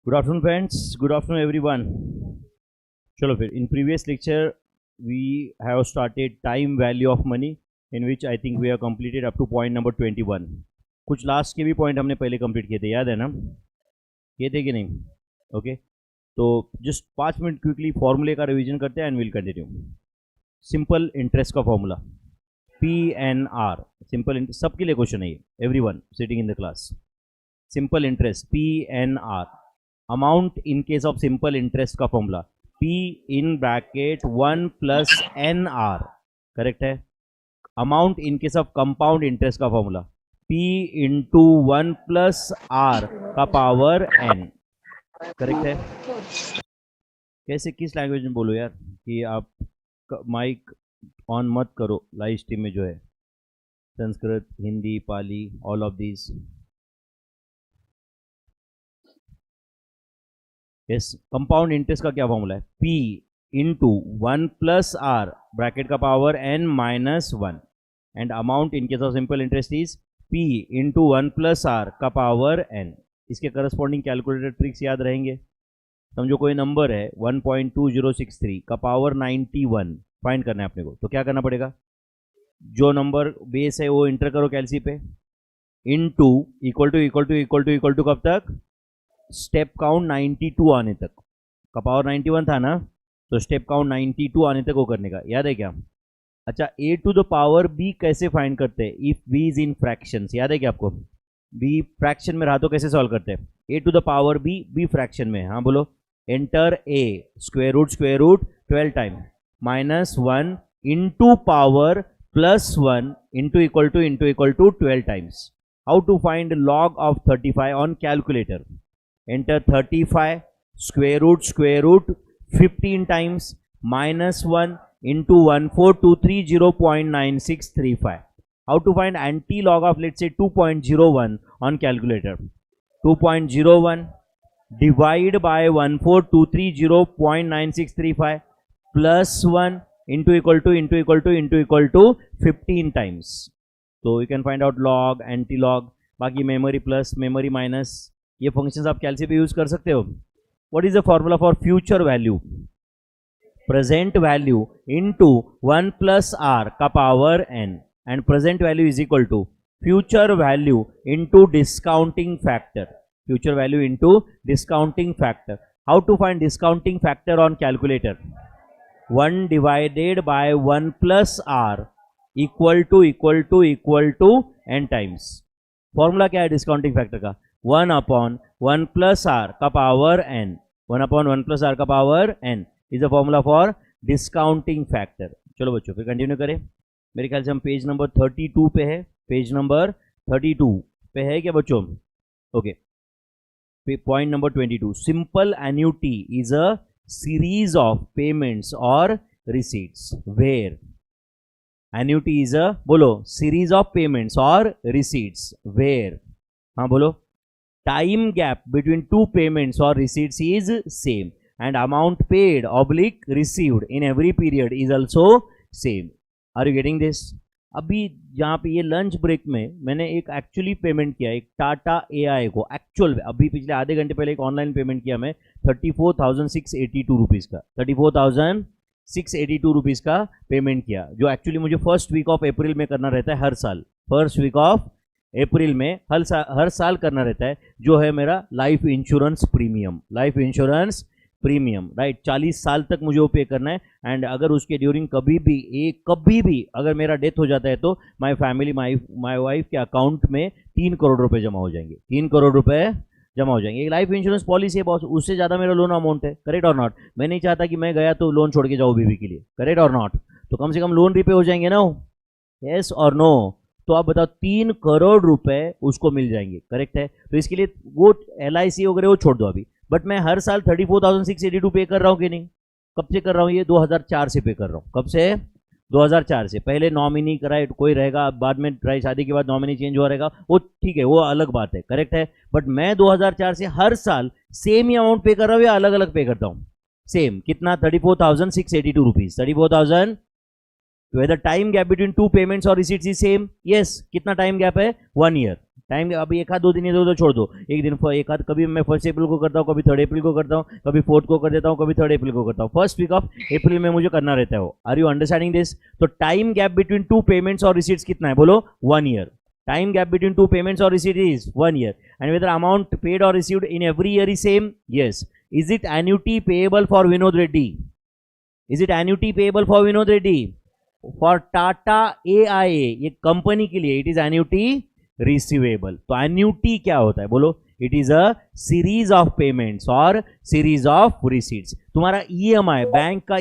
Good afternoon, friends. Good afternoon, everyone. चलो फिर in previous lecture we have started time value of money in which I think we have completed up to point number 21. कुछ last के भी point हमने पहले complete किए थे, याद है ना? किए थे कि नहीं? ओके, तो जस्ट 5 मिनट क्विकली फॉर्मूले का रिवीजन करते हैं and will continue. Simple interest का फॉर्मूला PNR. सिंपल सबके लिए क्वेश्चन है ये, everyone sitting in the class. Simple interest PNR. Amount in case of simple interest का formula P in bracket 1 plus NR. Correct है. Amount in case of compound interest का formula P into 1 plus R का power N. Correct है. कैसे किस language में बोलो यार कि आप माइक ऑन मत करो लाइव स्ट्रीम में, जो है Sanskrit, Hindi, Pali, all of these. Yes, compound interest का क्या फॉर्मूला है? P into 1 plus R bracket का power N minus 1 and amount in case of simple interest is P into 1 plus R का पावर N. इसके corresponding calculator tricks याद रहेंगे. समझो कोई नंबर है 1.2063 का पावर 91 फाइंड करना है अपने को, तो क्या करना पड़ेगा? जो नंबर बेस है वो इंटर करो कैलसी पे, into equal to equal to equal to equal to कब तक? स्टेप काउंट 92 आने तक. का पावर 91 था ना, तो स्टेप काउंट 92 आने तक वो करने का. याद है क्या? अच्छा, a to the power b कैसे फाइंड करते हैं? If b is in fractions. याद है क्या आपको? b फ्रैक्शन में रहा तो कैसे सॉल्व करते हैं? a to the power b fraction में. हाँ बोलो. Enter a square root 12 time minus 1 into power plus 1 into equal to 12 times. How to find log of 35 on calculator? Enter 35 square root 15 times minus 1 into 14230.9635. How to find anti-log of, let's say, 2.01 on calculator? 2.01 divide by 14230.9635 plus 1 into equal to 15 times. So you can find out log, anti-log. बाकी memory plus, memory minus, ये functions आप calci पे use कर सकते हो. What is the formula for future value? Present value into 1 plus R का power N and present value is equal to future value into discounting factor. Future value into discounting factor. How to find discounting factor on calculator? 1 divided by 1 plus R equal to n times. Formula क्या है discounting factor का? 1 upon 1 plus R का power N. 1 upon 1 plus R का power N is a formula for discounting factor. चलो बच्चों फिर continue करें. मेरे ख्याल से हम पेज नंबर 32 पे है. पेज नंबर 32 पे है क्या बच्चों? Okay, point number 22. Simple annuity is a series of payments और receipts where. Annuity is a, बोलो, सीरीज ऑफ पेमेंट्स और रिसीट्स वेयर. हाँ बोलो. Time gap between two payments or receipts is same and amount paid oblique received in every period is also same. Are you getting this? अभी जहाँ पे ये lunch break में मैंने एक एक्चुअली पेमेंट किया, एक टाटा AI को एक्चुअल, अभी पिछले आधे घंटे पहले एक ऑनलाइन पेमेंट किया मैं 34,682 रुपीज़ का. 34,682 रुपीज़ का पेमेंट किया, जो एक्चुअली मुझे फर्स्ट वीक ऑफ अप्रैल में करना रहता है हर साल. फर्स्ट वीक ऑफ अप्रैल में हर साल करना रहता है, जो है मेरा life insurance premium. Life insurance premium, right. 40 साल तक मुझे वो पे करना है. एंड अगर उसके ड्यूरिंग कभी भी अगर मेरा डेथ हो जाता है तो माय वाइफ के अकाउंट में 3 करोड़ रुपए जमा हो जाएंगे. 3 करोड़ रुपए जमा हो जाएंगे. एक लाइफ इंश्योरेंस पॉलिसी है बॉस, उससे ज़्यादा मेरा लोन अमाउंट है. करेक्ट और नॉट? मैं नहीं चाहता कि मैं गया तो लोन छोड़ के जाऊँ बीवी के लिए. करेक्ट और नॉट? तो कम से कम लोन रिपे हो जाएंगे ना. यस और नो? तो आप बताओ 3 करोड़ रुपए उसको मिल जाएंगे. करेक्ट है? तो इसके लिए वो LIC वगैरह वो छोड़ दो अभी. बट मैं हर साल 34,682 पे कर रहा हूँ कि नहीं? कब से कर रहा हूँ? ये 2004 से पे कर रहा हूँ. कब से? 2004 से. पहले नॉमिनी कराए, कोई रहेगा, बाद में ट्राई, शादी के बाद नॉमिनी चेंज हुआ रहेगा, वो ठीक है, वो अलग बात है. करेक्ट है? बट मैं 2004 से हर साल सेम ही अमाउंट पे कर रहा हूँ या अलग अलग पे करता हूँ? सेम. कितना? 34,682 rupees. 34,000. whether time gap between two payments or receipts is same? Yes. कितना time gap है? 1 year. टाइम अभी एक आध 2 दिन इधर छोड़ दो, एक दिन एक आध, कभी मैं 1 अप्रैल को करता हूँ, कभी 3 अप्रैल को करता हूँ, कभी 4 को कर देता हूँ, कभी 3 अप्रैल को करता हूँ, फर्स्ट वीक ऑफ अप्रैल में मुझे करना रहता है वो। Are you understanding this? तो टाइम गैप बिटवीन 2 पेमेंट्स और रिसीट्स कितना है बोलो? 1 year. Time gap between 2 payments or receipt is 1 year. And whether amount paid or received in every year is same? Yes. Is it annuity payable for Vinod Reddy? Is it annuity payable for Vinod Reddy? For Tata AIA, ये company के लिए, it is annuity receivable. तो annuity क्या होता है बोलो? It is a series of payments or series of receipts. तुम्हारा EMI, bank का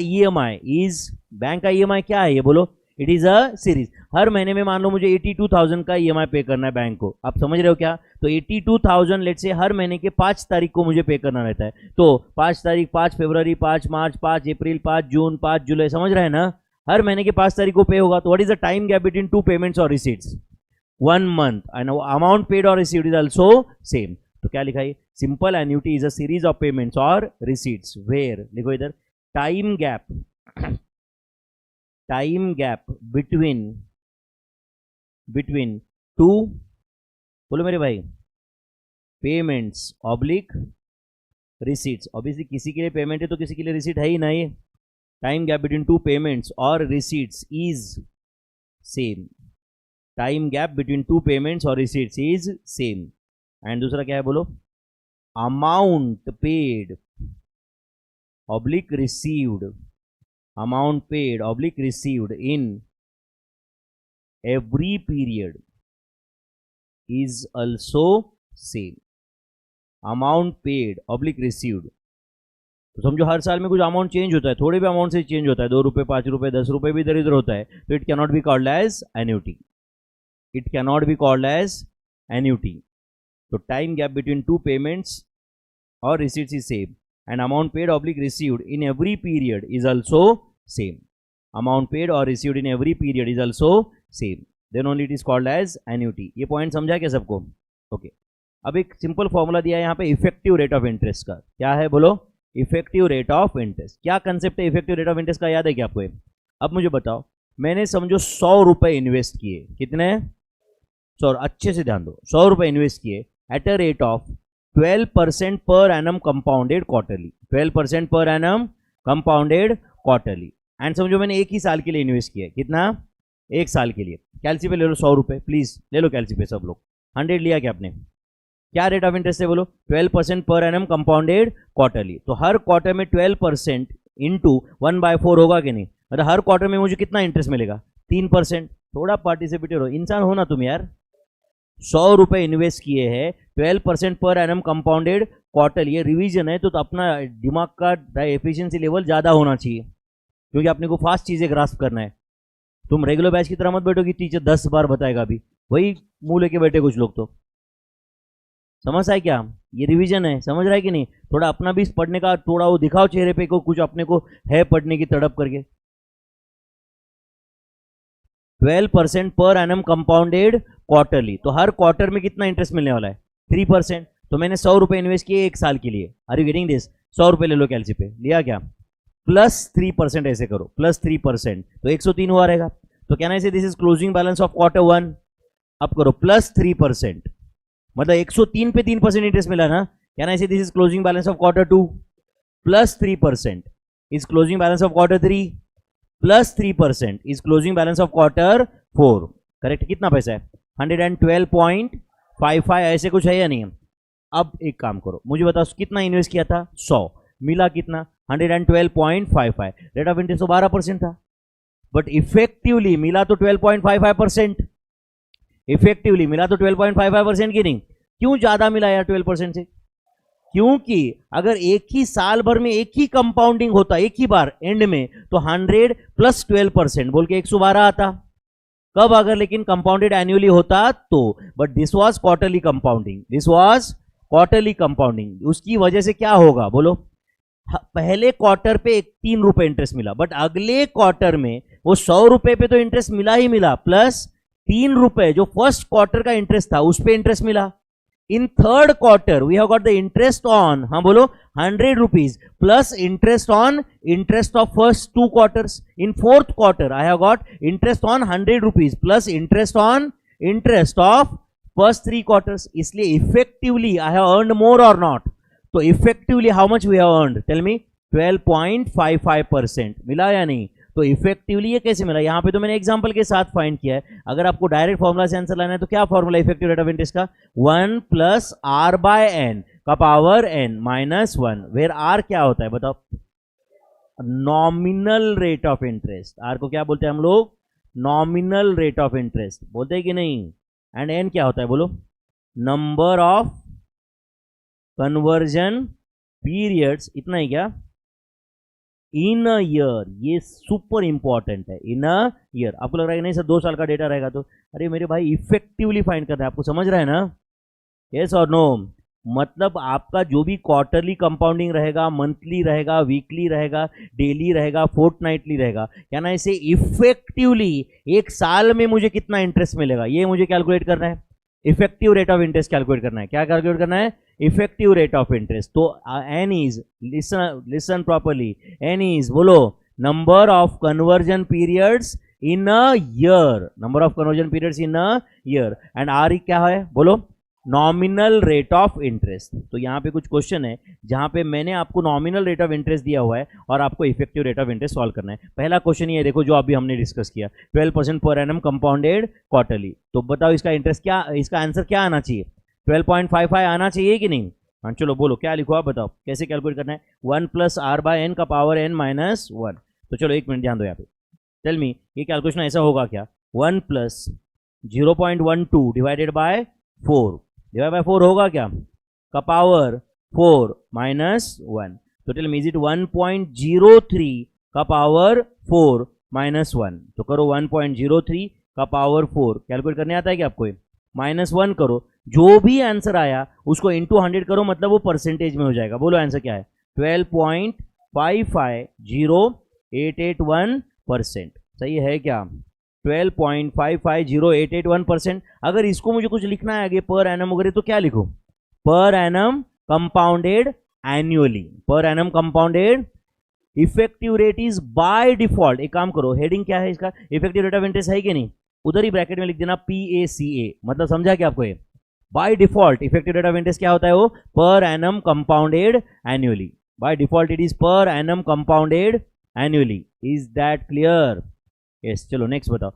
EMI क्या है ये बोलो? It is a series. हर महीने में मान लो मुझे 82,000 का ईएमआई पे करना है बैंक को, आप समझ रहे हो क्या? तो 82,000 लेट से हर महीने के 5 तारीख को मुझे पे करना रहता है। तो 5 तारीख, 5 फरवरी, 5 मार्च, 5 अप्रैल, 5 जून, 5 जुलाई, समझ रहे हैं ना? हर महीने के 5 तारीख को पे होगा। तो what is the time gap between 2 payments और receipts? 1 month. And amount paid or received is also same. तो क्या लिखा है? Simple annuity is a series of payments और रिसीट्स वेयर, लिखो इधर, टाइम गैप बिटवीन 2, बोलो मेरे भाई, पेमेंट्स ऑब्लिक रिसीट्स। ऑब्वियसली किसी के लिए पेमेंट है तो किसी के लिए रिसीट है ही नहीं। टाइम गैप बिटवीन 2 पेमेंट्स और receipts is same. Time gap between 2 payments और रिसीट्स इज सेम। एंड दूसरा क्या है बोलो? Amount paid oblique received, amount paid oblique received in every period is also same. amount paid oblique received, तो समझो हर साल में कुछ अमाउंट चेंज होता है, थोड़े भी अमाउंट से चेंज होता है, 2 रुपये, 5 रुपये, 10 रुपये भी इधर इधर होता है, तो it cannot be called as annuity. It cannot be called as annuity. तो टाइम गैप बिटवीन 2 पेमेंट्स और receipts is same, and amount paid oblique received in every period is also same. Amount paid or received in every period is also same. Then only it is called as annuity. ये point समझा क्या सबको? Okay. अब एक simple formula दिया है यहाँ पे इफेक्टिव रेट ऑफ इंटरेस्ट का। क्या है बोलो? Effective rate of interest. क्या कंसेप्ट है इफेक्टिव रेट ऑफ इंटरेस्ट का? याद है क्या आपको? अब मुझे बताओ, मैंने समझो 100 रुपये इन्वेस्ट किए, कितने? 100। अच्छे से ध्यान दो, 100 रुपये इन्वेस्ट किए eight a rate of 12% per annum compounded quarterly. 12% per annum compounded quarterly. And समझो मैंने एक ही साल के लिए इन्वेस्ट किया, कितना? 1 साल के लिए। कैल्सी पे ले लो 100 रुपये, प्लीज ले लो कैल्सी पे सब लोग। 100 लिया क्या आपने? क्या रेट ऑफ इंटरेस्ट है बोलो? 12% पर एनम कंपाउंडेड क्वार्टरली। तो हर क्वार्टर में 12% इंटू 1/4 होगा कि नहीं? मतलब हर क्वार्टर में मुझे कितना इंटरेस्ट मिलेगा? 3%। थोड़ा पार्टिसिपेटिव हो, इंसान हो ना तुम यार। 100 रुपये इन्वेस्ट किए हैं, 12% पर एनम कंपाउंडेड क्वार्टर, ये रिवीजन है, तो अपना दिमाग का एफिशिएंसी लेवल ज़्यादा होना चाहिए, क्योंकि अपने को फास्ट चीज़ें ग्रास्प करना है। तुम रेगुलर बैच की तरह मत बैठो कि टीचर 10 बार बताएगा, अभी वही मुंह लेके बैठे कुछ लोग। तो समझ आए क्या? ये रिवीजन है, समझ रहा है कि नहीं? थोड़ा अपना भी पढ़ने का थोड़ा वो दिखाओ चेहरे पे को, कुछ अपने को है पढ़ने की तड़प करके। 12% पर एनम कंपाउंडेड क्वार्टरली, तो हर क्वार्टर में कितना इंटरेस्ट मिलने वाला है? 3%। तो मैंने 100 रुपये इन्वेस्ट किए 1 साल के लिए। Are you getting this? 100 रुपये ले लो कैल्सी पे, लिया क्या? प्लस 3% ऐसे करो, प्लस 3%, तो 103 हुआ रहेगा। तो कहना है this is closing balance of quarter 1। अब करो प्लस 3%, मतलब 103 पे 3% इंटरेस्ट मिला ना। कहना है this is closing balance of quarter 2, plus 3% is closing balance of quarter 3, plus 3% is closing balance of quarter 4। Correct? कितना पैसा है? 112.55 ऐसे कुछ है या नहीं? अब एक काम करो, मुझे बताओ कितना इन्वेस्ट किया था? 100, मिला कितना? 112.55। रेट ऑफ इंटरेस्ट तो 12% था, बट इफेक्टिवली मिला तो 12.55%। इफेक्टिवली मिला तो 12.55% की नहीं? क्यों ज्यादा मिला यार 12% से? क्योंकि अगर एक ही साल भर में एक ही कंपाउंडिंग होता एक ही बार एंड में, तो 100 प्लस 12% बोल के 112 आता। कब? अगर लेकिन कंपाउंडेड एनुअली होता तो। But this was quarterly compounding, this was quarterly compounding. उसकी वजह से क्या होगा बोलो? पहले क्वार्टर पे 3 रुपए इंटरेस्ट मिला, बट अगले क्वार्टर में वो 100 रुपए पे तो इंटरेस्ट मिला ही मिला, प्लस 3 रुपए जो फर्स्ट क्वार्टर का इंटरेस्ट था उस पे इंटरेस्ट मिला। In third quarter, we have got the interest on, हाँ बोलो, 100 rupees plus interest on interest of first 2 quarters. In fourth quarter, I have got interest on 100 rupees plus interest on interest of first 3 quarters, इसलिए effectively I have earned more और not. तो effectively how much we have earned, tell me. 12.55% मिला या नहीं. तो effectively ये कैसे मिला, यहां पे तो मैंने एग्जांपल के साथ फाइंड किया है. अगर आपको डायरेक्ट फॉर्मूला से आंसर लाना है तो क्या formula effective rate of interest का, 1 प्लस आर बाय एन का power N minus 1, where R क्या होता है बताओ, nominal rate of interest. R को क्या बोलते हैं हम लोग, नॉमिनल रेट ऑफ इंटरेस्ट बोलते हैं कि नहीं. एंड एन क्या होता है बोलो, नंबर ऑफ कन्वर्जन पीरियड्स. इतना ही क्या, इन अ ईयर. ये सुपर इंपॉर्टेंट है, इन अ ईयर. आपको लग रहा है कि नहीं सर 2 साल का डेटा रहेगा, तो अरे मेरे भाई इफेक्टिवली फाइंड करना है, आपको समझ रहा है ना. यस और नो. मतलब आपका जो भी क्वार्टरली कंपाउंडिंग रहेगा, मंथली रहेगा, वीकली रहेगा, डेली रहेगा, फोर्टनाइटली रहेगा, क्या ना इसे इफेक्टिवली एक साल में मुझे कितना इंटरेस्ट मिलेगा ये मुझे कैलकुलेट करना है. Effective rate of interest calculate करना है. क्या कैलकुलेट करना है, इफेक्टिव रेट ऑफ इंटरेस्ट. तो N is, listen properly, N is बोलो number of conversion periods in a year, number of conversion periods in a year. And R क्या है बोलो, नॉमिनल रेट ऑफ इंटरेस्ट. तो यहाँ पे कुछ क्वेश्चन है जहाँ पे मैंने आपको नॉमिनल रेट ऑफ इंटरेस्ट दिया हुआ है और आपको effective rate of interest solve करना है. पहला क्वेश्चन ये देखो जो अभी हमने डिस्कस किया, 12% पर एनम कंपाउंडेड क्वार्टरली. तो बताओ इसका इंटरेस्ट क्या, इसका आंसर क्या आना चाहिए, 12.55 आना चाहिए कि नहीं. हाँ चलो बोलो क्या लिखो आप, बताओ कैसे कैलकुलेट करना है. 1 प्लस आर बाय एन का पावर एन माइनस 1. तो चलो 1 मिनट ध्यान दो यहाँ पे. टेल मी ये कैलकुलेशन ऐसा होगा क्या, 1 plus 0.12 divided by 4, divide by 4 होगा क्या, का पावर 4 माइनस 1. तो टेल मी इज इट 1.03 का पावर 4 माइनस 1. तो करो 1.03 का पावर 4 कैलकुलेट करने आता है क्या आपको, माइनस 1 करो, जो भी आंसर आया उसको इंटू 100 करो, मतलब वो परसेंटेज में हो जाएगा. बोलो आंसर क्या है, 12.550,881%. सही है क्या, 12.550,881%. अगर इसको मुझे कुछ लिखना है आगे पर एनम वगैरह तो क्या लिखो, पर एनम कंपाउंडेड एनुअली, पर annum compounded. Effective rate is by default. एक काम करो, हेडिंग क्या है इसका, इफेक्टिव रेट ऑफ इंटरेस्ट है कि नहीं, उधर ही ब्रैकेट में लिख देना PACA. मतलब समझा क्या आपको, ये by default effective rate of interest क्या होता है, वो पर annum compounded annually. By default it is पर annum compounded annually. Is that clear. Yes चलो नेक्स्ट बताओ.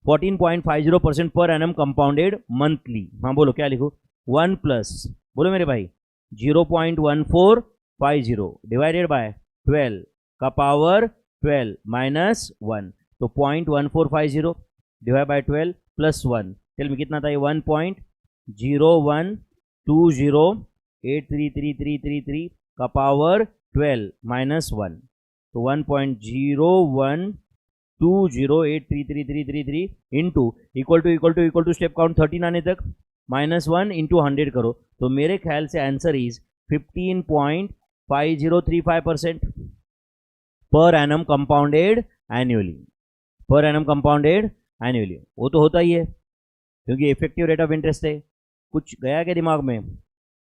14.50% पर एनम कंपाउंडेड मंथली. हाँ बोलो क्या लिखो, 1 प्लस बोलो मेरे भाई 0.1450 डिवाइडेड बाय 12 का पावर 12 माइनस 1. तो 0.1450 डिवाइड बाय 12 प्लस 1. टेल में कितना था ये, 1.0120833333 का पावर 12 माइनस 1. तो 1.0120833333 into equal to step count 13 आने तक माइनस 1 इंटू 100 करो. तो मेरे ख्याल से आंसर इज 15.5035% पर एनम कंपाउंडेड एनुअली. पर एनम कंपाउंडेड एनुअली वो तो होता ही है क्योंकि इफेक्टिव रेट ऑफ इंटरेस्ट है. कुछ गया क्या दिमाग में,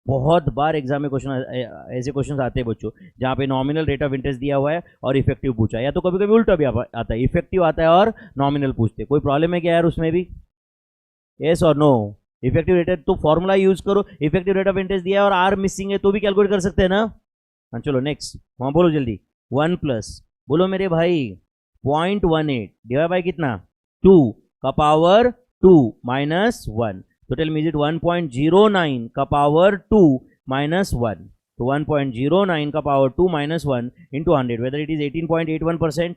बहुत बार एग्जाम में क्वेश्चन, ऐसे क्वेश्चन आते हैं बच्चों जहाँ पे नॉमिनल रेट ऑफ इंटरेस्ट दिया हुआ है और इफेक्टिव पूछा है, या तो कभी कभी उल्टा भी आता है, इफेक्टिव आता है और नॉमिनल पूछते. कोई प्रॉब्लम है क्या यार उसमें भी, यस और नो. इफेक्टिव रेट तो फॉर्मूला यूज करो, इफेक्टिव रेट ऑफ इंटरेस्ट दिया है और आर मिसिंग है तो भी कैलकुलेट कर सकते हैं ना. हाँ चलो नेक्स्ट, वहाँ बोलो जल्दी. 1 प्लस बोलो मेरे भाई 0.18 डिवाइड बाय कितना 2 का पावर 2 माइनस 1. तो टेल मी इज इट 1.09 का पावर 2 माइनस 1. तो 1.09 का power 2 minus 1 into 100, whether it is 18.81%,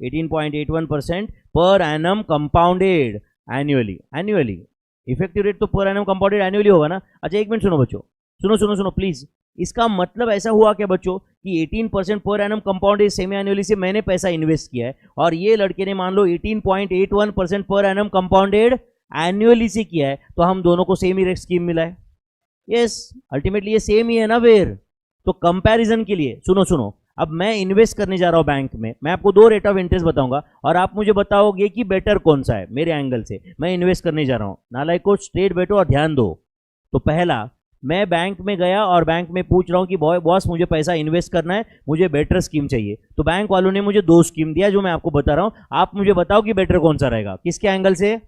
18.81% पर annum compounded annually. Annually effective rate तो पर एनम कंपाउंडेड एनुअली होगा ना. अच्छा एक मिनट सुनो बच्चों, सुनो प्लीज. इसका मतलब ऐसा हुआ क्या बच्चों कि 18% पर एनम कंपाउंडेड सेमी एनुअली से मैंने पैसा इन्वेस्ट किया है और ये लड़के ने मान लो 18.81% पर एनम कंपाउंडेड एनुअली से किया है, तो हम दोनों को सेम ही रेट स्कीम मिला है. यस अल्टीमेटली ये सेम ही है ना वेर. तो कंपैरिजन के लिए सुनो, अब मैं इन्वेस्ट करने जा रहा हूं बैंक में, मैं आपको 2 रेट ऑफ इंटरेस्ट बताऊंगा और आप मुझे बताओगे कि बेटर कौन सा है मेरे एंगल से. मैं इन्वेस्ट करने जा रहा हूं, नालायक को स्ट्रेट बैठो और ध्यान दो. तो पहला, मैं बैंक में गया और बैंक में पूछ रहा हूं कि बॉस मुझे पैसा इन्वेस्ट करना है, मुझे बेटर स्कीम चाहिए. तो बैंक वालों ने मुझे 2 स्कीम दिया जो मैं आपको बता रहा हूं, आप मुझे बताओ कि बेटर कौन सा रहेगा, किसके एंगल से,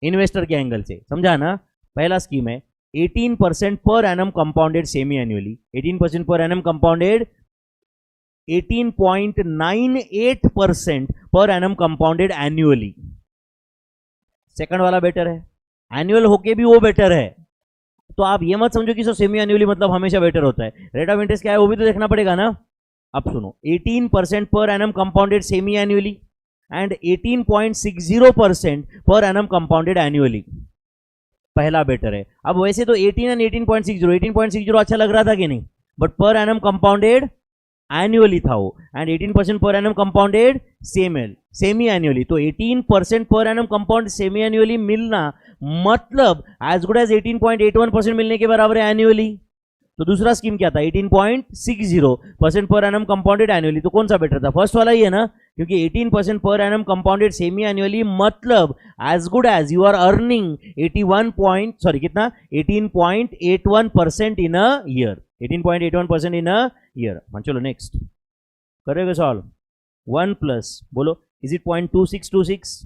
इन्वेस्टर के एंगल से, समझा ना। पहला स्कीम है 18% पर एनम कंपाउंडेड सेमी एनुअली, 18% पर एनम कंपाउंडेड, 18.98% पर एनम कंपाउंडेड एनुअली। सेकंड वाला बेटर है, एनुअल होके भी वो बेटर है। तो आप ये मत समझो कि सो सेमी एनुअली मतलब हमेशा बेटर होता है, रेट ऑफ इंटरेस्ट क्या है वो भी तो देखना पड़ेगा ना। अब सुनो, 18% पर annum compounded semi annually and 18.60% पर एनम कंपाउंडेड एनुअली, पहला बेटर है। अब वैसे तो 18 एंड 18.60 अच्छा लग रहा था कि नहीं, बट पर एनम कंपाउंडेड एनुअली था वो, एंड 18% पर एनम कंपाउंडेड सेमी एनुअली। तो 18% पर एनम कंपाउंड सेमी एनुअली मिलना मतलब एज गुड एज 18.81% मिलने के बराबर है एनुअली। तो दूसरा स्कीम क्या था, 18.60% पर एनम कंपाउंडेड एनुअली। तो कौन सा बेटर था, फर्स्ट वाला ही है ना, क्योंकि 18% पर एनम कंपाउंडेड सेमी एनुअली मतलब as good as you are earning 18.81% in a year, 18.81% in a year. चलो नेक्स्ट करेगा सॉल्व। 1 प्लस बोलो इज इट 0.2626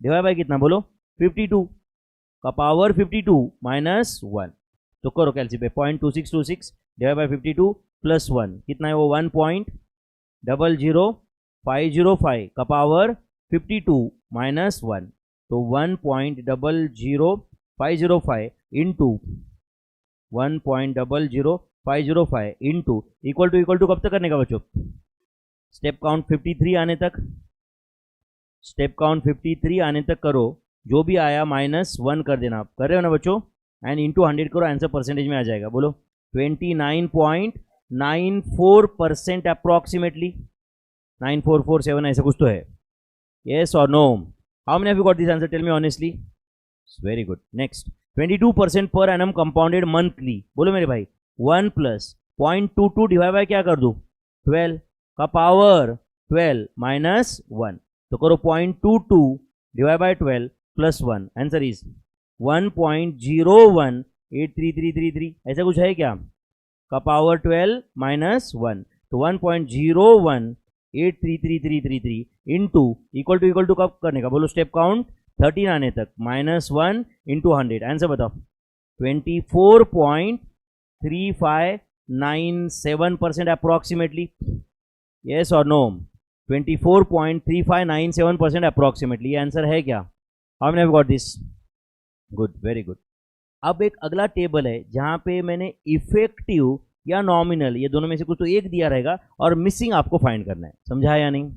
डिवाइड बाय कितना बोलो 52 का पावर 52 माइनस 1। तो करो कैलसी पे, 0.2626 डिवाइड बाय 52 प्लस 1 कितना है वो 1.00505 का पावर 52 माइनस 1। तो 1.00505 इंटू 1.00505 इंटू इक्वल टू कब तक करने का बच्चों, स्टेप काउंट 53 आने तक, स्टेप काउंट 53 आने तक करो, जो भी आया -1 कर देना। आप कर रहे हो ना बच्चों, एंड इंटू 100 करो, आंसर परसेंटेज में आ जाएगा। बोलो 29.94% अप्रोक्सीमेटली, 9447 ऐसा कुछ तो है। येस और no, how many of you got this answer, tell me honestly. Very good. Next 22% per annum compounded monthly, बोलो मेरे भाई 1 प्लस 0.22 डिवाइड बाय क्या कर दूं 12 का पावर 12 माइनस 1। तो करो 0.22 divide by 12 plus 1, answer is 1.01833333 ऐसा कुछ है क्या, का पावर 12 माइनस 1। तो 1.01833333 इंटू इक्वल टू कब करने का बोलो, स्टेप काउंट 13 आने तक, -1 इंटू 100, आंसर बताओ 24.3597% अप्रोक्सीमेटली, येस और नो, 24.3597% अप्रोक्सीमेटली, ये आंसर है क्या, how many have got this, good, very good. अब एक अगला टेबल है जहां पे मैंने इफेक्टिव या नॉमिनल, ये दोनों में से कुछ तो एक दिया रहेगा और मिसिंग आपको फाइंड करना है, समझा या नहीं।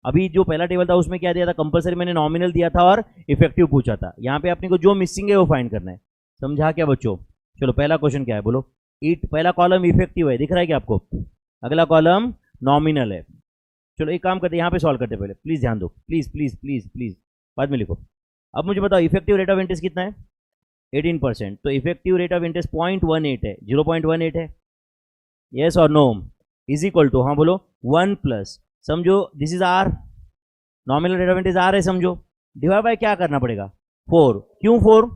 अभी जो पहला टेबल था उसमें क्या दिया था, कंपलसरी मैंने नॉमिनल दिया था और इफेक्टिव पूछा था। यहाँ पे अपने को जो मिसिंग है वो फाइंड करना है, समझा क्या बच्चों। चलो पहला क्वेश्चन क्या है बोलो, पहला कॉलम इफेक्टिव है, दिख रहा है क्या आपको, अगला कॉलम नॉमिनल है। चलो एक काम करते हैं, यहाँ पे सॉल्व करते पहले, प्लीज ध्यान दो, प्लीज प्लीज प्लीज प्लीज, बाद में लिखो। अब मुझे बताओ इफेक्टिव रेट ऑफ इंटरेस्ट कितना है 18%, तो इफेक्टिव रेट ऑफ इंटरेस्ट 0.18 है, 0.18 है, येस और नो, इज इक्वल टू, हाँ बोलो 1 प्लस, समझो this is R, nominal rate of interest R है समझो, डिवाइड बाय क्या करना पड़ेगा 4, क्यों 4,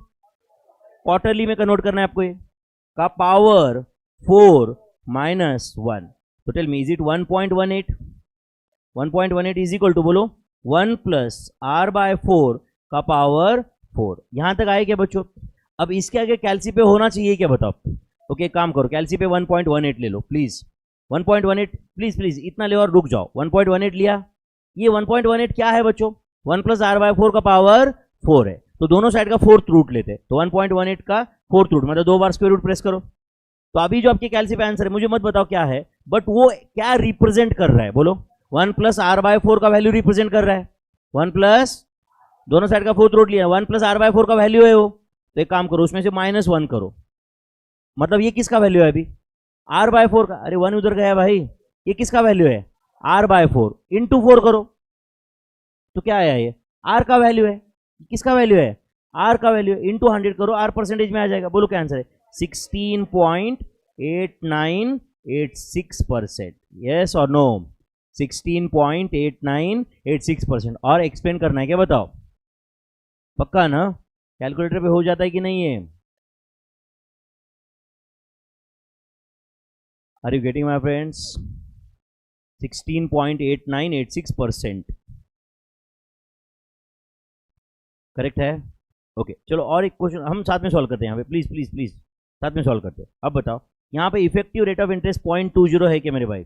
क्वार्टरली में कन्वर्ट करना है आपको, ये का पावर 4 माइनस 1। तो tell me is it 1.18, 1.18 is equal to बोलो 1 प्लस आर बाय 4 का पावर 4। यहां तक आए क्या बच्चों। अब इसके आगे कैलसी पे होना चाहिए क्या बताओ, ओके काम करो, कैलसी पे 1.18 ले लो प्लीज, 1.18 प्लीज प्लीज, इतना ले और रुक जाओ, 1.18 लिया। ये 1.18 क्या है बच्चों, 1 प्लस आर बाय 4 का पावर 4 है, तो दोनों साइड का फोर्थ रूट लेते हैं, तो 1.18 का फोर्थ रूट मतलब 2 बार स्क्वायर रूट प्रेस करो। तो अभी जो आपके कैलसी पे आंसर है मुझे मत बताओ क्या है, बट वो क्या रिप्रेजेंट कर रहा है बोलो, 1 प्लस आर बाय 4 का वैल्यू रिप्रेजेंट कर रहा है, 1 प्लस दोनों साइड का फोर्थ रूट लिया, 1 प्लस आर बाय 4 का वैल्यू है वो। तो एक काम करो उसमें से -1 करो, मतलब ये किसका वैल्यू है अभी, आर बाय 4 का, अरे 1 उधर गया भाई, ये किसका वैल्यू है आर बाय 4 इंटू 4 करो, तो क्या आया, ये आर का वैल्यू है, किसका वैल्यू है आर का वैल्यू, इंटू 100 करो, आर परसेंटेज में आ जाएगा। बोलो क्या आंसर है 16.8986%, यस और नो, 16.8986%। और एक्सप्लेन करना है क्या बताओ, पक्का ना, कैलकुलेटर पे हो जाता है कि नहीं है, are you getting my friends, 16.8986% correct है। ओके चलो और एक क्वेश्चन हम साथ में सॉल्व करते हैं यहाँ पे, प्लीज प्लीज प्लीज साथ में सॉल्व करते हैं। अब बताओ यहाँ पे इफेक्टिव रेट ऑफ इंटरेस्ट 0.20 है क्या मेरे भाई,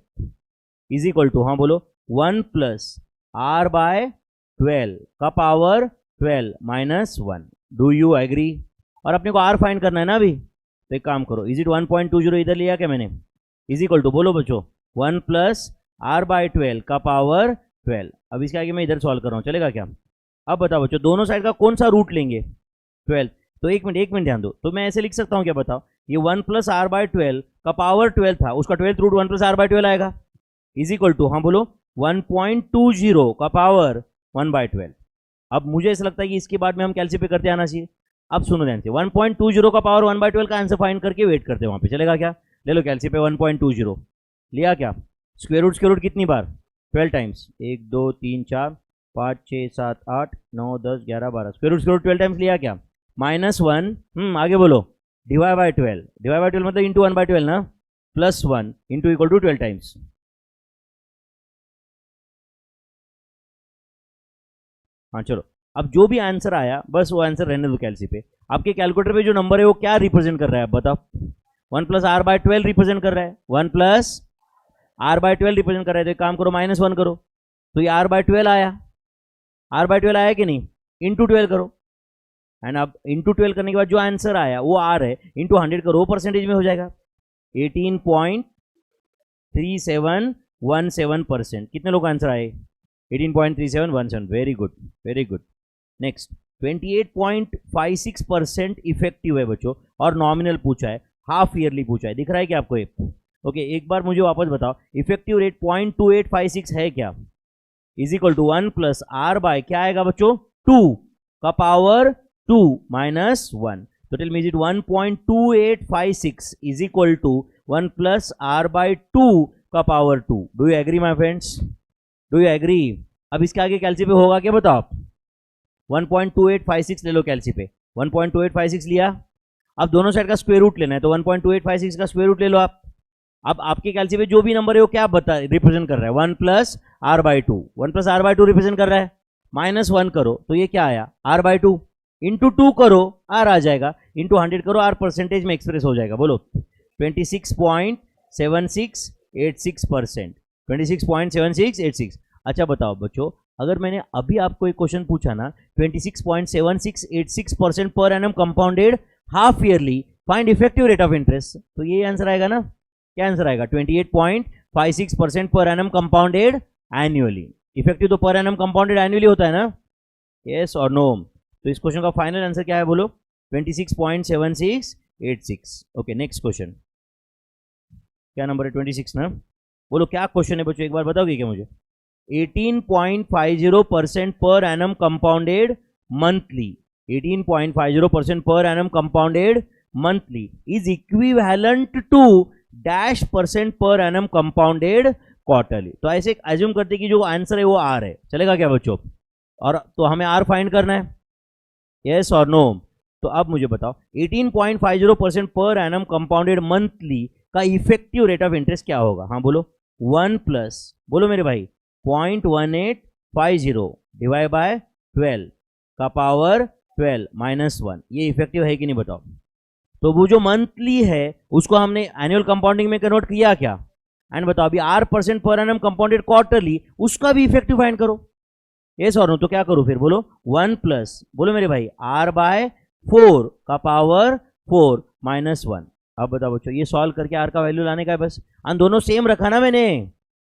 इज इक्वल टू, हाँ बोलो, 1 प्लस आर बाय 12 का power 12 minus 1। Do you agree? और अपने को आर फाइंड करना है ना अभी, तो एक काम करो, इज इट 1.20 इधर लिया क्या मैंने, इज इक्वल टू, बोलो बच्चों, 1 प्लस आर बाय 12 का पावर 12। अब इसके आगे मैं इधर सॉल्व कर रहा हूँ, चलेगा क्या? अब बताओ बच्चों दोनों साइड का कौन सा रूट लेंगे, 12। तो एक मिनट ध्यान दो, तो मैं ऐसे लिख सकता हूँ क्या, बताओ, ये 1 प्लस आर बाय 12 का पावर 12 था, उसका 12th root 1 plus R by 12 आएगा, इज इक्वल टू, हाँ बोलो, 1.20 का पावर 1 बाय 12। अब मुझे ऐसा लगता है कि इसके बाद में हम कैलसी पे करते आना चाहिए। अब सुनो ध्यान से, 1.20 का पावर 1 बाय 12 का आंसर फाइंड करके वेट करते हैं वहां पे, चलेगा क्या? ले लो कैलसी पे 1.20 लिया क्या, स्क्वायर रूट कितनी बार, 12 टाइम्स, 1 2 3 4 5 6 7 8 9 10 11 12, स्क्वायर रूट 12 टाइम्स लिया क्या, -1, आगे बोलो, डिवाइड बाय 12 मतलब इंटू 1 बाय 12 ना, plus 1 into equal to 12 times. हाँ चलो, अब जो भी आंसर आया बस वो आंसर रहने दो कैलसी पे। आपके कैलकुलेटर पे जो नंबर है वो क्या रिप्रेजेंट कर रहा है बताओ, 1 प्लस आर बाय 12 रिप्रेजेंट कर रहा है, 1 प्लस आर बाय 12 रिप्रेजेंट कर रहा है, तो एक काम करो -1 करो, तो ये आर बाय 12 आया, आर बाय 12 आया कि नहीं, इंटू 12 करो, एंड अब इंटू 12 करने के बाद जो आंसर आया वो आर है, इंटू 100 करो, परसेंटेज में हो जाएगा 18.3717%। कितने लोग आंसर आए, 18.3717, very good very good. Next 28.56% effective है बच्चों, और नॉमिनल पूछा है, हाफ ईयरली पूछा है, दिख रहा है क्या आपको ये? ओके एक बार मुझे वापस बताओ, इफेक्टिव रेट 0.2856 है क्या, is equal to 1 plus R by क्या आएगा बच्चों, 2 का पावर 2 माइनस 1। तो tell me is it 1.2856 is equal to 1 plus R by 2 का power 2। Do you agree my friends, do you agree? अब इसके आगे कैलसी पे होगा क्या बताओ आप, 1.2856 ले लो कैलसी पे, 1.2856 लिया, अब दोनों साइड का स्क्वायर रूट लेना है, तो 1.2856 का स्क्वायर रूट ले लो आप। अब आपके कैलसी पे जो भी नंबर है वो क्या बता रिप्रेजेंट कर रहा है, 1 plus R by 2, 1 plus R by 2 represent कर रहा है, -1 करो तो ये क्या आया, आर बाय 2, इंटू 2 करो आर आ जाएगा, इंटू 100 करो आर परसेंटेज में एक्सप्रेस हो जाएगा, बोलो 26.7686%, 26.7686। अच्छा बताओ बच्चों, अगर मैंने अभी आपको एक क्वेश्चन पूछा ना, 26.7686% पर annum compounded half yearly, find effective rate of interest, तो ये आंसर आएगा ना, क्या आंसर आएगा, 28.56% पर एनम कंपाउंडेड एनुअली। इफेक्टिव तो पर एनम कंपाउंडेड एनुअली होता है ना, यस और नो? तो इस क्वेश्चन का फाइनल आंसर क्या है बोलो, 26.7686। ओके नेक्स्ट क्वेश्चन, क्या नंबर है, 26 ना, बोलो क्या क्वेश्चन है बच्चों, एक बार बताओगे क्या मुझे? 18.50% per annum compounded monthly, 18.50% per annum compounded monthly is equivalent to dash % per annum compounded quarterly. तो ऐसे एज्यूम करते कि जो आंसर है वो आर है, चलेगा क्या बच्चों? और तो हमें आर फाइंड करना है, यस और नो? तो अब मुझे बताओ 18.50% पर एनम कंपाउंडेड मंथली का इफेक्टिव रेट ऑफ इंटरेस्ट क्या होगा, हाँ बोलो, 1 प्लस, बोलो मेरे भाई, 0.1850 डिवाइड बाय 12 का पावर 12 माइनस 1, ये इफेक्टिव है कि नहीं बताओ? तो वो जो मंथली है उसको हमने एनुअल कंपाउंडिंग में कन्वर्ट किया क्या, एंड बताओ अभी R % per annum compounded quarterly, उसका भी इफेक्टिव फाइंड करो, यस और नो? तो क्या करूं फिर, बोलो 1 प्लस, बोलो मेरे भाई, R बाय 4 का पावर 4 माइनस 1। अब बताओ बच्चों, ये सॉल्व करके R का वैल्यू लाने का है बस, और दोनों सेम रखा ना मैंने,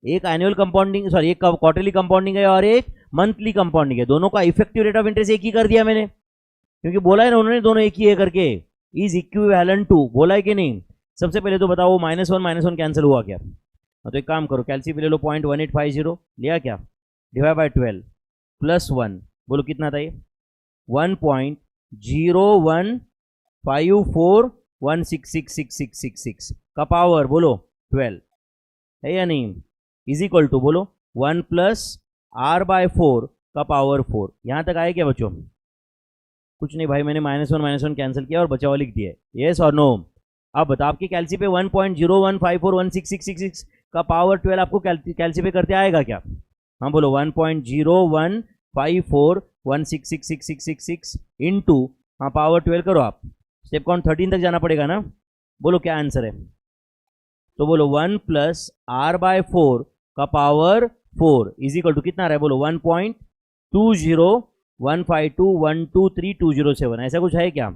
एक एनुअल कंपाउंडिंग, सॉरी एक क्वार्टरली कंपाउंडिंग है और एक मंथली कंपाउंडिंग है, दोनों का इफेक्टिव रेट ऑफ इंटरेस्ट एक ही कर दिया मैंने, क्योंकि बोला है ना उन्होंने दोनों एक ही है करके, इज इक्विवेलेंट टू, बोला है कि नहीं? सबसे पहले तो बताओ वो -1 कैंसिल हुआ क्या? तो एक काम करो, कैलसी पे ले लो 0.1850 लिया क्या, डिवाइड बाय 12 प्लस 1, बोलो कितना था ये, 1.01541666666 का पावर बोलो 12 है या नहीं, इज इक्वल टू बोलो 1 प्लस आर बाय 4 का पावर 4। यहां तक आए क्या बच्चों? कुछ नहीं भाई, मैंने -1 कैंसिल किया और बचा हुआ लिख दिया है, यस और नो? अब बता, आपकी कैलसी पे 1.015416666 का पावर 12 आपको कैलसी पे करते आएगा क्या? हाँ बोलो, 1.01541666666 इंटू हाँ पावर 12 करो आप, स्टेप काउंट 13 तक जाना पड़ेगा ना। बोलो क्या आंसर है, तो बोलो 1 प्लस आर बाय 4 का पावर 4 इज इक्वल टू कितना आ रहा है, बोलो 1.20152123207, ऐसा कुछ है क्या।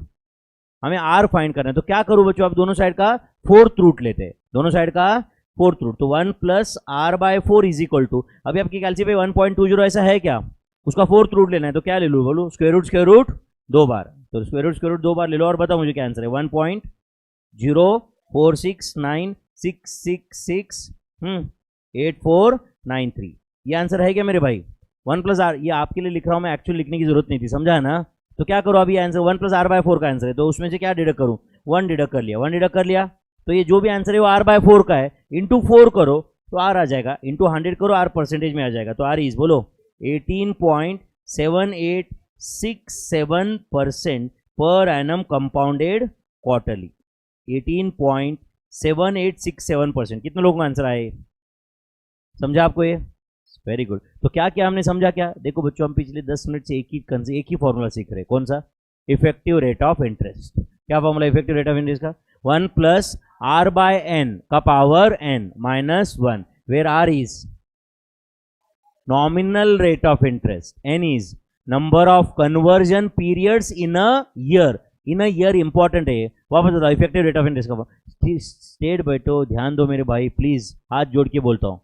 हमें आर फाइंड करना है, तो क्या करूं बच्चों, आप दोनों साइड का फोर्थ रूट लेते हैं, दोनों साइड का फोर्थ रूट, तो 1 plus R by 4 is equal to, अभी आपकी कैलसी पे 1.20 ऐसा है क्या, उसका फोर्थ रूट लेना है, तो क्या ले लो, बोलो स्क्वायर रूट 2 बार, तो स्क्वायर रूट 2 बार ले लो और बताओ मुझे क्या आंसर है, 1.0469668493, ये आंसर है क्या मेरे भाई। 1 प्लस आर, ये आपके लिए लिख रहा हूं मैं, एक्चुअली लिखने की जरूरत नहीं थी, समझा है ना। तो क्या करो अभी आंसर 1 प्लस आर बाय 4 का आंसर है, तो उसमें से क्या डिडक्ट करूं, 1 डिडक्ट कर लिया, 1 डिडक्ट कर लिया, तो ये जो भी आंसर है वो आर बाय 4 का है, इंटू 4 करो तो आर आ जाएगा, इंटू 100 करो आर परसेंटेज में आ जाएगा, तो आर इज बोलो 18.7867% पर एनम कंपाउंडेड क्वार्टरली, 18.7867%, कितने लोगों का आंसर आए, समझा आपको ये, वेरी गुड। तो क्या क्या हमने समझा, क्या देखो बच्चों, हम पिछले 10 मिनट से एक ही फॉर्मूला सीख रहे हैं, कौन सा, इफेक्टिव रेट ऑफ इंटरेस्ट। क्या formula effective rate of interest का, 1 प्लस आर बाय एन का power N minus 1, where R is nominal rate of interest, N is number of conversion periods in a year, in a year important है, वापस बताओ effective rate of interest का, straight बैठो, ध्यान दो मेरे भाई प्लीज, हाथ जोड़ के बोलता हूं,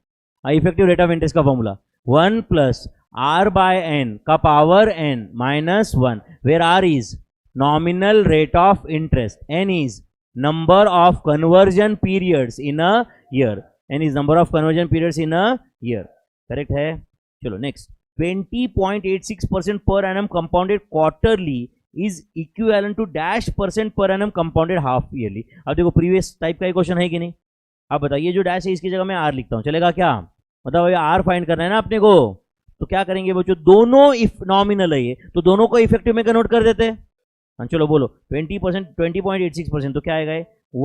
इफेक्टिव रेट ऑफ इंटरेस्ट का formula 1 plus R by N का power N minus 1, where R is nominal rate of interest, N is number of conversion periods in a year, N is number of conversion periods in a year, correct है। चलो next, 20.86% पर annum compounded quarterly is equivalent to dash percent पर annum compounded half yearly. अब देखो previous type का question है कि नहीं, अब बताइए जो डैश है इसकी जगह मैं आर लिखता हूं, चलेगा क्या, मतलब आर फाइंड करना है ना अपने को, तो क्या करेंगे बच्चों, दोनों इफ नॉमिनल है ये, तो दोनों को इफेक्टिव में कन्वर्ट कर देते हैं। हाँ चलो बोलो 20%, 20.86%, तो क्या आएगा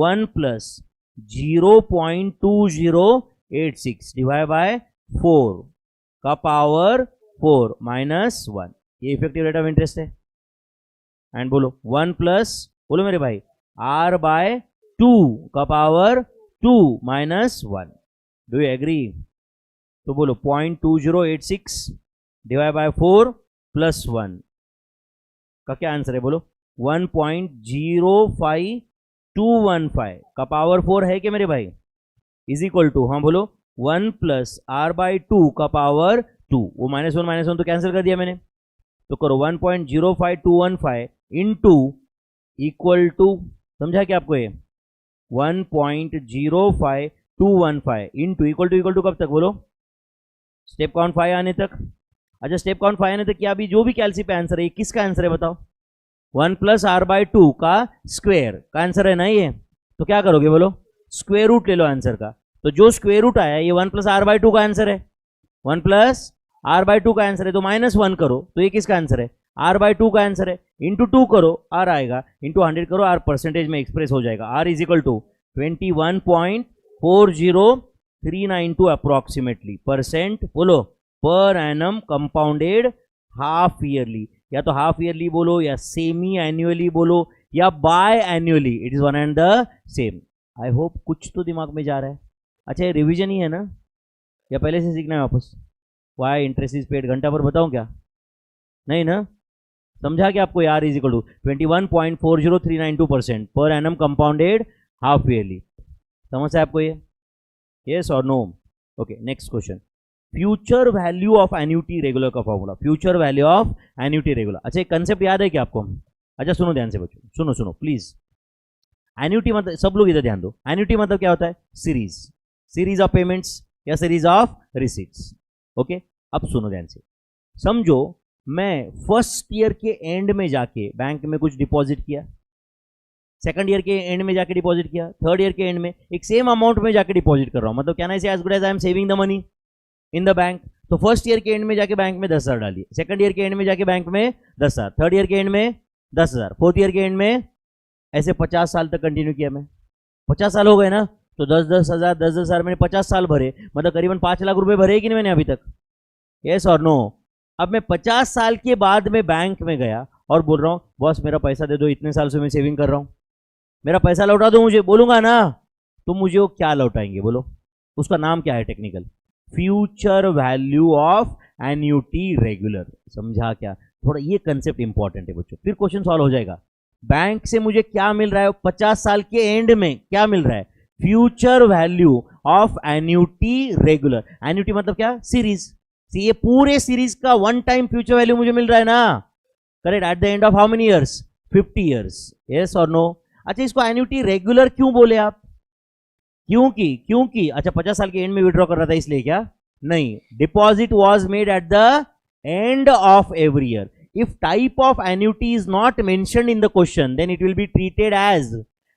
1 प्लस 0.2086 डिवाइड बाय 4 का पावर 4 माइनस 1, ये इफेक्टिव रेट ऑफ इंटरेस्ट है। एंड बोलो 1 प्लस, बोलो मेरे भाई, आर बाय 2 का power 2 minus 1, do you agree, तो बोलो 0.2086 डिवाइड बाय 4 प्लस 1 का क्या आंसर है, बोलो 1.05215 का पावर 4 है क्या मेरे भाई, इज इक्वल टू, हाँ बोलो 1 प्लस आर बाय 2 का पावर 2, वो -1 तो कैंसिल कर दिया मैंने, तो करो 1.05215 इंटू इक्वल टू, समझा क्या आपको ये 1.05215 इंटू इक्वल टू कब तक, बोलो स्टेप काउंट 5 आने तक। अच्छा स्टेप काउंट 5 आने तक क्या, अभी जो भी कैलसी पे आंसर है किसका आंसर है बताओ, 1 प्लस आर बाय 2 का स्क्वायर का आंसर है ना ये, तो क्या करोगे बोलो स्क्वायर रूट ले लो आंसर का, तो जो स्क्वायर रूट आया ये 1 प्लस आर बाय 2 का आंसर है, 1 प्लस आर बाय 2 का आंसर है, तो -1 करो तो ये किसका आंसर है, आर बाय 2 का आंसर है, इंटू 2 करो आर आएगा, इंटू 100 करो आर परसेंटेज में एक्सप्रेस हो जाएगा, R is equal to 21.40392 approximately percent, बोलो per annum compounded half yearly, या तो हाफ ईयरली बोलो या सेमी एनुअली बोलो या biannually, it is one and the same. I hope कुछ तो दिमाग में जा रहा है। अच्छा ये रिवीजन ही है ना, या पहले से सीखना है वापस, वाई इंटरेस्ट इज पेड, घंटा पर बताऊं क्या, नहीं ना, समझा कि आपको आर इज इक्वल टू 21.40392% पर एनम कंपाउंडेड हाफ ईयरली, समझ है आपको ये, यस और no. Okay next question, future value of annuity regular का formula, future value of annuity regular. अच्छा एक कंसेप्ट याद है क्या आपको, अच्छा सुनो ध्यान से बच्चों, सुनो सुनो प्लीज, एन्युटी मतलब, सब लोग इधर ध्यान दो, एन्युटी मतलब क्या होता है, सीरीज ऑफ पेमेंट्स या सीरीज ऑफ रिसीट्स, ओके। अब सुनो ध्यान से, समझो मैं फर्स्ट ईयर के एंड में जाके बैंक में कुछ डिपॉजिट किया, सेकंड ईयर के एंड में जाके डिपॉजिट किया, थर्ड ईयर के एंड में एक सेम अमाउंट में जाके डिपॉजिट कर रहा हूं, मतलब can I say as good as I am saving the money in the bank. तो फर्स्ट ईयर के एंड में जाके बैंक में 10,000 डालिए, सेकंड ईयर के एंड में जाके बैंक में 10,000, थर्ड ईयर के एंड में 10,000, फोर्थ ईयर के एंड में, ऐसे 50 साल तक कंटिन्यू किया मैं, 50 साल हो गए ना, तो 10,000 10,000 मैंने 50 साल भरे, मतलब करीबन 5 लाख रुपए भरे कि नहीं मैंने अभी तक, यस और नो। अब मैं 50 साल के बाद में बैंक में गया और बोल रहा हूँ बॉस मेरा पैसा दे दो, इतने साल से मैं सेविंग कर रहा हूँ, मेरा पैसा लौटा दो मुझे, बोलूंगा ना, तो मुझे वो क्या लौटाएंगे बोलो? उसका नाम क्या है technical? Future value of annuity regular. समझा क्या? थोड़ा ये कंसेप्ट इंपॉर्टेंट है बच्चों, फिर क्वेश्चन सॉल्व हो जाएगा। बैंक से मुझे क्या मिल रहा है 50 साल के एंड में? क्या मिल रहा है? Future value of annuity regular. Annuity मतलब क्या? सीरीज। ये पूरे सीरीज का वन टाइम फ्यूचर वैल्यू मुझे मिल रहा है ना, correct? Eight the end of how many years? 50 years. Yes और नो? अच्छा, इसको एन्युटी रेगुलर क्यों बोले आप? क्योंकि अच्छा 50 साल के एंड में विड्रॉ कर रहा था इसलिए क्या? नहीं, deposit was made at the end of every year. If type of annuity is not mentioned in the question then it will be treated as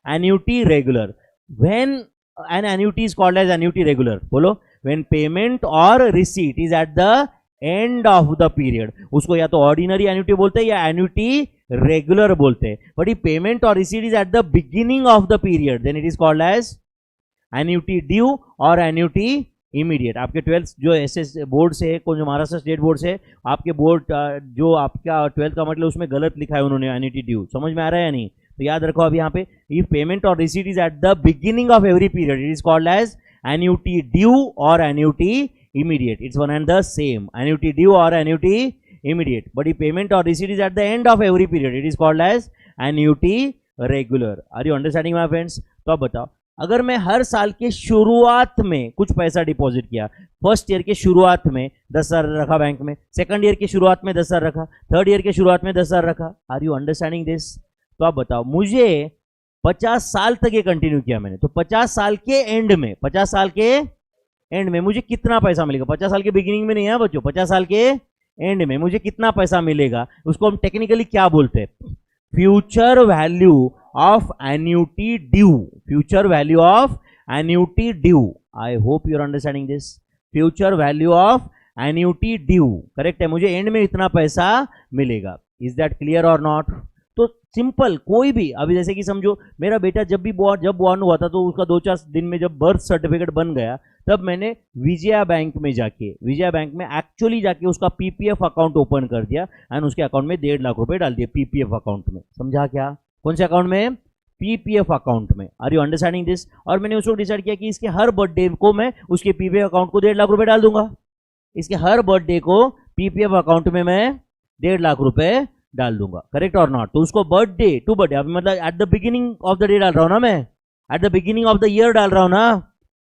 annuity regular. When an annuity is called as annuity regular, बोलो? When payment और receipt is at the end of the period, उसको या तो ordinary annuity बोलते हैं या annuity regular बोलते हैं। बट इफ पेमेंट और receipt is at the beginning of the period then it is called as annuity due और एन्युटी इमीडिएट। आपके 12th जो एसएस बोर्ड से है, जो महाराष्ट्र स्टेट बोर्ड से, आपके बोर्ड जो आपका 12th का मतलब उसमें गलत लिखा है उन्होंने एन्युटी ड्यू। समझ में आ रहा है या नहीं? तो याद रखो अभी यहाँ पे, इफ पेमेंट और receipt is at the beginning of every period it is called as annuity due और annuity immediate. It's one and the same, annuity due और annuity immediate. But if payment और receipt is at the end of every period it is called as annuity regular. Are you understanding my friends? तो अब बताओ, अगर मैं हर साल के शुरुआत में कुछ पैसा डिपॉजिट किया, फर्स्ट ईयर के शुरुआत में 10,000 रखा बैंक में, सेकंड ईयर के शुरुआत में 10,000 रखा, थर्ड ईयर के शुरुआत में 10,000 रखा, आर यू अंडरस्टैंडिंग दिस? तो आप बताओ, मुझे 50 साल तक ये कंटिन्यू किया मैंने, तो 50 साल के एंड में, 50 साल के एंड में मुझे कितना पैसा मिलेगा? 50 साल के बिगिनिंग में नहीं है बच्चों, 50 साल के एंड में मुझे कितना पैसा मिलेगा? उसको हम टेक्निकली क्या बोलते हैं? Future value of annuity due. Future value of annuity due. I hope you are understanding this. Future value of annuity due, correct है? मुझे एंड में इतना पैसा मिलेगा। इज दैट क्लियर और नॉट? तो सिंपल, कोई भी, अभी जैसे कि समझो मेरा बेटा जब बॉर्न हुआ था तो उसका 2-4 दिन में जब बर्थ सर्टिफिकेट बन गया, तब मैंने विजया बैंक में जाके, विजया बैंक में एक्चुअली जाके उसका पीपीएफ अकाउंट ओपन कर दिया एंड उसके अकाउंट में 1.5 लाख रुपए डाल दिए पीपीएफ अकाउंट में। समझा क्या? कौन से अकाउंट में? पीपीएफ अकाउंट में। Are you understanding this? और मैंने उसको डिसाइड किया कि इसके हर बर्थडे को मैं उसके पीपीएफ अकाउंट को 1.5 लाख रुपए डाल दूंगा। इसके हर बर्थडे को पीपीएफ अकाउंट में मैं 1.5 लाख रुपए डाल दूंगा, करेक्ट और नॉट? तो उसको बर्थडे टू बर्थडे, अभी मतलब eight the beginning of the day डाल रहा हूं ना मैं, eight the beginning of the year डाल रहा हूं ना,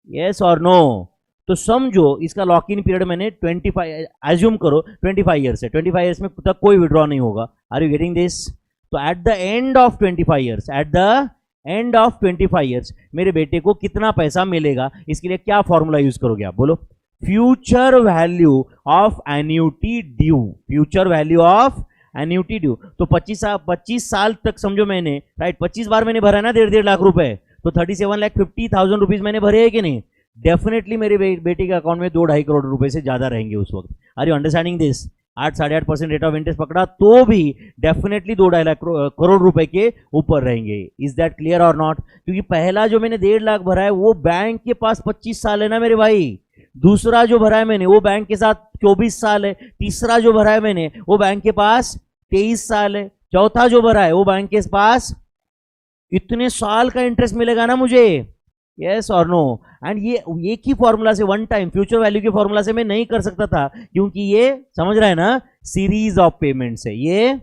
यस और नो? तो समझो इसका लॉक इन पीरियड मैंने 25, एज्यूम करो 25 ईयर्स है, 25 ईयर्स में तक कोई विड्रॉ नहीं होगा। Are you getting this? तो at the end of 25 years, at the end of 25 years मेरे बेटे को कितना पैसा मिलेगा? इसके लिए क्या फॉर्मूला यूज करोगे आप, बोलो? Future value of annuity due. Future value of annuity due. तो 25 साल तक समझो मैंने, राइट, 25 बार मैंने भरा ना 1.5 लाख रुपए, तो 37,50,000 रुपीज मैंने भरे है कि नहीं? डेफिनेटली मेरे बेटे के अकाउंट में 2-2.5 करोड़ रुपए से ज्यादा रहेंगे उस वक्त। Are you understanding this? 8-8.5% rate of interest पकड़ा तो भी डेफिनेटली 2-2.5 लाख करोड़ रुपए के ऊपर रहेंगे। इज दैट क्लियर और नॉट? क्योंकि पहला जो मैंने 1.5 लाख भरा है वो बैंक के पास 25 साल है ना मेरे भाई। दूसरा जो भरा है मैंने वो बैंक के साथ 24 साल है। तीसरा जो भरा है मैंने वो बैंक के पास 23 साल है। चौथा जो भरा है वो बैंक के पास इतने साल का इंटरेस्ट मिलेगा ना मुझे, यस और नो? एंड ये एक ही फॉर्मूला से, वन टाइम फ्यूचर वैल्यू के फॉर्मूला से मैं नहीं कर सकता था, क्योंकि ये समझ रहा है ना, सीरीज ऑफ पेमेंट्स है ये।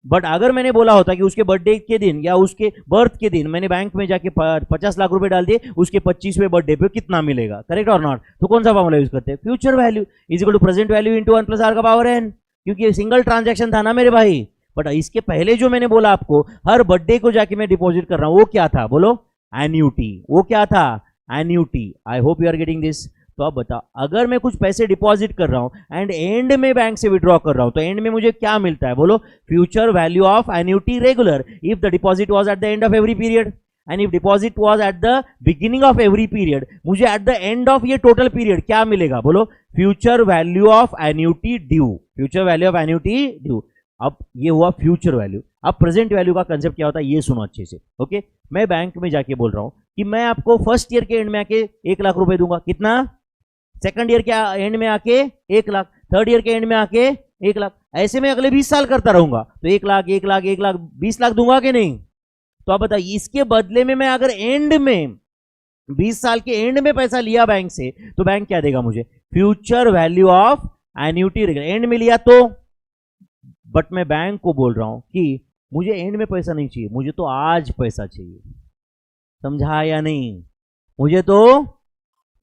बट अगर मैंने बोला होता कि उसके बर्थडे के दिन या उसके बर्थ के दिन मैंने बैंक में जाके 50 लाख रुपए डाल दिए, उसके 25वें बर्थडे पे कितना मिलेगा, करेक्ट और नॉट? तो कौन सा फॉर्मूला यूज करते हैं? Future value is equal to present value into 1 + r का पावर n, क्योंकि सिंगल ट्रांजैक्शन था ना मेरे भाई। बट इसके पहले जो मैंने बोला आपको, हर बर्थडे को जाके मैं डिपॉजिट कर रहा हूं, वो क्या था, बोलो? एन्युटी। वो क्या था? Annuity. I hope you are getting this. तो अब बताओ, अगर मैं कुछ पैसे डिपॉजिट कर रहा हूं एंड एंड में बैंक से विड्रॉ कर रहा हूं, तो एंड में मुझे क्या मिलता है, बोलो? Future value of annuity regular if the deposit was at the end of every period and if deposit was at the beginning of every period, मुझे एट द एंड ऑफ ये टोटल पीरियड क्या मिलेगा, बोलो? Future value of annuity due. Future value of annuity due. अब ये हुआ future value. अब present value का कंसेप्ट क्या होता है ये सुनो अच्छे से, ओके? मैं बैंक में जाके बोल रहा हूं कि मैं आपको फर्स्ट ईयर के एंड में आके 1 लाख रुपए दूंगा। कितना? सेकंड ईयर के एंड में आके 1 लाख, थर्ड ईयर के एंड में आके 1 लाख, ऐसे में अगले 20 साल करता रहूंगा तो 1 लाख 1 लाख 1 लाख 20 लाख दूंगा कि नहीं? तो आप बताइए, इसके बदले में मैं अगर एंड में 20 साल के एंड में पैसा लिया बैंक से, तो बैंक क्या देगा मुझे? Future value of annuity and में लिया तो। बट मैं बैंक को बोल रहा हूं कि मुझे एंड में पैसा नहीं चाहिए, मुझे तो आज पैसा चाहिए। समझा या नहीं? मुझे तो,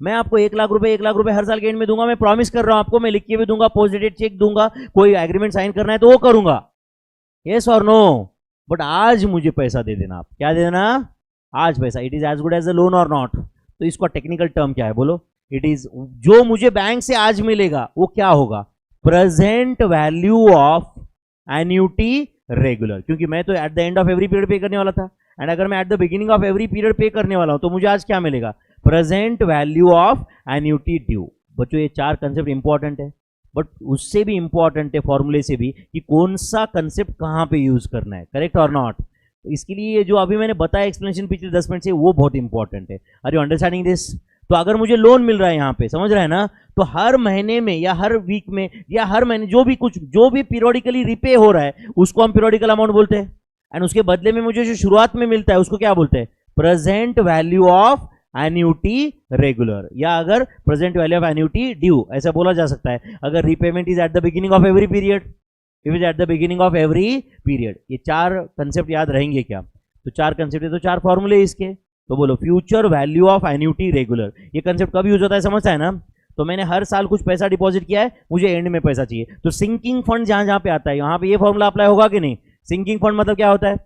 मैं आपको 1 लाख रुपए हर साल के एंड में दूंगा, मैं प्रॉमिस कर रहा हूं आपको, मैं लिख के भी दूंगा, पोस्ट डेटेड चेक दूंगा, कोई एग्रीमेंट साइन करना है तो वो करूंगा, यस और नो। बट आज मुझे पैसा दे देना। आप क्या दे देना? आज पैसा। It is as good as a loan और नॉट। तो इसका टेक्निकल टर्म क्या है बोलो? इट इज, जो मुझे बैंक से आज मिलेगा वो क्या होगा? Present value of annuity regular, क्योंकि मैं तो at the end of every period पे करने वाला था, एंड अगर मैं eight the beginning of every period पे करने वाला हूं तो मुझे आज क्या मिलेगा? Present value of annuity due. बच्चों ये 4 कंसेप्ट इंपॉर्टेंट है, बट उससे भी इंपॉर्टेंट है फॉर्मूले से भी कि कौन सा कंसेप्ट कहां पे यूज करना है, करेक्ट और नॉट। तो इसके लिए जो अभी मैंने बताया एक्सप्लेनेशन पिछले 10 मिनट से, वो बहुत इंपॉर्टेंट है। Are you understanding this? तो अगर मुझे लोन मिल रहा है यहाँ पे, समझ रहे हैं ना, तो हर महीने में या हर वीक में या हर महीने जो भी पीरियोडिकली रिपे हो रहा है उसको हम पीरियोडिकल अमाउंट बोलते हैं, एंड उसके बदले में मुझे जो शुरुआत में मिलता है उसको क्या बोलते हैं? Present value of annuity regular, या अगर present value of annuity due, ऐसा बोला जा सकता है। अगर repayment is at the beginning of every period, it is at the beginning of every period. ये 4 कंसेप्ट याद रहेंगे क्या? तो 4 कंसेप्ट है, तो 4 फॉर्मूले इसके। तो बोलो future value of annuity regular, ये कंसेप्ट कब यूज होता है समझता है ना? तो मैंने हर साल कुछ पैसा डिपॉजिट किया है, मुझे एंड में पैसा चाहिए, तो सिंकिंग फंड जहां जहां पे आता है यहां पे ये फॉर्मूला अप्लाई होगा कि नहीं? सिंकिंग फंड मतलब क्या होता है?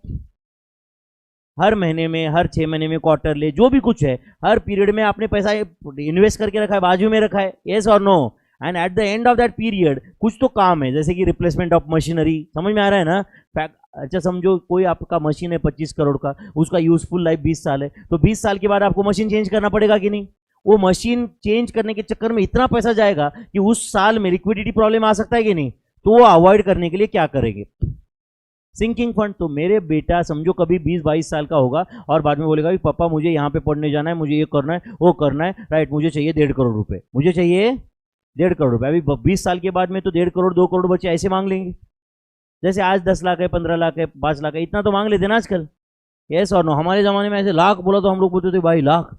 हर महीने में, हर 6 महीने में, क्वार्टरली, जो भी कुछ है, हर पीरियड में आपने पैसा इन्वेस्ट करके रखा है, बाजू में रखा है, यस और no, and at the end of that period कुछ तो काम है, जैसे कि रिप्लेसमेंट ऑफ मशीनरी, समझ में आ रहा है ना? अच्छा समझो कोई आपका मशीन है 25 करोड़ का, उसका यूजफुल लाइफ 20 साल है, तो 20 साल के बाद आपको मशीन चेंज करना पड़ेगा कि नहीं? वो मशीन चेंज करने के चक्कर में इतना पैसा जाएगा कि उस साल में लिक्विडिटी प्रॉब्लम आ सकता है कि नहीं? तो वो अवॉइड करने के लिए क्या करेंगे? Sinking fund. तो मेरे बेटा समझो कभी 20-22 साल का होगा और बाद में बोलेगा पापा मुझे यहाँ पे पढ़ने जाना है, मुझे ये करना है, वो करना है, राइट, मुझे चाहिए 1.5 करोड़ रुपए, मुझे चाहिए 1.5 करोड़ रुपए। अभी 20 साल के बाद में तो 1.5 करोड़ 2 करोड़ बच्चे ऐसे मांग लेंगे, जैसे आज 10 लाख है, 15 लाख है, 5 लाख है, इतना तो मांग लेते ना आजकल, यस और नो। हमारे जमाने में ऐसे लाख बोला तो हम लोग बोलते थे भाई लाख,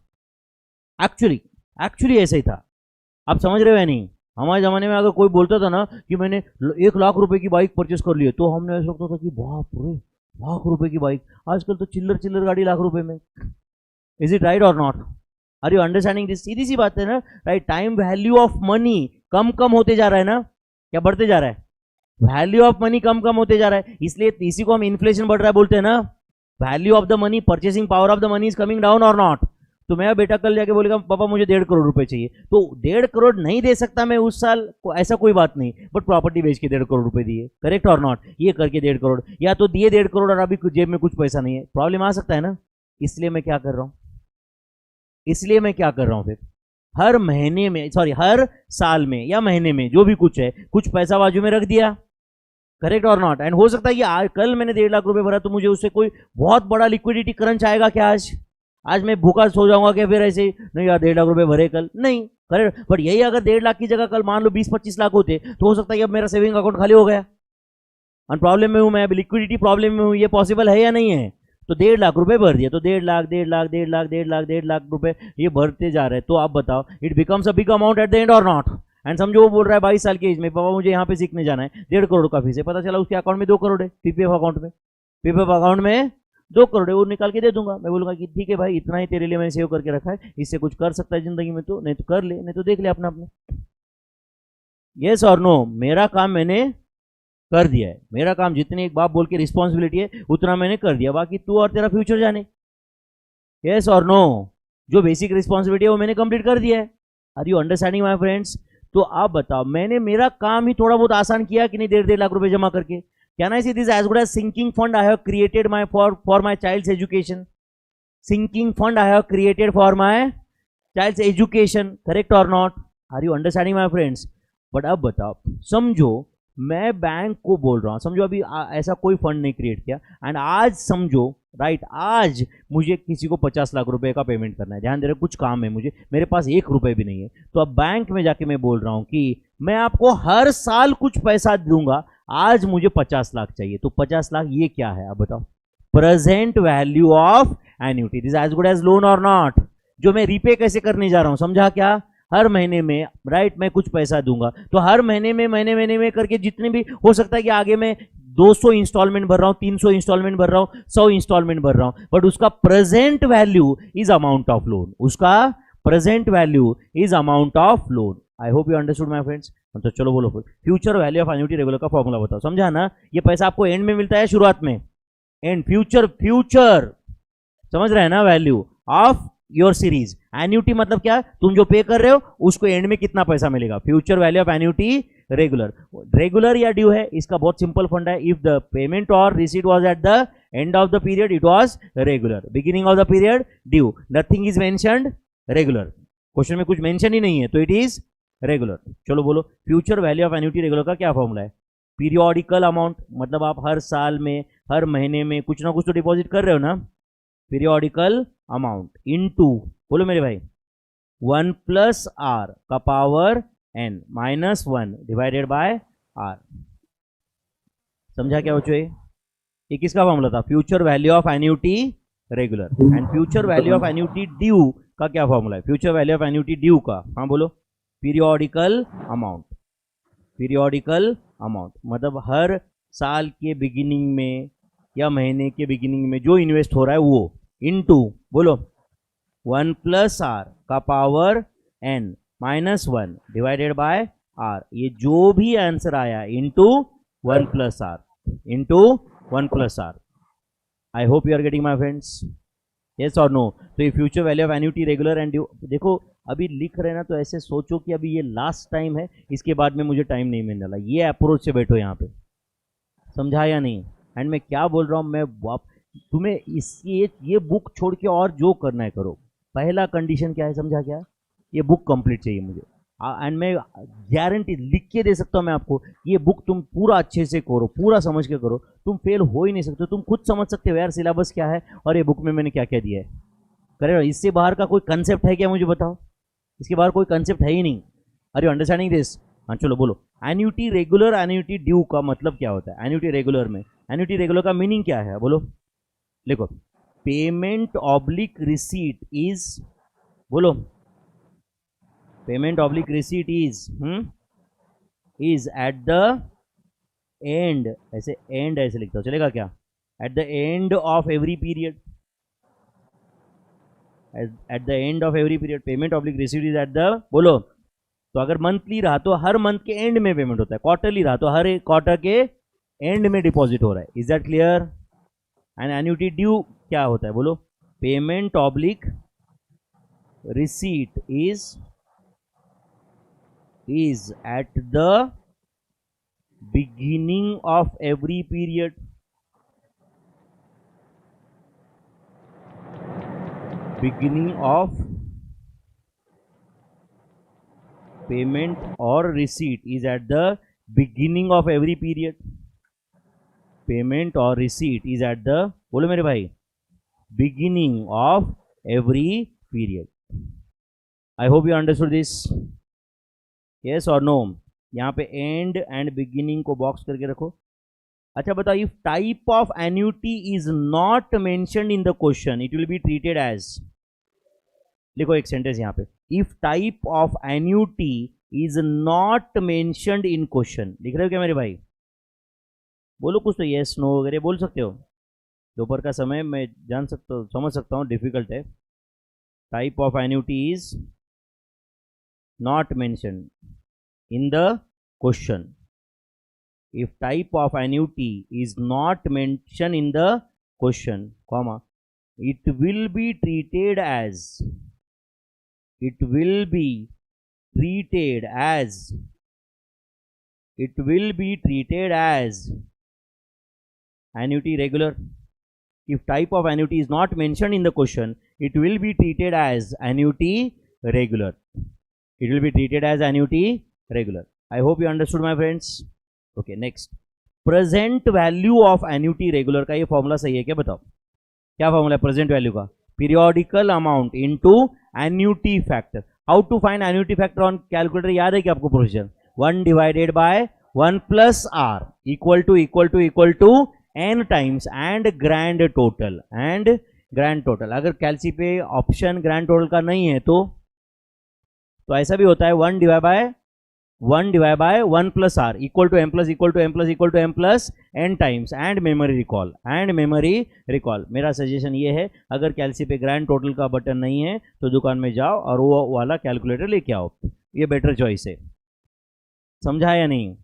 एक्चुअली ऐसे ही था। आप समझ रहे हो या नहीं? हमारे ज़माने में अगर कोई बोलता था ना कि मैंने 1 लाख रुपए की बाइक परचेस कर ली है, तो हमने ऐसा लगता था कि बाप रे, लाख रुपए की बाइक। आजकल तो चिल्लर गाड़ी लाख रुपए में। Is it right or not? Are you understanding this? सीधी सी बात है ना, right. Time value of money कम होते जा रहा है ना, क्या बढ़ते जा रहा है? वैल्यू ऑफ मनी कम होते जा रहा है, इसलिए इसी को हम इन्फ्लेशन बढ़ रहा है बोलते हैं ना। Value of the money, purchasing power of the money is coming down और नॉट? तो मेरा बेटा कल जाके बोलेगा पापा मुझे 1.5 करोड़ रुपए चाहिए, तो 1.5 करोड़ नहीं दे सकता मैं उस साल को, ऐसा कोई बात नहीं, बट प्रॉपर्टी बेच के 1.5 करोड़ रुपए दिए, करेक्ट और नॉट? ये करके 1.5 करोड़, या तो दिए 1.5 करोड़ और अभी जेब में कुछ पैसा नहीं है, प्रॉब्लम आ सकता है ना। इसलिए मैं क्या कर रहा हूं, फिर हर महीने में, सॉरी हर साल में या महीने में जो भी कुछ है, कुछ पैसा बाजू में रख दिया, करेक्ट और नॉट? एंड हो सकता है कि कल मैंने 1.5 लाख रुपए भरा तो मुझे उससे कोई बहुत बड़ा लिक्विडिटी क्रंच आएगा क्या? आज मैं भूखा सो जाऊंगा क्या फिर ऐसे? नहीं यार 1.5 लाख रुपए भरे कल, नहीं, करेक्ट। बट यही अगर 1.5 लाख की जगह कल मान लो 20-25 लाख होते तो हो सकता है कि अब मेरा सेविंग अकाउंट खाली हो गया, और प्रॉब्लम में हूं मैं, लिक्विडिटी प्रॉब्लम में हूं। ये पॉसिबल है या नहीं है? तो 1.5 लाख रुपए भर दिया, तो 1.5 लाख रुपए ये भरते जा रहे हैं। तो आप बताओ, it becomes a big amount at the and और नॉट? एंड समझो वो बोल रहा है 22 साल की एज में, पापा मुझे यहाँ पे सीखने जाना है, 1.5 करोड़ का फीस है, पता चला उसके अकाउंट में 2 करोड़ है, पीपीएफ अकाउंट में 2 करोड़ है, वो निकाल के दे दूंगा। मैं बोलूंगा कि ठीक है भाई, इतना ही तेरे लिए मैंने सेव करके रखा है, इससे कुछ कर सकता है जिंदगी में तो, नहीं तो कर ले, नहीं तो देख ले अपना। यस और नो? मेरा काम मैंने कर दिया है, मेरा काम जितनी एक बाप बोल के रिस्पॉन्सिबिलिटी है उतना मैंने कर दिया, बाकी तू और तेरा फ्यूचर जाने। यस और नो? जो बेसिक रिस्पॉन्सिबिलिटी है वो मैंने कंप्लीट कर दिया है। Are you understanding my friends? तो आप बताओ, मैंने मेरा काम ही थोड़ा बहुत आसान किया कि नहीं? 1.5 लाख रुपए जमा करके। Can I see this as good as sinking fund I have created my for my child's education? Sinking fund I have created for my child's education, correct और not? Are you understanding my friends? But अब बताओ, समझो मैं bank को बोल रहा हूँ, समझो अभी ऐसा कोई फंड नहीं क्रिएट किया, एंड आज समझो राइट, आज मुझे किसी को 50 लाख रुपए का पेमेंट करना है, ध्यान दे रहे, कुछ काम है मुझे, मेरे पास 1 रुपए भी नहीं है, तो अब बैंक में जाके मैं बोल रहा हूँ कि मैं आपको हर साल कुछ पैसा दूंगा, आज मुझे 50 लाख चाहिए। तो 50 लाख ये क्या है, अब बताओ, present value of annuity, this as good as loan और नॉट, जो मैं रीपे कैसे करने जा रहा हूं, समझा क्या, हर महीने में राइट मैं कुछ पैसा दूंगा, तो हर महीने में करके जितने भी हो सकता है कि आगे मैं 200 इंस्टॉलमेंट भर रहा हूं, 300 इंस्टॉलमेंट भर रहा हूं, 100 इंस्टॉलमेंट भर रहा हूं, बट उसका present value is amount of loan, उसका present value is amount of loan. I hope you understood my friends. तो चलो बोलो, future value of annuity regular का फॉर्मूला बताओ, समझा ना, ये पैसा आपको एंड में मिलता है शुरुआत में, एंड फ्यूचर समझ रहे हैं ना, value of your series, annuity मतलब क्या, तुम जो पे कर रहे हो उसको एंड में कितना पैसा मिलेगा, future value of annuity regular या ड्यू है, इसका बहुत सिंपल फंडा है, इफ द पेमेंट और receipt was at the end of the period it was regular, beginning of the period due, nothing is mentioned regular, question में कुछ mention ही नहीं है तो इट इज रेगुलर। चलो बोलो, future value of annuity regular का क्या फॉर्मूला है, पीरियोडिकल अमाउंट, मतलब आप हर साल में हर महीने में कुछ ना कुछ तो डिपॉजिट कर रहे हो ना, पीरियोडिकल अमाउंट इनटू, बोलो मेरे भाई, 1 प्लस आर का power N minus 1 divided by r, समझा क्या बच्चों, ये किसका फॉर्मूला था, future value of annuity regular, and future value of annuity due का क्या फॉर्मूला है, future value of annuity due का, हाँ बोलो, पीरियोडिकल अमाउंट मतलब हर साल के बिगिनिंग में या महीने के बिगिनिंग में जो इन्वेस्ट हो रहा है वो, इनटू बोलो 1 प्लस आर का power N minus 1 divided by r, ये जो भी आंसर आया into 1 plus r. I hope you are getting my friends, yes और नो। तो ये future value of annuity regular and due, देखो अभी लिख रहे ना तो ऐसे सोचो कि अभी ये लास्ट टाइम है, इसके बाद में मुझे टाइम नहीं मिलने वाला, ये अप्रोच से बैठो यहाँ पे, समझा या नहीं, एंड मैं क्या बोल रहा हूँ, मैं तुम्हें इसकी ये बुक छोड़ के और जो करना है करो, पहला कंडीशन क्या है समझा क्या, ये बुक कंप्लीट चाहिए मुझे, एंड मैं गारंटी लिख के दे सकता हूँ मैं आपको, ये बुक तुम पूरा अच्छे से करो, पूरा समझ के करो, तुम फेल हो ही नहीं सकते, तुम खुद समझ सकते हो यार सिलेबस क्या है और ये बुक में मैंने क्या क्या दिया है, करेक्ट, इससे बाहर का कोई कंसेप्ट है क्या मुझे बताओ, इसके बाहर कोई कंसेप्ट है ही नहीं, आर यू अंडरस्टैंडिंग दिस। हाँ चलो बोलो, एन्युटी रेगुलर एन्युटी ड्यू का मतलब क्या होता है, एन्युटी रेगुलर में, एन्युटी रेगुलर का मीनिंग क्या है बोलो, देखो, पेमेंट ऑब्लिक रिसीट इज, बोलो, payment oblique receipt is at the and, ऐसे लिखता हूं चलेगा क्या, eight the end of every period, eight the end of every period payment oblique receipt is at the, बोलो, तो अगर मंथली रहा तो हर मंथ के एंड में पेमेंट होता है, क्वार्टरली रहा तो हर एक क्वार्टर के एंड में डिपॉजिट हो रहा है, is that clear. And annuity due क्या होता है बोलो, payment oblique receipt is at the beginning of every period, beginning of payment और receipt is at the beginning of every period, payment और रिसीट इज एट द, बोलो मेरे भाई, beginning of every period. I hope you understood this, yes और no. यहाँ पे and beginning को box करके रखो। अच्छा बताओ, if type of annuity is not mentioned in the question it will be treated as, लिखो एक सेंटेंस यहाँ पे, if type of annuity is not mentioned in question, लिख रहे हो क्या मेरे भाई, बोलो कुछ तो, यस नो वगैरह बोल सकते हो, दोपहर का समय मैं जान सकता हूँ, समझ सकता हूँ डिफिकल्ट है, type of annuity is not mentioned in the question, if type of annuity is not mentioned in the question, comma, it will be treated as, it will be treated as, it will be treated as annuity regular. If type of annuity is not mentioned in the question, it will be treated as annuity regular. It will be treated as annuity regular. I hope you understood my friends. Okay next, present value of annuity regular का ये formula सही है क्या, बताओ क्या formula है present value का, periodical amount into annuity factor. How to find annuity factor on calculator, याद है क्या आपको procedure, 1 divided by 1 plus r equal to n times and grand total. अगर कैलसी पे ऑप्शन ग्रैंड टोटल का नहीं है तो ऐसा भी होता है 1 divide by 1 plus r equal to m plus n times and memory recall. मेरा सजेशन ये है, अगर कैलसी पे ग्रैंड टोटल का बटन नहीं है तो दुकान में जाओ और वो वाला कैलकुलेटर लेके आओ, ये बेटर चॉइस है. समझा या नहीं?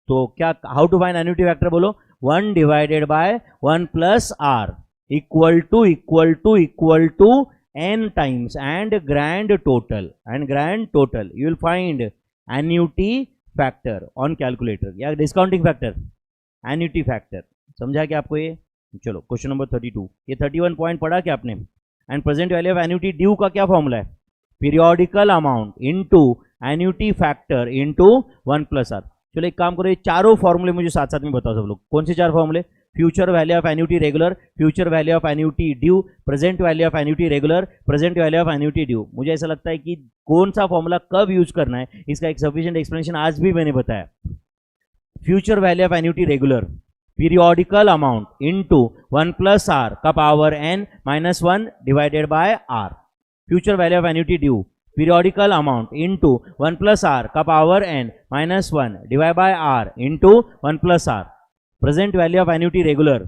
तो क्या, how to find annuity factor बोलो, 1 divided by 1 plus r equal to n times and grand total. You will find annuity factor on calculator या डिस्काउंटिंग फैक्टर, एन्युटी फैक्टर. समझा क्या आपको ये? चलो क्वेश्चन नंबर 32, ये 31 पॉइंट पढ़ा क्या आपने. And present value of annuity due का क्या फॉर्मूला है, periodical amount into annuity factor into 1 plus r. चलो एक काम करो, ये चारों फॉर्मूले मुझे साथ साथ में बताओ सब लोग. कौन से चार फॉर्मूले, future value of annuity regular, future value of annuity due, present value of annuity regular, present value of annuity due. मुझे ऐसा लगता है कि कौन सा फॉर्मूला कब यूज करना है इसका एक सफिशिएंट एक्सप्लेनेशन आज भी मैंने बताया. Future value of annuity regular, periodical amount into 1 plus are का power n minus 1 divided by R. Future value of annuity due, periodical amount into 1 plus r का power n minus 1 divided by r into 1 plus r. Present value of annuity regular,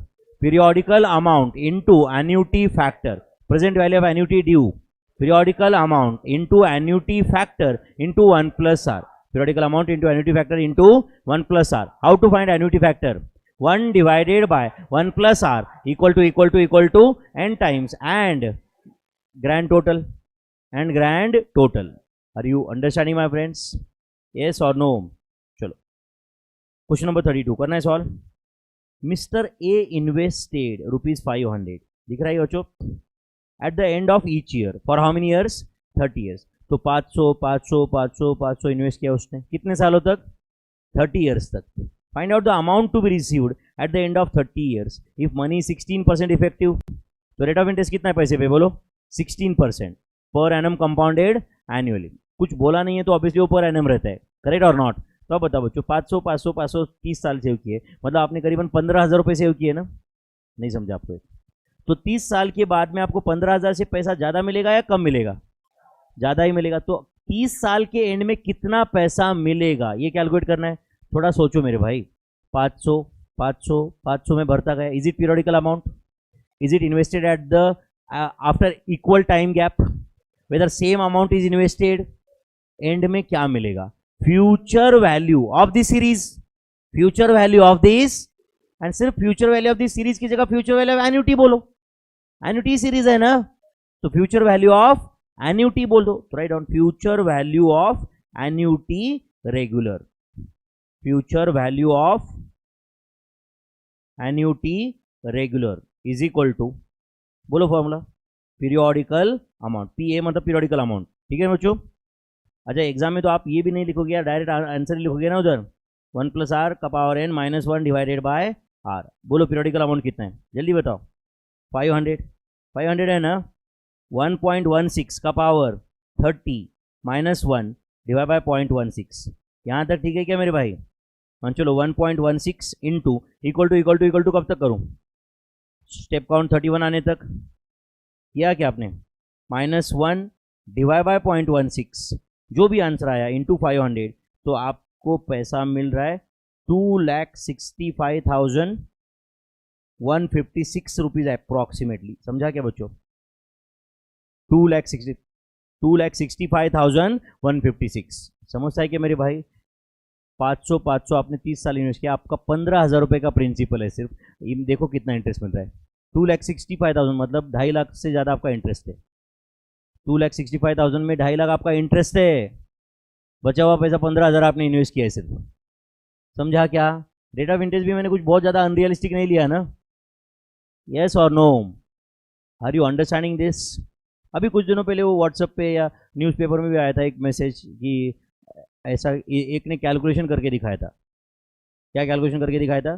periodical amount into annuity factor, present value of annuity due, periodical amount into annuity factor into 1 plus r, periodical amount into annuity factor into 1 plus r. How to find annuity factor, 1 divided by 1 plus r equal to n times and grand total. Are you understanding my friends? Yes or no? चलो question number 32 करना है solve. Mister A invested ₹500, दिख रहा है बच्चों, eight the end of each year for how many years, 30 years. तो 500 invest किया उसने कितने सालों तक, 30 ईयर्स तक. Find out the amount to be received at the end of 30 years if money 16% effective. तो रेट ऑफ इंटरेस्ट कितना है पैसे पे, बोलो 16% पर एनम कंपाउंडेड एनुअली. कुछ बोला नहीं है तो ऑब्वियसली वो पर एनम रहता है, करेक्ट और नॉट. तो अब बताओ बच्चों, 500 30 साल सेव किए, मतलब आपने करीबन 15,000 रुपये सेव किए ना, नहीं समझा आपको. तो 30 साल के बाद में आपको 15,000 से पैसा ज़्यादा मिलेगा या कम मिलेगा, ज़्यादा ही मिलेगा. तो 30 साल के एंड में कितना पैसा मिलेगा ये कैलकुलेट करना है. थोड़ा सोचो मेरे भाई, 500 में भरता गया. Is it periodical amount, is it invested at the after equal time gap, whether same amount is invested, and में क्या मिलेगा, future value of this series, future value of this. And सिर्फ future value of this series की जगह future value of annuity बोलो, annuity series है ना, तो फ्यूचर वैल्यू ऑफ एन्युटी बोल दो. तो write down future value of annuity regular, future value of annuity regular is equal to, बोलो formula, periodical amount. P A मतलब पीरियोडिकल अमाउंट, ठीक है बच्चों. अच्छा एग्जाम में तो आप ये भी नहीं लिखोगे यार, डायरेक्ट आंसर लिखोगे ना उधर, 1 प्लस आर का power n minus 1 divided by r. बोलो पीरियोडिकल अमाउंट कितना है, जल्दी बताओ. 500 है ना, 1.16 का पावर 30 माइनस 1 डिवाइड बाय 0.16. यहाँ तक ठीक है क्या मेरे भाई? हाँ चलो 1.16 इंटू इक्वल टू कब तक करूँ, स्टेप काउंट 31 आने तक. किया क्या आपने, -1 डिवाइड बाय 0.16, जो भी आंसर आया इंटू 500, तो आपको पैसा मिल रहा है 2,65,156 रुपीज़ अप्रॉक्सीमेटली. समझा क्या बच्चों, 2,65,156. समझता है कि मेरे भाई, 500 आपने 30 साल इन्वेस्ट किया, आपका 15,000 रुपये का प्रिंसिपल है सिर्फ. देखो कितना इंटरेस्ट मिल रहा है, 2,65,000 मतलब 2.5 लाख से ज़्यादा आपका इंटरेस्ट है. 2,65,000 में 2.5 लाख आपका इंटरेस्ट है, बचा हुआ पैसा 15,000 आपने इन्वेस्ट किया है सिर्फ. समझा क्या? रेट ऑफ इंटरेस्ट भी मैंने कुछ बहुत ज़्यादा अनरियलिस्टिक नहीं लिया ना. येस और no, are you understanding this? अभी कुछ दिनों पहले वो व्हाट्सएप पे या न्यूज़पेपर में भी आया था एक मैसेज कि ऐसा एक ने कैलकुलेशन करके दिखाया था क्या कैलकुलेशन करके दिखाया था?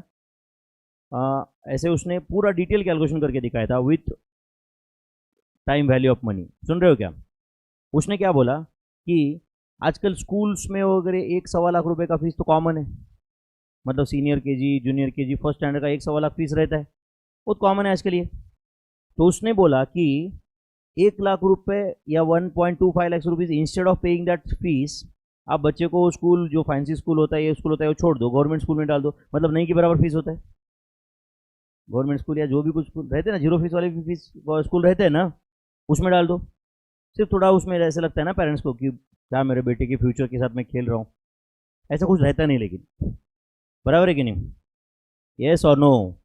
ऐसे उसने पूरा डिटेल कैलकुलेशन करके दिखाया था with time value of money. सुन रहे हो क्या? उसने क्या बोला कि आजकल स्कूल्स में वगैरह 1-1.25 लाख रुपए का फीस तो कॉमन है, मतलब senior KG, junior KG, first standard का 1-1.25 लाख फीस रहता है, बहुत कॉमन है आज के लिए। तो उसने बोला कि 1 लाख रुपए या 1.25 lakh rupees instead of paying that fees, आप बच्चे को स्कूल जो फैंसी स्कूल होता है, ये स्कूल होता है, वो छोड़ दो, गवर्नमेंट स्कूल में डाल दो, मतलब नहीं के बराबर फीस होता है। गवर्नमेंट स्कूल या जो भी कुछ स्कूल रहते हैं ना, जीरो फीस वाले फीस स्कूल रहते हैं ना, उसमें डाल दो। सिर्फ थोड़ा उसमें ऐसे लगता है ना पेरेंट्स को कि क्या मेरे बेटे के फ्यूचर के साथ मैं खेल रहा हूँ, ऐसा कुछ रहता नहीं, लेकिन बराबर है कि नहीं? यस और नो?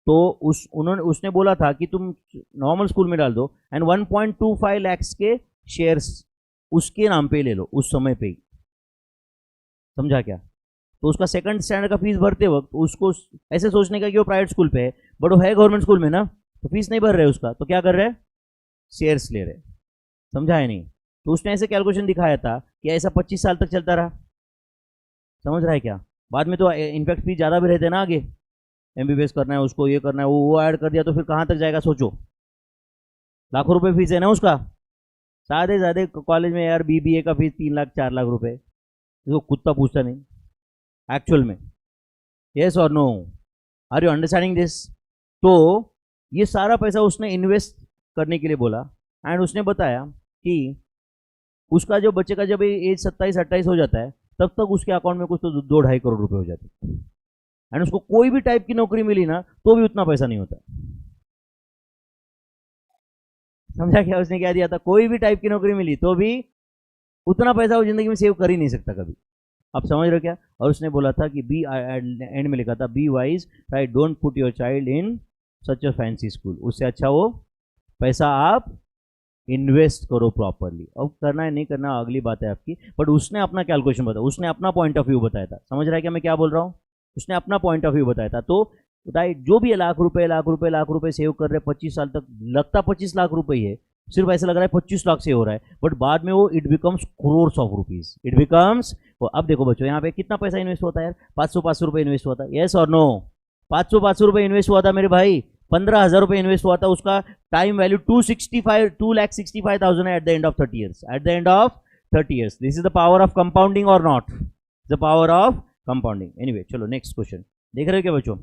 तो उसने बोला था कि तुम नॉर्मल स्कूल में डाल दो एंड 1.25 लाख के शेयर्स उसके नाम पे ले लो उस समय पे ही। समझा क्या? तो उसका सेकंड स्टैंडर्ड का फीस भरते वक्त उसको ऐसे सोचने का कि वो प्राइवेट स्कूल पे है, बट वो है गवर्नमेंट स्कूल में ना, तो फीस नहीं भर रहे उसका, तो क्या कर रहे हैं? शेयर्स ले रहे। समझा है नहीं? तो उसने ऐसे कैलकुलेशन दिखाया था कि ऐसा 25 साल तक चलता रहा। समझ रहा है क्या? बाद में तो इनफैक्ट फीस ज़्यादा भी रहते हैं ना, आगे एमबीबीएस करना है उसको, ये करना है, वो ऐड कर दिया तो फिर कहाँ तक जाएगा सोचो। लाखों रुपए फीस है ना उसका। सादे सादे कॉलेज में यार बीबीए का फीस 3 लाख 4 लाख रुपए, इसको कुत्ता पूछता नहीं एक्चुअल में। यस और no? Are you understanding this? तो ये सारा पैसा उसने इन्वेस्ट करने के लिए बोला एंड उसने बताया कि उसका जो बच्चे का जब एज 27-28 हो जाता है, तब तक उसके अकाउंट में कुछ तो 2-2.5 करोड़ रुपए हो जाते हैं, एंड उसको कोई भी टाइप की नौकरी मिली ना तो भी उतना पैसा नहीं होता। समझा क्या? उसने क्या दिया था? कोई भी टाइप की नौकरी मिली तो भी उतना पैसा वो जिंदगी में सेव कर ही नहीं सकता कभी। आप समझ रहे हो क्या? और उसने बोला था कि बी, एंड में लिखा था be wise, right, don't put your child in such a fancy school. उससे अच्छा वो पैसा आप इन्वेस्ट करो प्रॉपरली। अब करना है नहीं करना अगली बात है आपकी, बट उसने अपना कैलकुलेशन बताया, उसने अपना पॉइंट ऑफ व्यू बताया था। समझ रहा है क्या मैं क्या बोल रहा हूँ? उसने अपना पॉइंट ऑफ व्यू बताया था। तो राइट, जो भी है लाख रुपए सेव कर रहे हैं 25 साल तक, लगता 25 लाख रुपए ही है, सिर्फ ऐसा लग रहा है 25 लाख से हो रहा है, बट बाद में वो it becomes crores of rupees, it becomes. अब देखो बच्चों, यहाँ पे कितना पैसा इन्वेस्ट होता है यार? 500 रुपए इन्वेस्ट हुआ था। यस और नो? 500 रुपए इन्वेस्ट हुआ था मेरे भाई, 15,000 रुपए इन्वेस्ट हुआ था, उसका time value 2,65,000 at the end of 30 years, at the end of 30 years. This is the power of compounding or not? The power of compounding. Anyway, चलो नेक्स्ट क्वेश्चन देख रहे हो क्या बच्चों?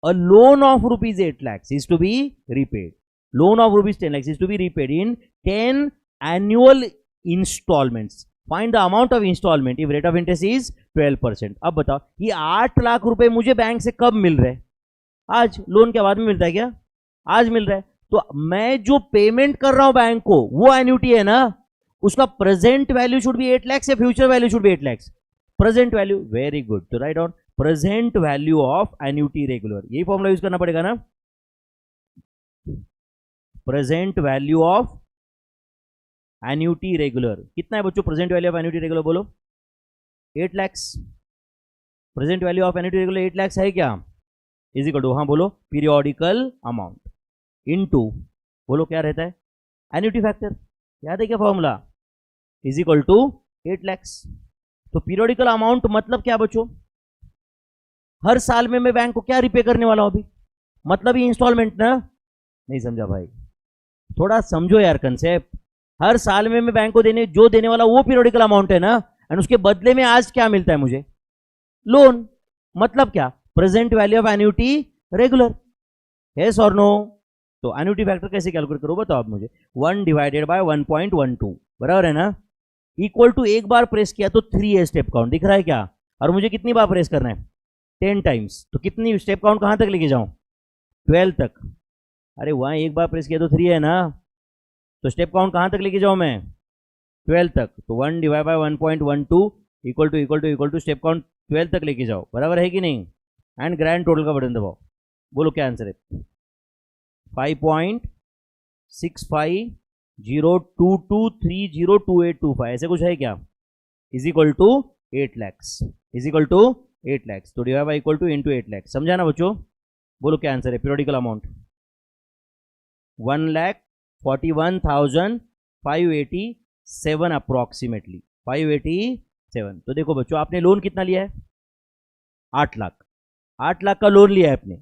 A loan of rupees 8 lakhs is to be repaid. Loan of rupees 10 lakhs is to be repaid in 10 annual installments. Find the amount of installment if rate of interest is 12%. अब बताओ, ये 8 लाख रुपए मुझे बैंक से कब मिल रहे हैं? आज। लोन के बाद में मिलता है क्या? आज मिल रहा है। तो मैं जो पेमेंट कर रहा हूं बैंक को, वो एन्युटी है ना, उसका present value should be 8 lakhs या future value should be 8 lakhs? Present value. Very good. तो write down present value of annuity regular, यही फॉर्मूला यूज करना पड़ेगा ना। Present value of annuity regular कितना है बच्चों? Present value of annuity regular बोलो। 8 lakhs। Present value of annuity regular 8 lakhs है क्या? इज इक्वल टू, हाँ बोलो, पीरियोडिकल अमाउंट इनटू, बोलो क्या रहता है? Annuity factor. याद है क्या formula? Is equal to 8 lakhs। तो पीरियोडिकल अमाउंट मतलब क्या बच्चों? हर साल में मैं बैंक को क्या रिपे करने वाला हूं अभी, मतलब ही इंस्टॉलमेंट ना। नहीं समझा भाई? थोड़ा समझो यार कंसेप्ट। हर साल में मैं बैंक को देने वाला वो पीरियोडिकल अमाउंट है ना, एंड उसके बदले में आज क्या मिलता है मुझे? लोन। मतलब क्या? Present value of annuity regular. Yes और नो? तो एन्युटी फैक्टर कैसे कैलकुलेट करो बताओ आप मुझे। 1 डिवाइडेड बाय 1.12 बराबर है ना, इक्वल टू, एक बार प्रेस किया तो 3 है स्टेप काउंट, दिख रहा है क्या? और मुझे कितनी बार प्रेस करना है? 10 टाइम्स। तो कितनी स्टेप काउंट कहां तक लेके जाऊं? 12 तक। अरे वहां एक बार प्रेस किया तो 3 है ना, तो स्टेप काउंट कहां तक लेके जाऊं मैं? 12 तक। तो 1 divide by 1.12 equal to step count 12 तक लेके जाओ, बराबर है कि नहीं? एंड ग्रैंड टोटल का बटन दबाओ, बोलो क्या आंसर है? 5.650223022825 ऐसे कुछ है क्या? Is equal to 8 lakhs, is equal to 8 lakhs। तो divide by equal to into 8 lakhs। समझा ना बच्चों? बोलो क्या आंसर है? Periodical amount 1,41,587 approximately 587। तो देखो बच्चों, आपने लोन कितना लिया है? 8 लाख। 8 लाख का लोन लिया है आपने,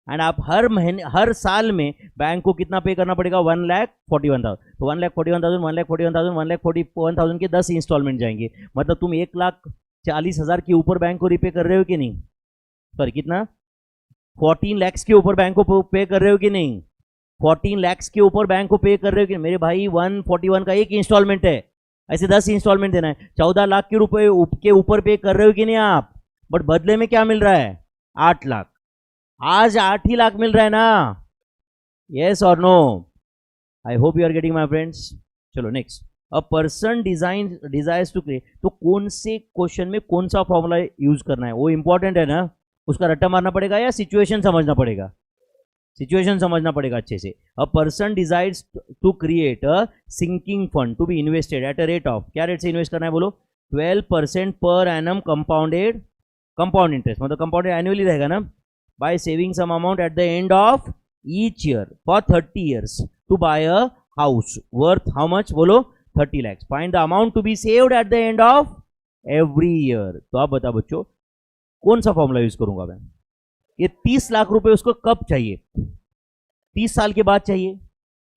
एंड आप हर महीने हर साल में बैंक को कितना पे करना पड़ेगा, 1,41,000। तो 1,41,000, 1,41,000, 1,41,000 के 10 इंस्टॉलमेंट जाएंगे, मतलब तुम 1,40,000 के ऊपर बैंक को रिपे कर रहे हो कि नहीं, सॉरी कितना, 14 lakhs के ऊपर बैंक को पे कर रहे हो कि नहीं, 14 lakhs के ऊपर बैंक को पे कर रहे हो कि मेरे भाई, 141 का एक इंस्टॉलमेंट है, ऐसे 10 इंस्टॉलमेंट देना है, 14 लाख के रुपए के ऊपर पे कर रहे हो कि नहीं आप, बट बदले में क्या मिल रहा है, 8 लाख, आज 8 ही लाख मिल रहा है ना, यस और no, I hope you are getting my friends. चलो next, a person desires to create, तो कौन से क्वेश्चन में कौन सा फॉर्मूला यूज करना है वो इंपॉर्टेंट है ना, उसका रट्टा मारना पड़ेगा या सिचुएशन समझना पड़ेगा, सिचुएशन समझना पड़ेगा अच्छे से। A person desires to create a sinking fund to be invested at a rate of, क्या रेट से इन्वेस्ट करना है बोलो, 12% पर एनम कंपाउंड इंटरेस्ट, मतलब कंपाउंडेड एनुअली रहेगा ना, by saving some amount at the end of each year for 30 years to buy a house worth how much बोलो, 30 lakhs, find the amount to be saved at the end of every year. तो आप बताओ बच्चों कौन सा formula use करूंगा मैं, ये 30 लाख रुपए उसको कब चाहिए, 30 साल के बाद चाहिए,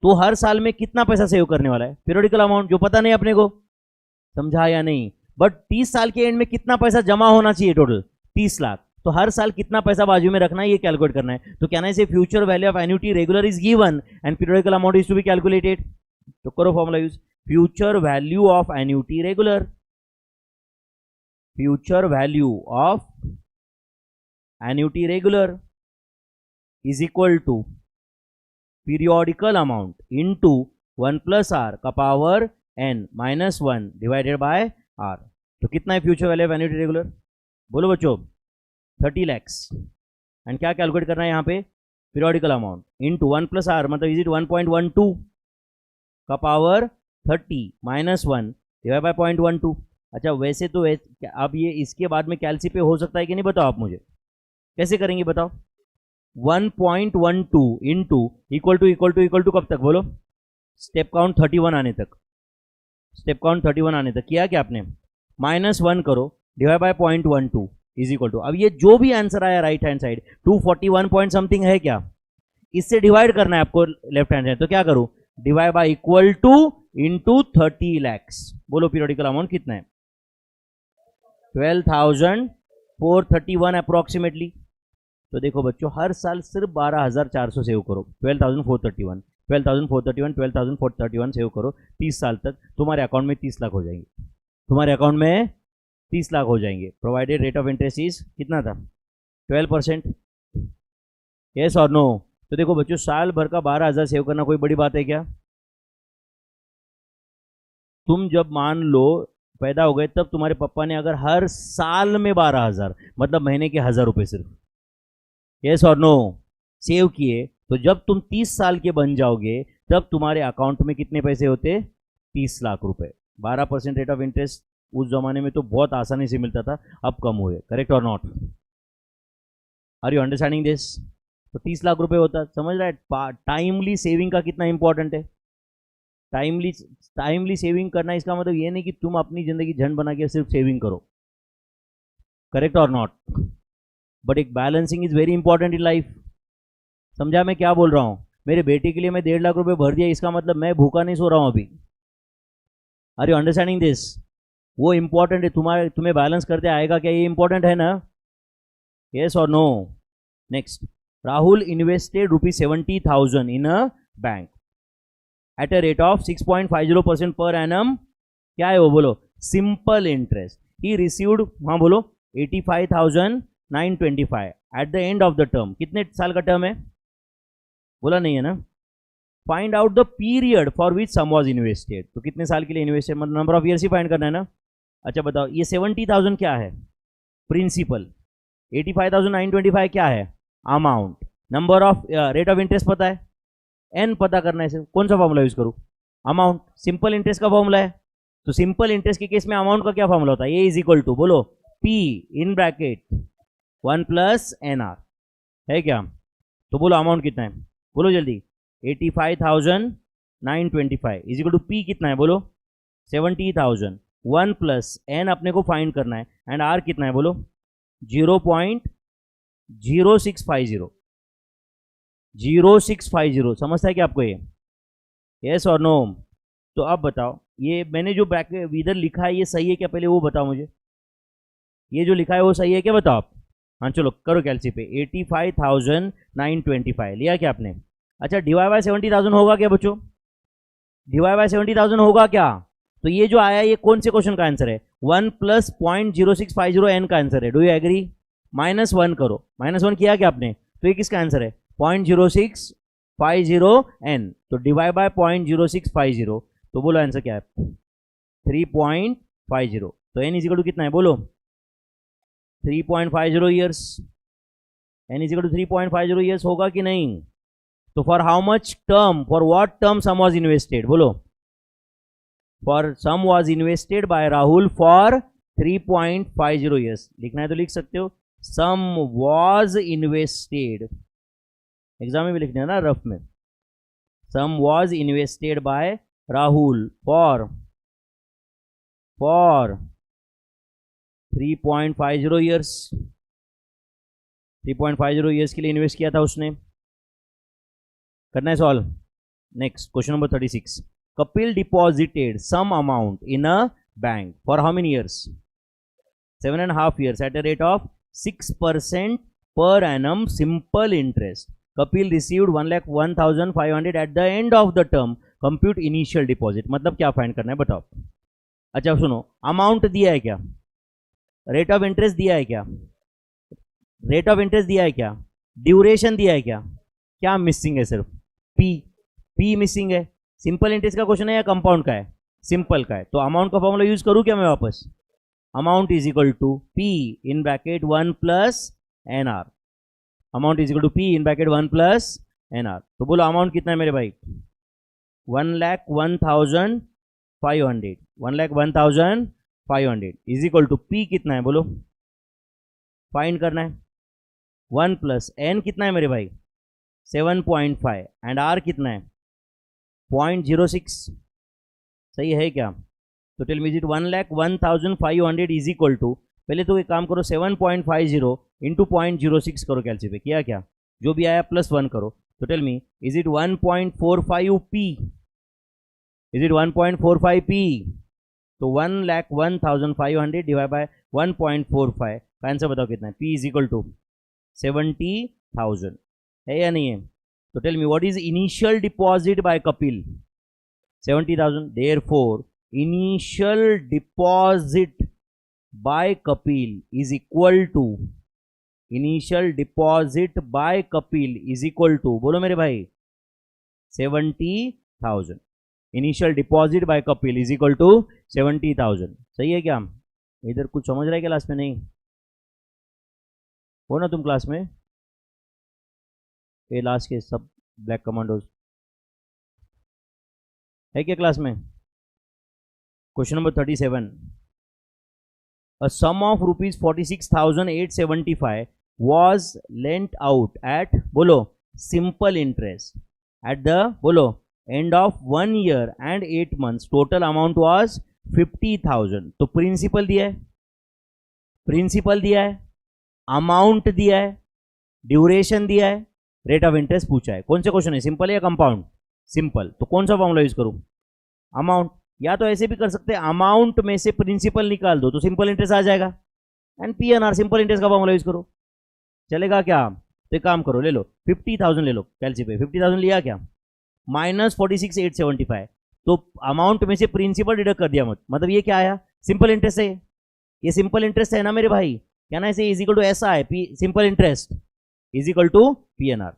तो हर साल में कितना पैसा सेव करने वाला है, पीरियडिकल अमाउंट जो पता नहीं अपने को, समझा या नहीं, बट 30 साल के एंड में कितना पैसा जमा होना चाहिए टोटल, 30 लाख, तो हर साल कितना पैसा बाजू में रखना है ये कैलकुलेट करना है। तो कहना है future value of annuity regular is given and periodical amount is to be calculated, तो करो formula use, future value of annuity regular, future value of annuity regular is equal to periodical amount into 1 plus are का power n minus 1 divided by r। तो कितना है future value of annuity regular, बोलो बच्चों 30 lakhs, and क्या calculate करना है यहाँ पे, periodical amount into 1 plus r, मतलब इज इट 1.12 का पावर 30 माइनस 1 डिवाइड बाय 0.12। अच्छा वैसे तो अब ये इसके बाद में कैलसी पे हो सकता है कि नहीं, बताओ आप मुझे कैसे करेंगे बताओ, 1.12 इंटू इक्वल टू कब तक बोलो, स्टेप काउंट 31 आने तक, स्टेप काउंट 31 आने तक किया क्या आपने, -1 करो divide by 0.12 is equal to, अब ये जो भी आंसर आया right hand side 241 point something है क्या, इससे डिवाइड करना है आपको लेफ्ट हैंड साइड, तो क्या करूं, divide by equal to into 30 lakhs, बोलो पीरियडिकल अमाउंट कितना है, 12,431 अप्रोक्सीमेटली। तो देखो बच्चों हर साल सिर्फ 12,400 सेव करो, 12,431 सेव करो 30 साल तक, तुम्हारे अकाउंट में 30 लाख हो जाएंगे, तुम्हारे अकाउंट में 30 लाख हो जाएंगे, provided rate of interest is कितना था, 12%, यस और नो। तो देखो बच्चों साल भर का 12,000 सेव करना कोई बड़ी बात है क्या, तुम जब मान लो पैदा हो गए तब तुम्हारे पापा ने अगर हर साल में 12,000 मतलब महीने के 1,000 रुपए सिर्फ, यस और नो, सेव किए, तो जब तुम 30 साल के बन जाओगे तब तुम्हारे अकाउंट में कितने पैसे होते, 30 लाख रुपए। 12% रेट ऑफ इंटरेस्ट उस जमाने में तो बहुत आसानी से मिलता था, अब कम हुए, करेक्ट और not, are you understanding this. तो 30 लाख रुपए होता, समझ रहा है, टाइमली सेविंग का कितना इंपॉर्टेंट है, टाइमली सेविंग करना, इसका मतलब ये नहीं कि तुम अपनी जिंदगी झंड बना के सिर्फ सेविंग करो, करेक्ट और नॉट, बट एक balancing is very important in life. समझा मैं क्या बोल रहा हूं, मेरे बेटे के लिए मैं 1.5 लाख रुपए भर दिया, इसका मतलब मैं भूखा नहीं सो रहा हूं अभी, आर यू अंडरस्टैंडिंग दिस, वो इंपॉर्टेंट है, तुम्हें बैलेंस करते आएगा क्या, ये इंपॉर्टेंट है ना, यस और no. Next, Rahul invested ₹70,000 in a bank at a rate of 6.50% per annum, क्या है वो बोलो, सिंपल इंटरेस्ट, ही रिसीव्ड, हाँ बोलो 85,925 at the end of the term, कितने साल का टर्म है, बोला नहीं है ना, find out the period for which sum was invested, तो कितने साल के लिए इन्वेस्टेड, मतलब नंबर ऑफ ईयर्स ही फाइंड करना है ना। अच्छा बताओ ये 70,000 क्या है, प्रिंसिपल, 85,925 क्या है, amount, number of rate of interest पता है, एन पता करना है, कौन सा फॉर्मूला यूज करूं, अमाउंट, सिंपल इंटरेस्ट का फॉर्मूला है, तो सिंपल इंटरेस्ट के केस में अमाउंट का क्या फॉर्मूला होता है, ए इज इक्वल टू बोलो P in bracket 1 plus n r, है क्या, तो बोलो अमाउंट कितना है, बोलो जल्दी, 85,925 इज इक्वल टू पी कितना है बोलो 70,000, 1 प्लस एन अपने को फाइंड करना है, एंड आर कितना है बोलो 0650, 0650 समझता है क्या आपको ये? यस और नो? तो अब बताओ, ये मैंने जो ब्रैकेट इधर लिखा है ये सही है क्या, पहले वो बताओ मुझे। ये जो लिखा है वो सही है क्या, बताओ आप। हाँ चलो करो कैलसी पे। 85,925 लिया क्या आपने? अच्छा, डिवाइड बाय 70,000 होगा क्या बच्चों? डिवाइड बाय 70,000 होगा क्या? तो ये जो आया ये कौन से क्वेश्चन का आंसर है? 1 प्लस 0.0650 एन का आंसर है। Do you agree? -1 करो। -1 किया क्या आपने? तो ये किसका आंसर है? 0.0650 एन। तो डिवाइड बाय 0.0650, तो बोलो आंसर क्या है? 3.50। तो एन इजिकल टू कितना है बोलो? 3.50 years. N is equal to 3.50 years होगा कि नहीं? तो for how much term, for what term sum was invested बोलो? For sum was invested by Rahul for 3.50 years. लिखना है तो लिख सकते हो, सम वाज इन्वेस्टेड। एग्जाम में भी लिखना है ना रफ में। Sum was invested by Rahul for 3.50 years. 3.50 years के लिए इन्वेस्ट किया था उसने। करना है solve. Next question number 36। Kapil deposited sum amount in a bank for how many years? 7.5 years at a rate of 6% per annum simple interest. Kapil received 1,01,500 at the end of the term. Compute initial deposit. मतलब क्या find करना है बताओ। अच्छा सुनो, amount दिया है क्या? रेट ऑफ इंटरेस्ट दिया है क्या? रेट ऑफ इंटरेस्ट दिया है क्या? ड्यूरेशन दिया है क्या? क्या मिसिंग है? सिर्फ पी मिसिंग है। सिंपल इंटरेस्ट का क्वेश्चन है या कंपाउंड का है? सिंपल का है। तो अमाउंट का फॉर्मूला यूज करूं क्या मैं वापस? Amount is equal to P in bracket 1 plus n r. Amount is equal to P in bracket 1 plus n are. तो बोलो अमाउंट कितना है मेरे भाई? 1,01,500। 1,01,500 इज इक्वल टू पी कितना है बोलो? फाइंड करना है। 1 प्लस एन कितना है मेरे भाई? 7.5 एंड आर कितना है? 0.06। सही है क्या? तो tell me is it 1,01,500 is equal to, पहले तो एक काम करो 7.50 इंटू 0.06 करो कैलसी पे। किया क्या? जो भी आया +1 करो। तो tell me is it 1.45 P? Is it 1.45 P? तो 1,01,500 डिवाइड बाय 1.45 का आंसर बताओ कितना है? पी इज इक्वल टू 70,000 है या नहीं है? तो tell me what is initial deposit by Kapil? 70,000। Therefore initial deposit by Kapil is equal to, initial deposit by Kapil is equal to, बोलो मेरे भाई, 70,000। Initial deposit by Kapil is equal to 70,000। सही है क्या? इधर कुछ समझ रहा है क्लास में? नहीं हो ना तुम क्लास में? ये लास्ट के सब ब्लैक कमांडोज है क्या क्लास में? Question number 37. A sum of rupees 46,875 was lent out at बोलो simple interest at the बोलो end of 1 year and 8 months. Total amount was 50,000. तो प्रिंसिपल दिया है, प्रिंसिपल दिया है, अमाउंट दिया है, ड्यूरेशन दिया है, रेट ऑफ इंटरेस्ट पूछा है। कौन से क्वेश्चन है, सिंपल या कंपाउंड? सिंपल। तो कौन सा फॉर्मूला यूज करूं? अमाउंट। या तो ऐसे भी कर सकते हैं, अमाउंट में से प्रिंसिपल निकाल दो तो सिंपल इंटरेस्ट आ जाएगा। एंड पीएनआर सिंपल इंटरेस्ट का फॉर्मूला यूज करो, चलेगा क्या? तो एक काम करो, ले लो 50,000 ले लो कैलसी पे। 50,000 लिया क्या? -46,875। तो अमाउंट में से प्रिंसिपल डिडक्ट कर दिया, मतलब ये क्या आया? सिंपल इंटरेस्ट है। ये सिंपल इंटरेस्ट है ना मेरे भाई? क्या ना, इसे इज इक्वल टू ऐसा है, P simple interest is equal to PNR,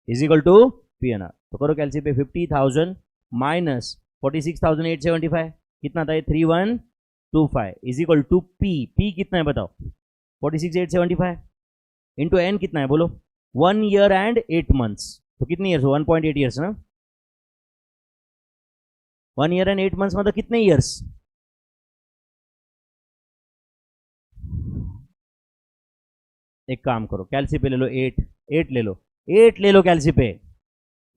is equal to PNR. तो करो कैलसी पे 50,000 माइनस 46,875 कितना था? 3125 is equal to P. P कितना है बताओ? 46,875 इंटू एन कितना है बोलो? 1 year and 8 months। तो कितने ईयर्स? 1.8 ईयर्स ना। 1 year and 8 months मतलब कितने ईयर्स? एक काम करो, कैलसी पे ले लो 8 ले लो, 8 ले लो कैलसी पे।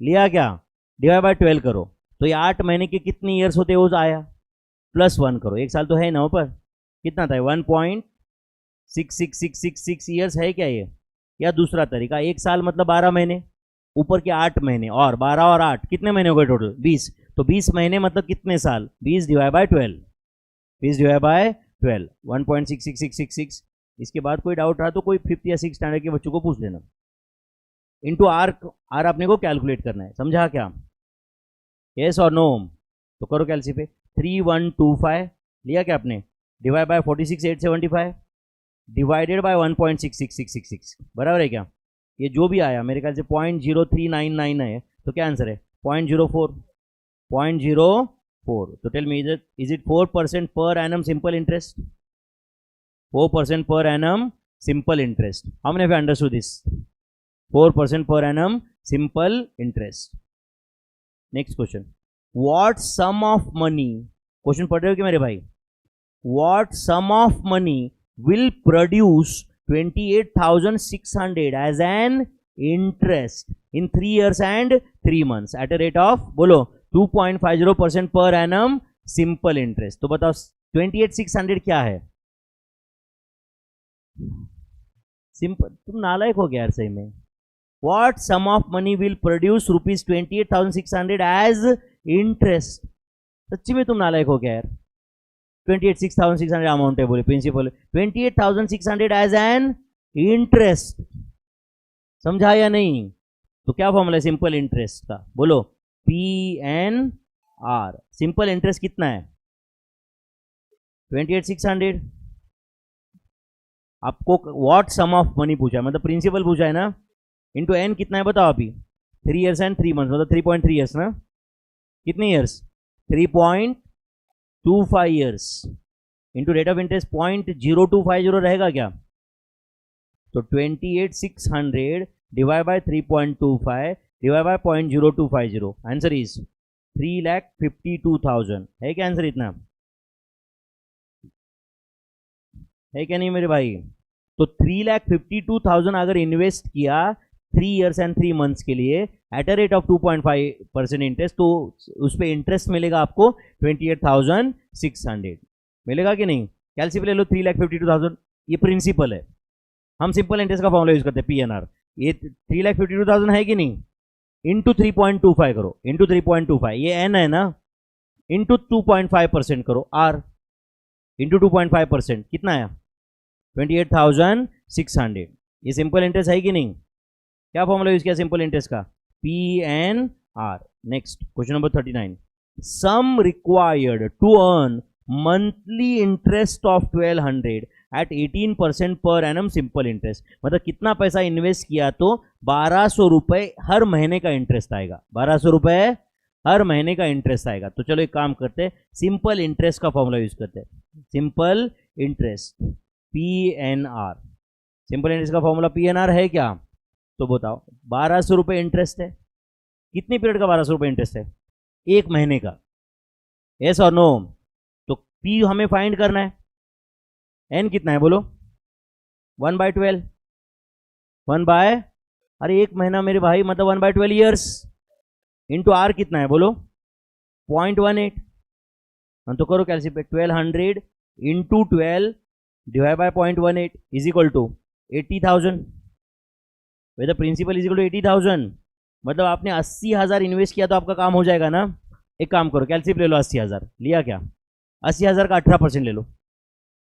लिया क्या? डिवाइड बाय 12 करो। तो ये 8 महीने के कितने ईयर्स होते हैं वो आया, +1 करो। एक साल तो है ना ऊपर, कितना था? 1.66666 ईयर्स है क्या ये? या दूसरा तरीका, 1 साल मतलब 12 महीने, ऊपर के 8 महीने, और 12 और 8 कितने महीने हो गए टोटल 20, तो 20 महीने मतलब कितने साल, 20 डिवाइड बाय 12, 20 डिवाइड बाय 12, 1.66666। इसके बाद कोई डाउट रहा तो कोई 5th या 6th स्टैंडर्ड के बच्चों को पूछ लेना। इंटू आर, आर अपने को कैलकुलेट करना है, समझा क्या? यस और नो? तो करो कैलसी पे, 3125 लिया क्या आपने, डिवाइड बाय 46875 डिवाइडेड बाय 1.66666, बराबर है क्या? ये जो भी आया मेरे ख्याल से 0.0399 है, तो क्या आंसर है 0.04, 0.04। तो tell me is it 4% per annum simple interest, 4% per annum simple interest? How many have understood this? 4% per annum simple interest. Next question. What sum of money, question पढ़ रहे हो कि मेरे भाई? What sum of money will produce 28,600 as an interest in 3 years and 3 months at a rate of, बोलो, 2.50% per annum simple interest? तो बताओ 28,600 क्या है? सिंपल, तुम नालायक हो गया यार सही में। What sum of money will produce rupees 28,600 as interest? सच्ची में तुम नालायक हो गया यार। 28,600 अमाउंट है, बोले प्रिंसिपल, 28,600 एज एन इंटरेस्ट, समझा या नहीं? तो क्या फॉर्मूला है सिंपल इंटरेस्ट का, बोलो, PNR। सिंपल इंटरेस्ट कितना है? 28,600। आपको व्हाट सम ऑफ मनी पूछा है, मतलब प्रिंसिपल पूछा है ना, इंटू एन कितना है बताओ अभी, 3 years and 3 months, मतलब 3.3 years ना, कितने years, 3.25 years, into rate of interest 0.0250 रहेगा क्या? तो 28,600 divide by 3.25 divide by 0.0250, answer is 3,52,000। है क्या आंसर इतना? है क्या नहीं मेरे भाई? तो 3,52,000 अगर इन्वेस्ट किया 3 years and 3 months के लिए eight a rate of 2.5% interest, तो उस पर इंटरेस्ट मिलेगा आपको 28,600, मिलेगा कि नहीं? कैलसी पे ले लो 3,52,000, ये प्रिंसिपल है, हम सिंपल इंटरेस्ट का फॉर्मूला यूज करते हैं PNR। ये 3,52,000 है कि नहीं, इंटू 3.25 करो, इंटू 3.25, ये एन है ना, इंटू 2.5% करो, आर इंटू 2.5%, कितना आया? 28,600। ये सिंपल इंटरेस्ट है कि नहीं? क्या फॉर्मूला यूज किया सिंपल इंटरेस्ट का? PNR। Next question number 39। Sum required to earn monthly interest of 1,200 at 18% per annum simple interest, मतलब कितना पैसा इन्वेस्ट किया तो 1,200 रुपए हर महीने का इंटरेस्ट आएगा, 1,200 रुपए हर महीने का इंटरेस्ट आएगा। तो चलो एक काम करते हैं, सिंपल इंटरेस्ट का फॉर्मूला यूज करते हैं, simple interest PNR। Simple interest का फॉर्मूला PNR है क्या? तो बताओ, 1,200 रुपए इंटरेस्ट है, कितने पीरियड का 1,200 रुपए इंटरेस्ट है? 1 महीने का, यस और नो? तो P हमें फाइंड करना है, N कितना है बोलो, 1/12, 1 बाय, अरे 1 महीना मेरे भाई मतलब 1/12 ईयर्स, इंटू R कितना है बोलो, 0.18। तो करो कैलसी पे, 1,200 into 12 divide by 0.18 is equal to 80,000। Whether principal is equal to 80,000, मतलब आपने 80,000 इन्वेस्ट किया तो आपका काम हो जाएगा ना। एक काम करो, कैलसी पे ले लो 80,000, लिया क्या? 80,000 का 18% ले लो,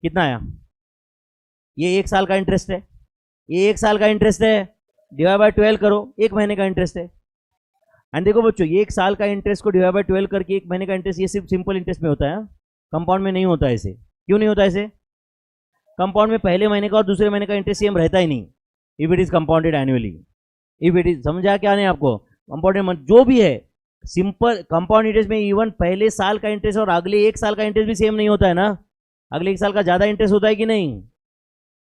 कितना आया? ये 1 साल का इंटरेस्ट है, ये 1 साल का इंटरेस्ट है, डिवाइड बाय 12 करो, 1 महीने का इंटरेस्ट है। एंड देखो बच्चों, ये 1 साल का इंटरेस्ट को डिवाइड बाय 12 करके 1 महीने का इंटरेस्ट, ये सिर्फ सिंपल इंटरेस्ट में होता है, कंपाउंड में नहीं होता ऐसे। क्यों नहीं होता ऐसे? कंपाउंड में पहले महीने का और दूसरे महीने का इंटरेस्ट सेम रहता ही नहीं, if it is compounded annually, if it is, समझा क्या नहीं आपको? कंपाउंडेड जो भी है सिंपल कंपाउंड इंटरेस्ट में, इवन पहले साल का इंटरेस्ट और अगले 1 साल का इंटरेस्ट भी सेम नहीं होता है ना, अगले 1 साल का ज्यादा इंटरेस्ट होता है कि नहीं?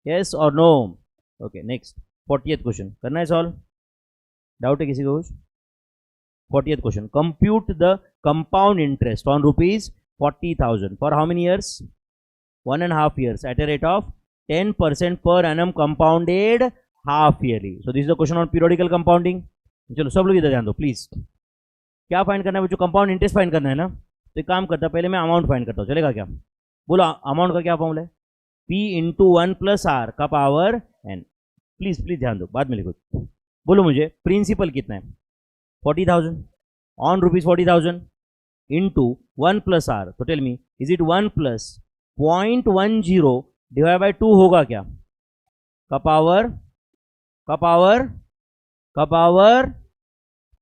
यस और no? Okay next 40th question करना है सॉल्व, डाउट है किसी को? 40th question, compute the compound interest on rupees 40,000 for how many years? 1.5 years at a rate of 10% per annum compounded half yearly. So this is the question on periodical compounding. चलो सब लोग इधर ध्यान दो please. क्या find करना है बच्चों? कंपाउंड इंटरेस्ट फाइंड करना है ना। तो एक काम करता है, पहले मैं अमाउंट फाइंड करता हूँ, चलेगा क्या? बोलो अमाउंट का क्या फॉर्मूला है? P इंटू 1 प्लस R का पावर N। प्लीज प्लीज ध्यान दो, बाद में लिखो। बोलो मुझे प्रिंसिपल कितना है? 40,000 ऑन ₹40,000 इंटू 1 प्लस आर। तो tell me, is it 1 plus 0.10 divide by 2 होगा क्या? का पावर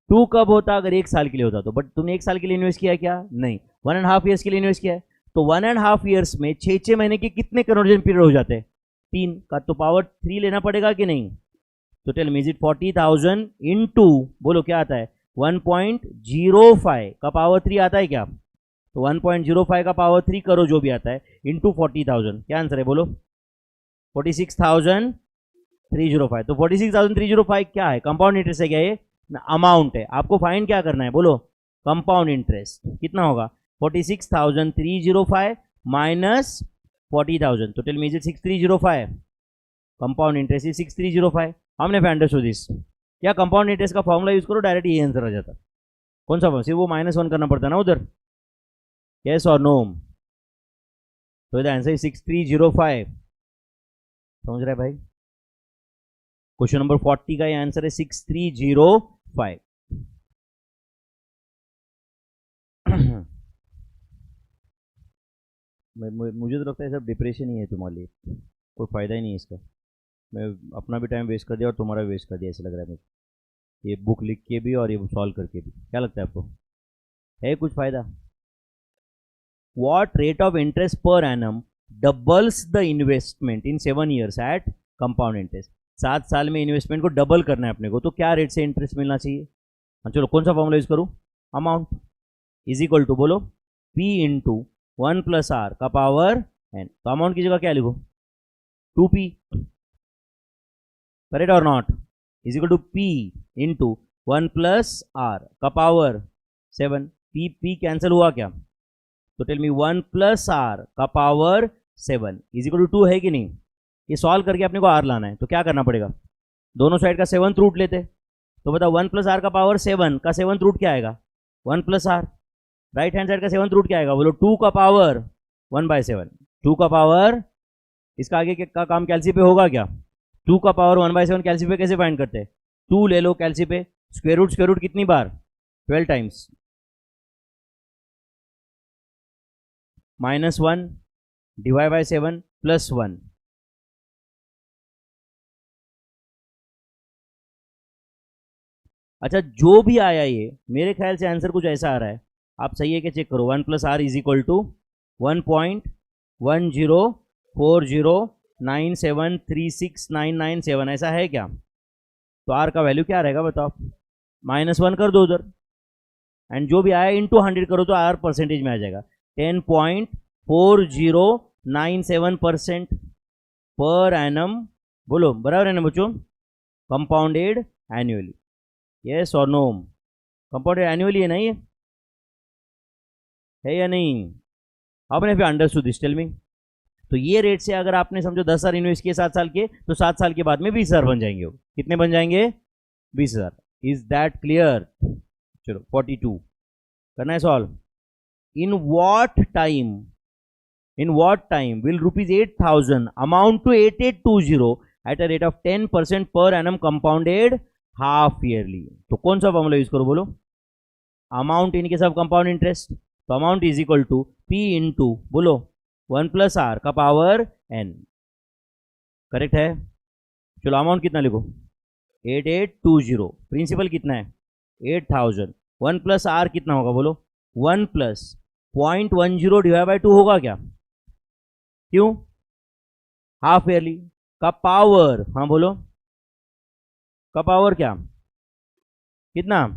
2 कब होता? अगर 1 साल के लिए होता तो। बट तुमने 1 साल के लिए इन्वेस्ट किया है क्या? नहीं, 1.5 ईयर्स के लिए इन्वेस्ट किया है। तो 1.5 ईयर्स में 6 महीने के कितने कन्वर्जन पीरियड हो जाते हैं? 3 का। तो पावर 3 लेना पड़ेगा कि नहीं? तो tell me, is it 40,000 into, बोलो क्या आता है? 1.05 का पावर 3 आता है क्या? तो 1.05 का पावर 3 करो जो भी आता है, इंटू 40,000। क्या आंसर है बोलो? 46,305। तो 46,305 क्या है? कंपाउंड इंटरेस्ट है क्या? ये अमाउंट है। आपको फाइंड क्या करना है बोलो? कंपाउंड इंटरेस्ट कितना होगा? 46,305 माइनस 40,000। तो tell me, is it 6305? Compound interest is 6305। हमने अंडरस्टूड दिस। क्या कंपाउंड इंटरेस्ट का फॉर्मूला यूज करो, डायरेक्ट ये आंसर आ जाता। कौन सा? सिर्फ वो -1 करना पड़ता ना उधर। यस और नो? तो द आंसर इज 6305। समझ रहे भाई? क्वेश्चन नंबर 40 का ये आंसर है 6305। मुझे तो लगता है सब डिप्रेशन ही है तुम्हारे लिए, कोई फायदा ही नहीं है इसका। मैं अपना भी टाइम वेस्ट कर दिया और तुम्हारा भी वेस्ट कर दिया, ऐसा लग रहा है मुझे, ये बुक लिख के भी और ये सॉल्व करके भी। क्या लगता है आपको, है कुछ फायदा? What rate of interest per annum doubles the investment in 7 years at compound interest? 7 साल में इन्वेस्टमेंट को डबल करना है अपने को, तो क्या रेट से इंटरेस्ट मिलना चाहिए? चलो कौन सा फॉर्मूला यूज करूं? अमाउंट इज इक्वल टू, बोलो, P इंटू 1 प्लस आर का पावर n। तो अमाउंट की जगह क्या लिखो? 2P। करेक्ट और not? Is equal to P into 1 plus are का पावर 7। P कैंसिल हुआ क्या? तो टेल मी, 1 प्लस आर का पावर 7 इज इक्वल टू 2 है कि नहीं? ये सॉल्व करके अपने को आर लाना है, तो क्या करना पड़ेगा? दोनों साइड का 7th रूट लेते। तो बताओ 1 प्लस आर का पावर 7 का 7th रूट क्या आएगा? 1 plus r. Right hand side का 7th रूट क्या आएगा? बोलो 2 का पावर 1/7। 2 का पावर, इसका आगे का काम कैल्सी पे होगा क्या? 2 का पावर 1/7 कैल्सी पे कैसे फाइंड करते हैं? 2 ले लो कैल्सी पे, स्क्वायर रूट कितनी बार? 12 टाइम्स। -1 divide bye 7 plus 1। अच्छा, जो भी आया ये मेरे ख्याल से आंसर कुछ ऐसा आ रहा है, आप सही है कि चेक करो। 1 plus r is equal to 1.104097369997, ऐसा है क्या? तो आर का वैल्यू क्या रहेगा बताओ? -1 कर दो उधर, एंड जो भी आया इंटू 100 करो तो आर परसेंटेज में आ जाएगा। 10.4097% पर एनम। बोलो बराबर है ना बच्चों? कंपाउंडेड एनुअली, यस और नो? कंपाउंडेड एनुअली है ना ये, है या नहीं? आपने फिर अंडरस्टूड दिस, टेल मी। तो ये रेट से अगर आपने समझो 10,000 इन्वेस्ट किए 7 साल के, तो 7 साल के बाद में 20,000 बन जाएंगे। वो कितने बन जाएंगे? 20,000। Is that clear? चलो 42 करना है solve. In what time will rupees 8,000 amount to 8820 at a rate of 10% per annum compounded half yearly? तो कौन सा फॉर्मूला यूज करो बोलो? Amount in case of compound interest, तो amount is equal to P into, बोलो, 1 plus are का power n। Correct है? चलो अमाउंट कितना लिखो? 8820। प्रिंसिपल कितना है? 8,000। 1 प्लस आर कितना होगा बोलो? 1 प्लस 0.10 डिवाइड बाई 2 होगा क्या? क्यों? हाफ ईयरली का पावर, हाँ बोलो, का पावर क्या? कितना?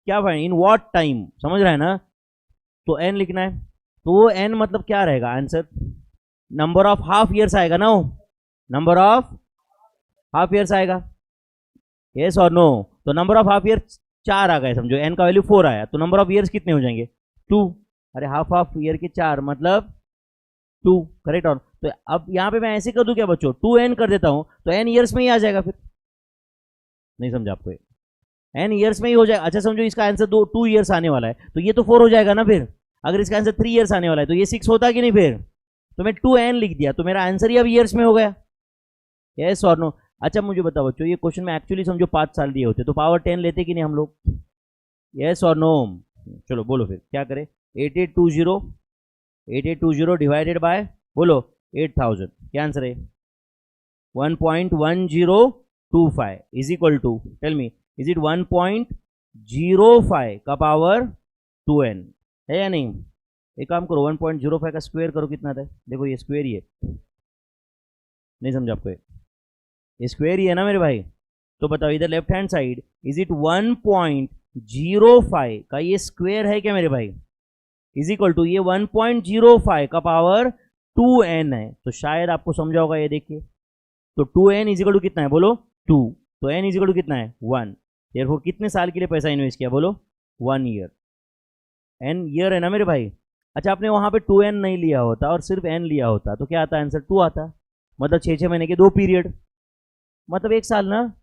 क्या फाइन? इन व्हाट टाइम, समझ रहा है ना? तो n लिखना है, तो वो n मतलब क्या रहेगा answer? Number of half years आएगा ना, वो नंबर ऑफ हाफ ईयर्स आएगा, यस और नो? तो नंबर ऑफ हाफ ईयर 4 आ गए, समझो n का वैल्यू 4 आया, तो नंबर ऑफ ईयर्स कितने हो जाएंगे? 2। अरे हाफ ईयर के 4 मतलब 2। करेक्ट? और तो अब यहां पे मैं ऐसे कर दूं क्या बच्चों? 2n कर देता हूं, तो n ईयर्स में ही आ जाएगा। फिर नहीं समझा आपको? n ईयर्स में ही हो जाएगा। अच्छा समझो इसका आंसर 2 ईयर्स आने वाला है, तो ये तो 4 हो जाएगा ना। फिर अगर इसका आंसर 3 ईयर्स आने वाला है तो ये 6 होता कि नहीं? फिर तो मैं 2n लिख दिया, तो मेरा आंसर ही अब ईयर्स में हो गया। यस और नो? अच्छा मुझे बताओ बच्चों, ये क्वेश्चन में एक्चुअली समझो 5 साल दिए होते तो पावर 10 लेते कि नहीं हम लोग? यस और नो? चलो बोलो फिर क्या करें? 8820 डिवाइडेड बाय बोलो 8000, क्या आंसर है? 1.1025 is equal to, tell me, is it 1.05 का पावर 2n है या नहीं? एक काम करो, 1.05 का स्क्वायर करो, कितना था? देखो ये स्क्वायर ही है, नहीं समझा आपको? ये स्क्वायर ही है ना मेरे भाई। तो बताओ इधर left hand side, is it 1.05 का ये स्क्वायर है क्या मेरे भाई? इज इक्वल टू ये 1.05 का पावर 2n है। तो शायद आपको समझा होगा, ये देखिए, तो 2n इज इक्वल टू कितना है बोलो? 2। तो n इज इक्वल टू कितना है? 1। देयरफॉर कितने साल के लिए पैसा इन्वेस्ट किया बोलो? 1 ईयर। n ईयर है ना मेरे भाई। अच्छा आपने वहां पे 2n नहीं लिया होता और सिर्फ n लिया होता तो क्या आता? आंसर 2 आता। मतलब 6 महीने के 2 पीरियड, मतलब 1 साल ना?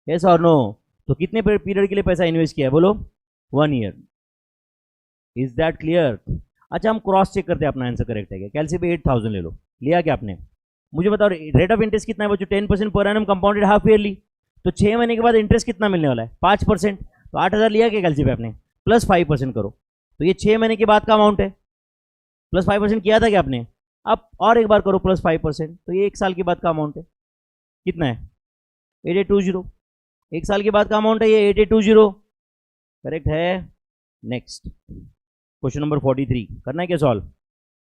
यस और नो? तो कितने पीरियड के लिए पैसा इन्वेस्ट किया है बोलो? 1 ईयर। Is that clear? अच्छा हम क्रॉस चेक करते हैं अपना आंसर करेक्ट है क्या। कैलसी पे 8000 ले लो, लिया क्या आपने? मुझे बताओ रेट ऑफ इंटरेस्ट कितना है बच्चों? 10% पर एनम कंपाउंडेड हाफ ईयरली। तो 6 महीने के बाद इंटरेस्ट कितना मिलने वाला है? 5%। तो 8000 लिया क्या कैलसी पे आपने? प्लस 5% करो, तो ये 6 महीने के बाद का अमाउंट है। प्लस 5% किया था क्या आपने? अब और एक बार करो प्लस 5%, तो ये 1 साल के बाद का अमाउंट है। कितना है? 8820। 1 साल के बाद का अमाउंट है ये 8820, करेक्ट है। नेक्स्ट क्वेश्चन नंबर 43 करना है क्या solve?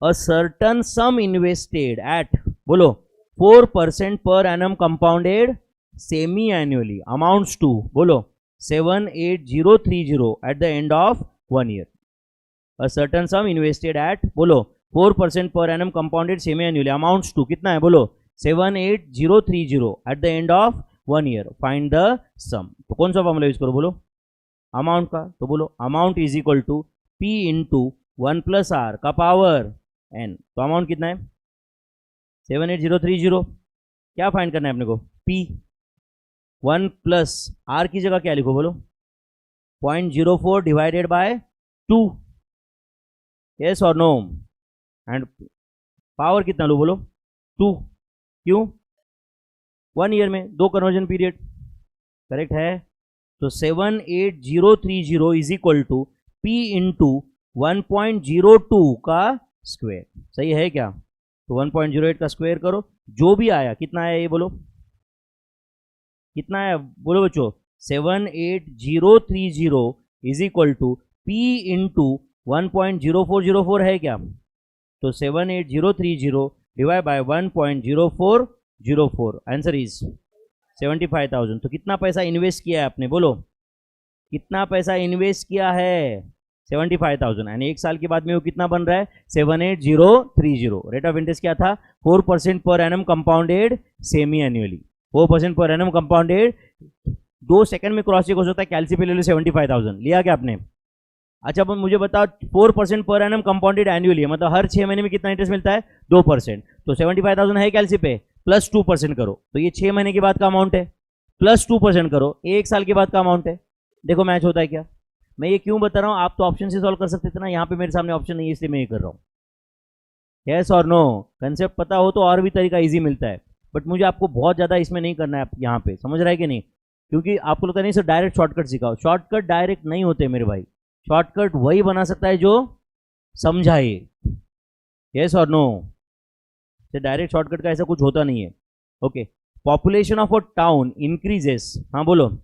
A certain sum invested at बोलो 4% per annum compounded semi annually amounts to बोलो 78030 at the end of 1 year. A certain sum invested at बोलो 4% per annum compounded semi annually amounts to कितना है बोलो? 78030 at the end of 1 year. Find the sum. तो कौन सा formula use करो बोलो? अमाउंट का। तो बोलो amount is equal to P into 1 plus are का पावर n। तो अमाउंट कितना है? 78030। क्या फाइंड करना है अपने को? P। 1 प्लस आर की जगह क्या लिखो बोलो? 0.04 डिवाइडेड बाय 2। यस और नो? एंड पावर कितना लो बोलो? 2। क्यों? 1 ईयर में 2 कन्वर्जन पीरियड, करेक्ट है। तो 78030 is equal to P into 1.02 का स्क्वायर, सही है क्या? तो 1.08 का स्क्वायर करो, जो भी आया कितना आया ये बोलो? कितना आया बोलो बच्चों? 78030 is equal to P into 1.0404 है क्या? तो 78030 डिवाइड बाय 1.0404, आंसर इज 75,000। तो कितना पैसा इन्वेस्ट किया है आपने बोलो? कितना पैसा इन्वेस्ट किया है? 75,000। एंड 1 साल के बाद में वो कितना बन रहा है? 78030। रेट ऑफ इंटरेस्ट क्या था? 4% per annum compounded semi annually. 4% per annum compounded. 2 second में क्रॉस चेक हो सकता है। कैलसी पे ले लो 75,000, लिया क्या आपने? अच्छा अब मुझे बताओ 4% पर एनम कंपाउंडेड एनुअली है, मतलब हर 6 महीने में कितना इंटरेस्ट मिलता है? 2%। तो 75,000 है कैलसी पे, प्लस 2% करो, तो ये 6 महीने के बाद का अमाउंट है। प्लस 2% करो, 1 साल के बाद का अमाउंट है। देखो मैच होता है क्या? मैं ये क्यों बता रहा हूँ? आप तो ऑप्शन से सॉल्व कर सकते थे ना, यहाँ पे मेरे सामने ऑप्शन नहीं है इसलिए मैं ये कर रहा हूँ। यस और नो? कंसेप्ट पता हो तो और भी तरीका इजी मिलता है, बट मुझे आपको बहुत ज़्यादा इसमें नहीं करना है यहाँ पे, समझ रहा है कि नहीं? क्योंकि आपको लगता नहीं सर डायरेक्ट शॉर्टकट सिखाओ। शॉर्टकट डायरेक्ट नहीं होते मेरे भाई। शॉर्टकट वही बना सकता है जो समझाए। यस और नो? डायरेक्ट शॉर्टकट का ऐसा कुछ होता नहीं है। Okay, population of a town increases, हाँ बोलो,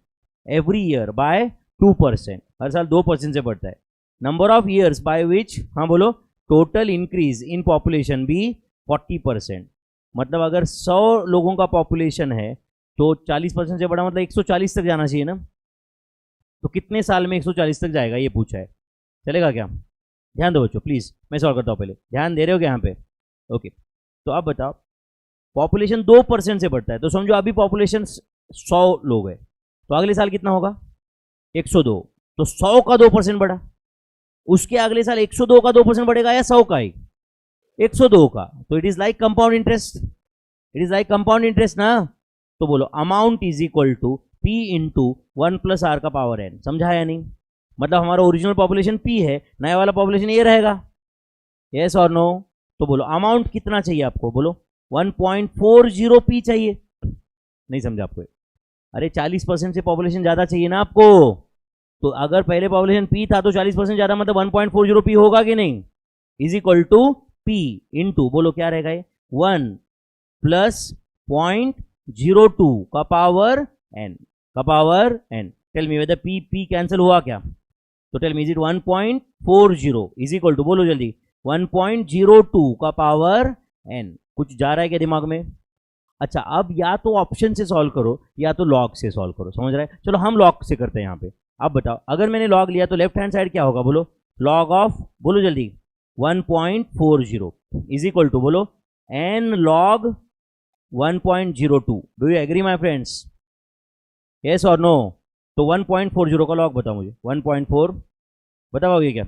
एवरी ईयर बाय 2%, हर साल 2% से बढ़ता है। Number of years by which, हाँ बोलो, टोटल इंक्रीज इन पॉपुलेशन भी 40%। मतलब अगर 100 लोगों का पॉपुलेशन है तो 40% से बड़ा मतलब 140 तक जाना चाहिए ना। तो कितने साल में 140 तक जाएगा ये पूछा है, चलेगा क्या? ध्यान दो बच्चों प्लीज, मैं सॉल्व करता हूँ, पहले ध्यान दे रहे हो क्या यहाँ पे? ओके, तो अब बताओ पॉपुलेशन 2% से बढ़ता है, तो समझो अभी पॉपुलेशन 100 लोग है, तो अगले साल कितना होगा? 102। तो 100 का 2% बढ़ा, उसके अगले साल 102 का 2% बढ़ेगा या 100 का ही? 102 का। तो it is like compound interest, it is like compound interest ना। तो बोलो amount is equal to P into 1 plus are का पावर n। समझा या नहीं? मतलब हमारा ओरिजिनल पॉपुलेशन P है, नया वाला पॉपुलेशन ये रहेगा। यस और नो? तो बोलो अमाउंट कितना चाहिए आपको बोलो? 1.40 पी चाहिए, नहीं समझा आपको? अरे 40% से पॉपुलेशन ज्यादा चाहिए ना आपको, तो अगर पहले पॉपुलेशन पी था तो 40% ज्यादा मतलब 1.40 पी होगा कि नहीं? Is equal to P into, बोलो क्या रहेगा ये, 1 प्लस 0.02 का पावर एन, का power n. Tell me whether P P cancel हुआ क्या? तो tell me is it 1.40 is equal to, बोलो जल्दी, 1.02 का पावर एन। कुछ जा रहा है क्या दिमाग में? अच्छा, अब या तो ऑप्शन से सॉल्व करो या तो लॉग से सॉल्व करो, समझ रहा है? चलो हम लॉग से करते हैं यहाँ पे। अब बताओ, अगर मैंने लॉग लिया तो लेफ्ट हैंड साइड क्या होगा, बोलो लॉग ऑफ, बोलो जल्दी, 1.40 इज इक्वल टू, बोलो n log 1.02। Do you agree my friends? Yes और नो? तो 1.40 का लॉग बताओ मुझे, 1.4 बता पाओगे क्या?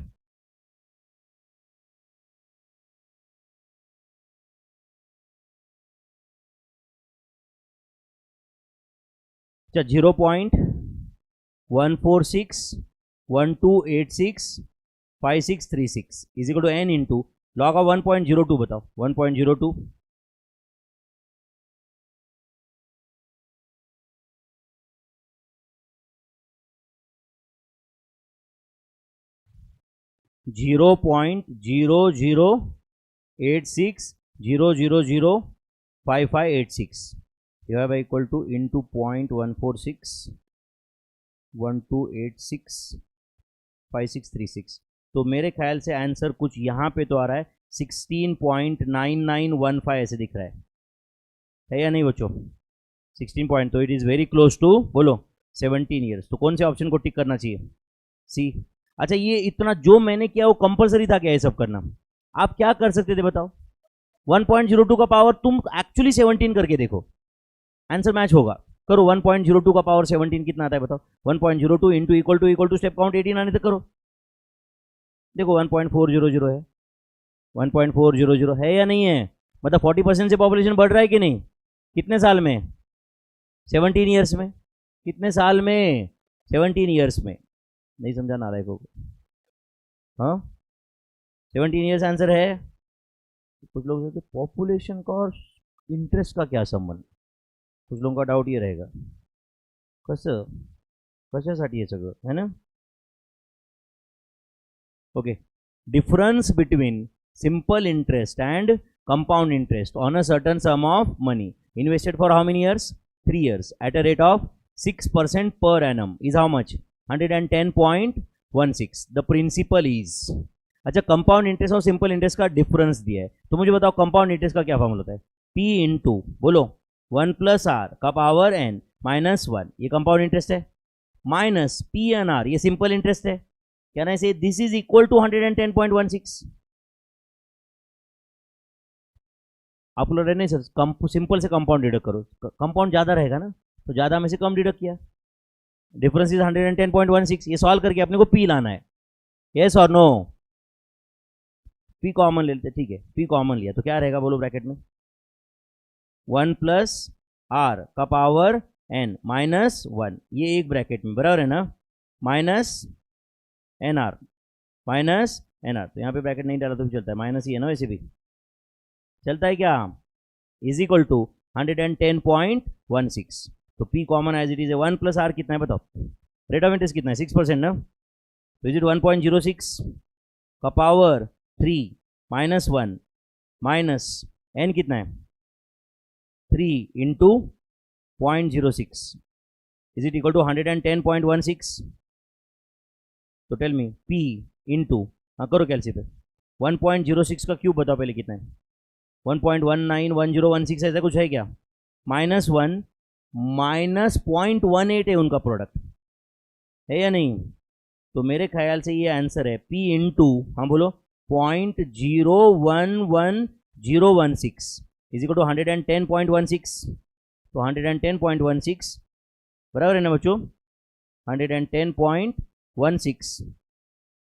अच्छा, 0.14612865636 is equal to n into log of 1.02 बताओ, 1.02 0.008600005586 divided by equal to into 0.14612865636। तो मेरे ख्याल से आंसर कुछ यहाँ पे तो आ रहा है 16.9915 ऐसे दिख रहा है या नहीं बच्चों? 16 पॉइंट, तो it is very close to, बोलो 17 ईयर्स। तो कौन से ऑप्शन को टिक करना चाहिए? सी। अच्छा, ये इतना जो मैंने किया वो कंपलसरी था क्या ये सब करना? आप क्या कर सकते थे बताओ? 1.02 का पावर तुम एक्चुअली 17 करके देखो, आंसर मैच होगा। करो 1.02 का पावर 17 कितना आता है बताओ? 1.02 into equal to step count 18 आने तक करो, देखो 1.400 है, 1.400 है या नहीं है? मतलब 40% से पॉपुलेशन बढ़ रहा है कि नहीं? कितने साल में? 17 ईयर्स में। कितने साल में? 17 ईयर्स में। नहीं समझा नालायकों को? हाँ, 17 ईयर्स आंसर है। कुछ लोग सोचते पॉपुलेशन का और इंटरेस्ट का क्या संबंध, कुछ लोगों का डाउट ये रहेगा, कसं कशासाठी हे सगळं है ना? Okay, difference between simple interest and compound interest on a certain sum of money invested for how many years? 3 years at a rate of 6% per annum is how much? 110.16. the principal is, अच्छा compound interest और simple interest का difference दिया है, तो मुझे बताओ compound interest का क्या फॉर्मूला होता है? P इंटू, बोलो 1 प्लस आर का पावर n माइनस 1, ये कंपाउंड इंटरेस्ट है, माइनस पी एन आर, ये सिंपल इंटरेस्ट है। कैन आई से दिस इज इक्वल टू 110.16? आप लोग नहीं सर, सिंपल से कंपाउंड डिडक्ट करो, कंपाउंड ज़्यादा रहेगा ना, तो ज़्यादा में से कम डिडक्ट किया, डिफरेंस इज 110.16। ये सॉल्व करके अपने को पी लाना है, यस और नो? पी कॉमन ले लेते, ठीक है, पी कॉमन लिया तो क्या रहेगा बोलो ब्रैकेट में? 1 प्लस आर का पावर एन माइनस 1, ये एक ब्रैकेट में बराबर है ना, minus N R, minus N are, तो यहाँ पे ब्रैकेट नहीं डाला तो भी चलता है, माइनस ही है ना, वैसे भी चलता है क्या? Is equal to 110.16। तो P common as it is है, 1 प्लस आर कितना है बताओ? रेट ऑफ इंटरेस्ट कितना है? 6% ना, तो इज इट 1.06 का पावर 3 माइनस 1 माइनस एन कितना है? 3 into 0.06 is it equal to 110.16। तो टेल मी पी इंटू, हाँ करो कैलसी पे, 1.06 का क्यूब बताओ पहले कितना है? 1.191016 ऐसा कुछ है क्या? माइनस 1 माइनस 0.18 है उनका प्रोडक्ट, है या नहीं? तो मेरे ख्याल से ये आंसर है P इंटू, हाँ बोलो, 0.011016 इज इक्वल टू 110.16। तो 110.16 बराबर है ना बच्चों? 110.16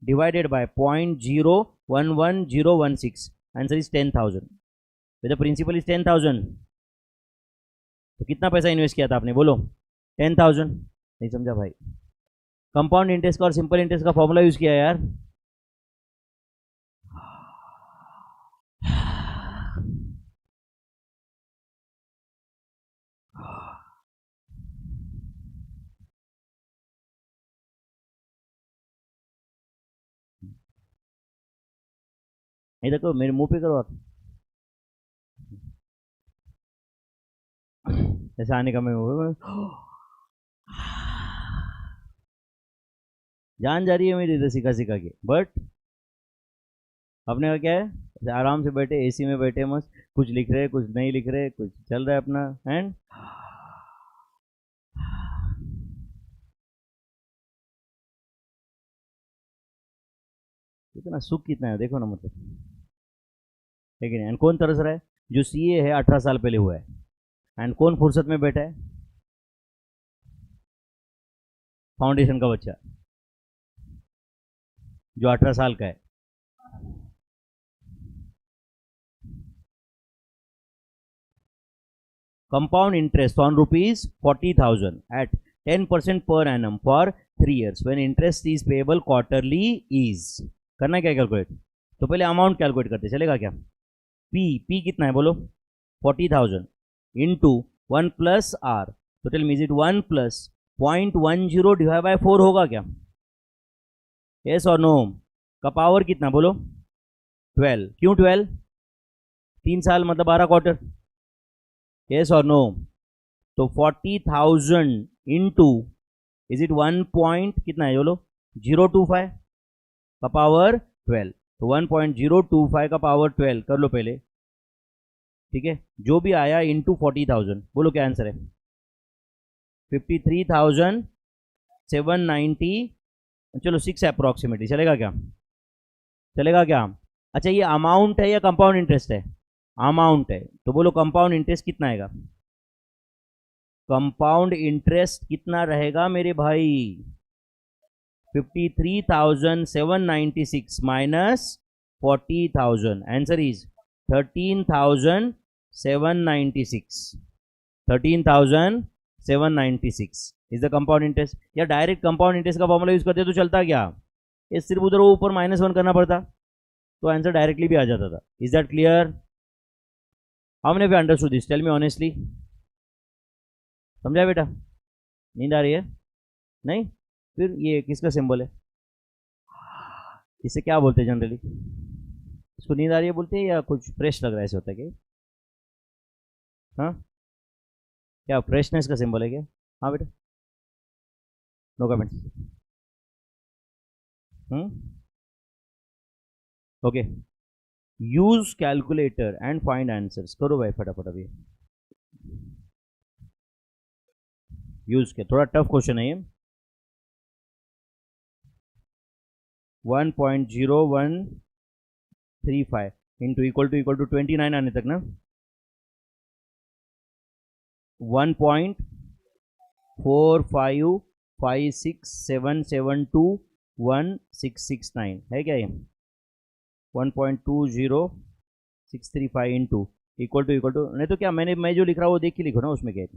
divided by 0.011016, answer is 10,000। The principal is 10,000, तो कितना पैसा इन्वेस्ट किया था आपने बोलो? 10,000। नहीं समझा भाई? कंपाउंड इंटरेस्ट का और सिंपल इंटरेस्ट का फॉर्मूला यूज किया यार। ये देखो मेरे मुंह पे करो आप, ऐसा आने का मैं जान जा रही है मेरी इधर सिखा सिखा के, बट अपने का क्या है, ऐसे आराम से बैठे एसी में बैठे मस्त, कुछ लिख रहे कुछ नहीं लिख रहे, कुछ चल रहा है अपना एंड कितना सुख कितना है देखो ना, मतलब है कि नहीं। एंड कौन तरस रहा है, जो सीए है 18 साल पहले हुआ है, एंड कौन फुर्सत में बैठा है, फाउंडेशन का बच्चा जो 18 साल का है। Compound interest on rupees 40,000 at 10% per annum for 3 years when interest is payable quarterly is, करना क्या कैलकुलेट, तो पहले अमाउंट कैलकुलेट करते चलेगा क्या, पी कितना है बोलो 40,000 इंटू 1 प्लस आर, तो tell me is it 1 plus 0.10 divide by 4 होगा क्या, यस और नो, का पावर कितना बोलो 12, क्यों 12, 3 साल मतलब 12 क्वार्टर, यस और नो, तो 40,000 इंटू इज इट 1 पॉइंट कितना है बोलो 025 का पावर 12, तो 1.025 का पावर 12 कर लो पहले, ठीक है, जो भी आया इंटू 40,000, बोलो क्या आंसर है 53,790, चलो 6 अप्रोक्सीमेटली चलेगा क्या, चलेगा क्या, अच्छा ये अमाउंट है या कंपाउंड इंटरेस्ट है, अमाउंट है, तो बोलो कंपाउंड इंटरेस्ट कितना आएगा, कंपाउंड इंटरेस्ट कितना रहेगा मेरे भाई 53,796 minus 40,000, answer is 13,796, 13,796 is the compound interest, या डायरेक्ट कंपाउंड इंटरेस्ट का फॉर्मूला यूज करते तो चलता क्या, ये सिर्फ उधर ऊपर -1 करना पड़ता तो आंसर डायरेक्टली भी आ जाता था, is that clear, how many of you understood this, tell me honestly, समझा बेटा, नींद आ रही है, नहीं, फिर ये किसका सिंबल है, इसे क्या बोलते हैं जनरली, इसको नींद आ रही है बोलते हैं या कुछ फ्रेश लग रहा है ऐसे होता है क्या, हाँ क्या फ्रेशनेस का सिंबल है क्या, हाँ बेटा, no comments, okay, use calculator and find answers, करो भाई फटाफट अभी, यूज के, थोड़ा टफ क्वेश्चन है ये, 1.0135 इंटू इक्वल टू 29 आने तक ना, 1.45567721 है क्या ये, 1.20635 इंटू इक्वल टू, नहीं तो क्या मैं जो लिख रहा हूँ वो देख के लिखो ना, उसमें क्या है,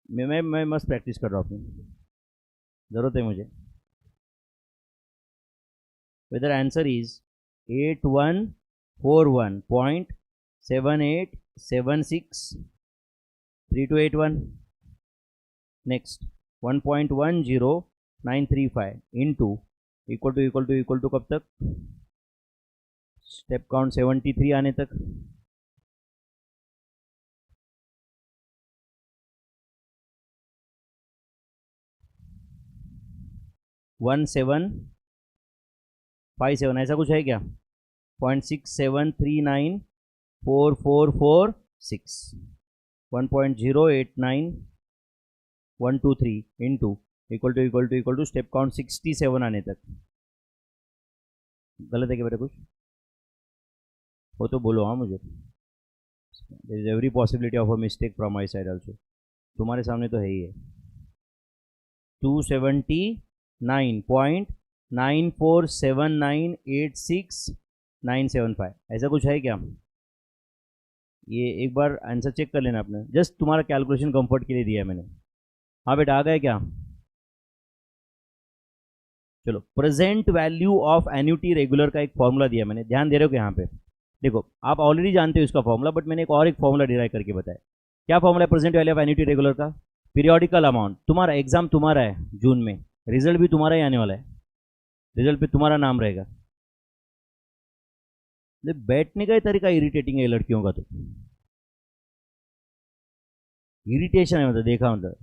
मैं मस्त प्रैक्टिस कर रहा हूँ अपनी, ज़रूरत है मुझे, whether answer is 8141.78763281, next 1.10935 into equal to कब तक, स्टेप काउंट 73 आने तक, वन 757 ऐसा कुछ है क्या, 0.673944446, 1.089123 into equal to step count 67 आने तक, गलत है क्या बेटा कुछ, वो तो बोलो हाँ मुझे, there is every possibility of a mistake from my side also, तुम्हारे सामने तो है ही है, 279.947986,975 ऐसा कुछ है क्या, ये एक बार आंसर चेक कर लेना आपने, जस्ट तुम्हारा कैलकुलेशन कंफर्ट के लिए दिया है मैंने, हाँ बेटा आ गया क्या, चलो present value of annuity regular का एक फॉर्मूला दिया मैंने, ध्यान दे रहे हो कि यहाँ पे देखो आप ऑलरेडी जानते हो इसका फॉर्मूला, बट मैंने एक फॉर्मूला डिराइव करके बताया, क्या फॉर्मूला है present value of annuity regular का, पीरियोडिकल अमाउंट, तुम्हारा एग्जाम तुम्हारा है जून में, रिजल्ट भी तुम्हारा ही आने वाला है, रिजल्ट पे तुम्हारा नाम रहेगा, बैठने का ही तरीका इरिटेटिंग है लड़कियों का, तो इरिटेशन है, मतलब देखा मतलब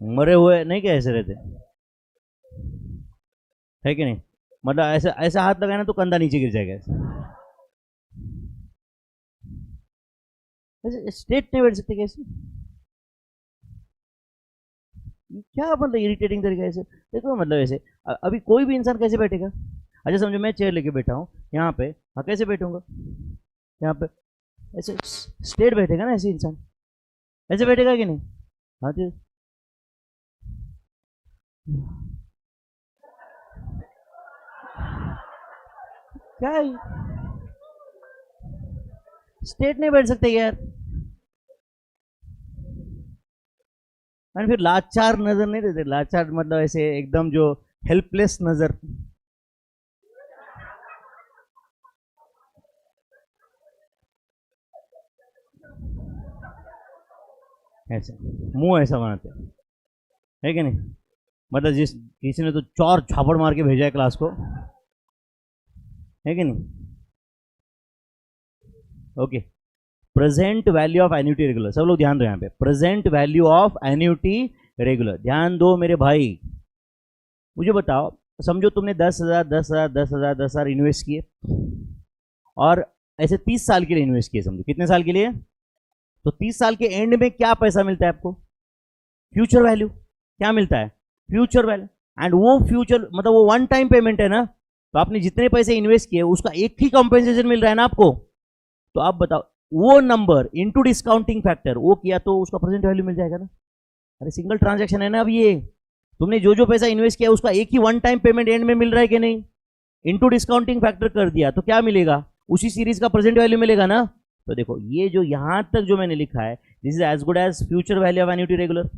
मरे हुए नहीं क्या ऐसे रहते, है कि नहीं? मतलब ऐसा ऐसा हाथ लगाना तो कंधा नीचे गिर जाएगा, ऐसे स्ट्रेट नहीं बैठ सकते कैसे? क्या मतलब इरिटेटिंग तरीका ऐसे, देखो मतलब ऐसे अभी कोई भी इंसान कैसे बैठेगा? अच्छा समझो मैं चेयर लेके बैठा हूँ यहाँ पे, हाँ कैसे बैठूंगा यहाँ पे? ऐसे स्ट्रेट बैठेगा ना ऐसे इंसान, ऐसे बैठेगा कि नहीं? हाँ तो क्या है, स्ट्रेट नहीं बैठ सकते यार। और फिर लाचार नजर नहीं देते, लाचार मतलब ऐसे एकदम जो हेल्पलेस नजर, ऐसे मुंह ऐसा बनाते हैं, है कि नहीं? मतलब जिस किसी ने तो चौर झापड़ मार के भेजा है क्लास को, है कि नहीं? Okay, present value of annuity regular, सब लोग ध्यान दो यहाँ पे, present value of annuity regular, ध्यान दो मेरे भाई। मुझे बताओ, समझो तुमने 10,000 10,000 10,000 10,000 इन्वेस्ट किए, और ऐसे 30 साल के लिए इन्वेस्ट किए, समझो कितने साल के लिए? तो 30 साल के एंड में क्या पैसा मिलता है आपको? Future value. क्या मिलता है? Future value. एंड वो फ्यूचर मतलब वो वन टाइम पेमेंट है ना, तो आपने जितने पैसे इन्वेस्ट किए उसका एक ही कॉम्पेंसेशन मिल रहा है ना आपको। तो आप बताओ, वो नंबर इनटू डिस्काउंटिंग फैक्टर वो किया तो उसका प्रेजेंट वैल्यू मिल जाएगा ना। अरे सिंगल ट्रांजैक्शन है ना, अब ये तुमने जो जो पैसा इन्वेस्ट किया उसका एक ही वन टाइम पेमेंट एंड में मिल रहा है कि नहीं? इनटू डिस्काउंटिंग फैक्टर कर दिया तो क्या मिलेगा? उसी सीरीज का प्रेजेंट वैल्यू मिलेगा ना। तो देखो ये जो यहां तक जो मैंने लिखा है, this is as good as future value of annuity regular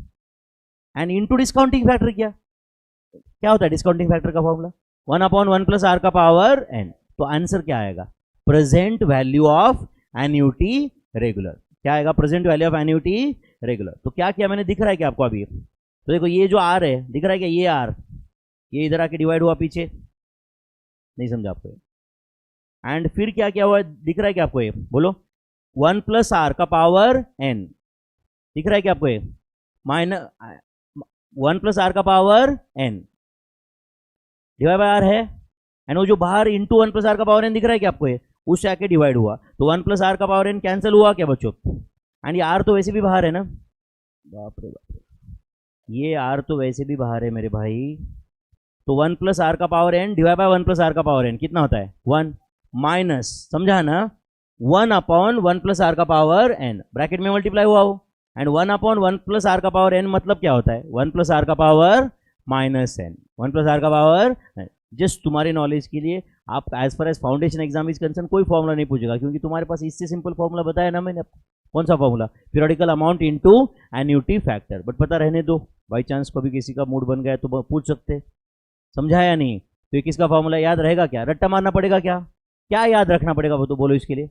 and into discounting factor. क्या होता है डिस्काउंटिंग फैक्टर का फॉर्मूला? 1/1 प्लस आर का पावर एन। तो आंसर क्या आएगा? Present value of annuity regular. क्या आएगा? Present value of annuity regular. तो क्या किया मैंने, दिख रहा है क्या आपको अभी? तो देखो ये जो आर है दिख रहा है क्या? ये आर ये इधर आके डिवाइड हुआ पीछे, नहीं समझा आपको? एंड फिर क्या क्या हुआ दिख रहा है क्या आपको? ये बोलो, 1 प्लस आर का पावर एन, दिख रहा है क्या आपको? ये माइनस 1 प्लस आर का power N divide by R है, एंड वो जो बाहर इंटू 1 प्लस आर का पावर एन दिख रहा है क्या आपको? ये उससे आके डिवाइड हुआ, तो 1 प्लस आर का पावर एन कैंसिल हुआ क्या बच्चों? एंड ये आर तो वैसे भी बाहर है ना, बाप रे बाप रे, ये आर तो वैसे भी बाहर है मेरे भाई। तो 1 प्लस आर का power N divide by 1 plus are का पावर एन कितना होता है? 1 माइनस, समझा ना, 1/1 प्लस आर का पावर एन, ब्रैकेट में मल्टीप्लाई हुआ हो, एंड 1/1 प्लस आर का पावर एन मतलब क्या होता है? 1 प्लस आर का power minus N, 1 plus are का पावर। जस्ट तुम्हारे नॉलेज के लिए, आप as far as foundation exam is concern कोई फॉर्मुला नहीं पूछेगा, क्योंकि तुम्हारे पास इससे सिंपल फॉर्मुला बताया ना मैंने आपको। कौन सा formula? Periodical amount into annuity factor. But पता रहने दो, बाई चांस कभी किसी का मूड बन गया तो पूछ सकते, समझा या नहीं? तो ये किसका फॉर्मूला याद रहेगा क्या? रट्टा मारना पड़ेगा क्या? क्या याद रखना पड़ेगा वो तो बोलो इसके लिए?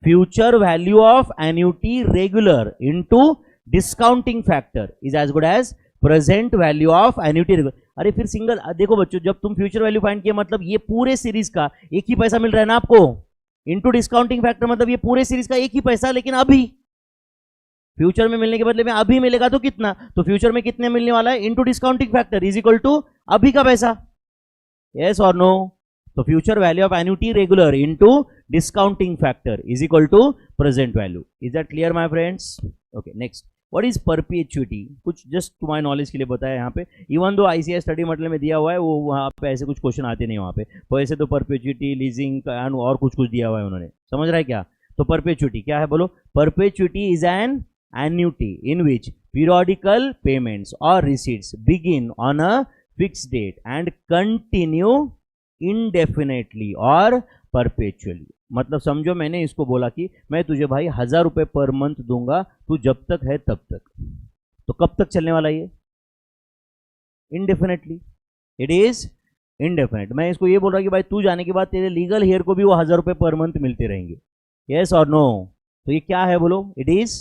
Future value of annuity regular into discounting factor is as good as present value of annuity regular. अरे फिर सिंगल देखो बच्चों, जब तुम फ्यूचर वैल्यू फाइंड किया मतलब ये पूरे सीरीज का एक ही पैसा मिल रहा है ना आपको, इनटू डिस्काउंटिंग फैक्टर मतलब ये पूरे सीरीज का एक ही पैसा, लेकिन अभी फ्यूचर में मिलने के बदले में अभी मिलेगा तो कितना? तो फ्यूचर में कितने मिलने वाला है? Into discounting factor is equal to अभी का पैसा। यस और नो? तो future value of annuity regular into discounting factor is equal to present value. Is that clear my friends? Okay, next, what is perpetuity? कुछ just तुम्हारे knowledge के लिए बताया यहाँ पे, even though ICS study material में दिया हुआ है, वो वहाँ पे ऐसे कुछ क्वेश्चन आते नहीं वहाँ पे, तो ऐसे तो परपेचुइटी, लीजिंग और कुछ कुछ दिया हुआ है उन्होंने, समझ रहा है क्या? तो परपेचुइटी क्या है बोलो? Perpetuity is an annuity in which periodical payments or receipts begin on a fixed date and continue indefinitely or perpetually। मतलब समझो मैंने इसको बोला कि मैं तुझे भाई 1000 रुपये पर मंथ दूंगा, तू जब तक है तब तक। तो कब तक चलने वाला ये? Indefinitely, it is indefinite. मैं इसको ये बोल रहा कि भाई तू जाने के बाद तेरे लीगल हेयर को भी वो 1000 रुपये पर मंथ मिलते रहेंगे। यस और नो? तो ये क्या है बोलो? It is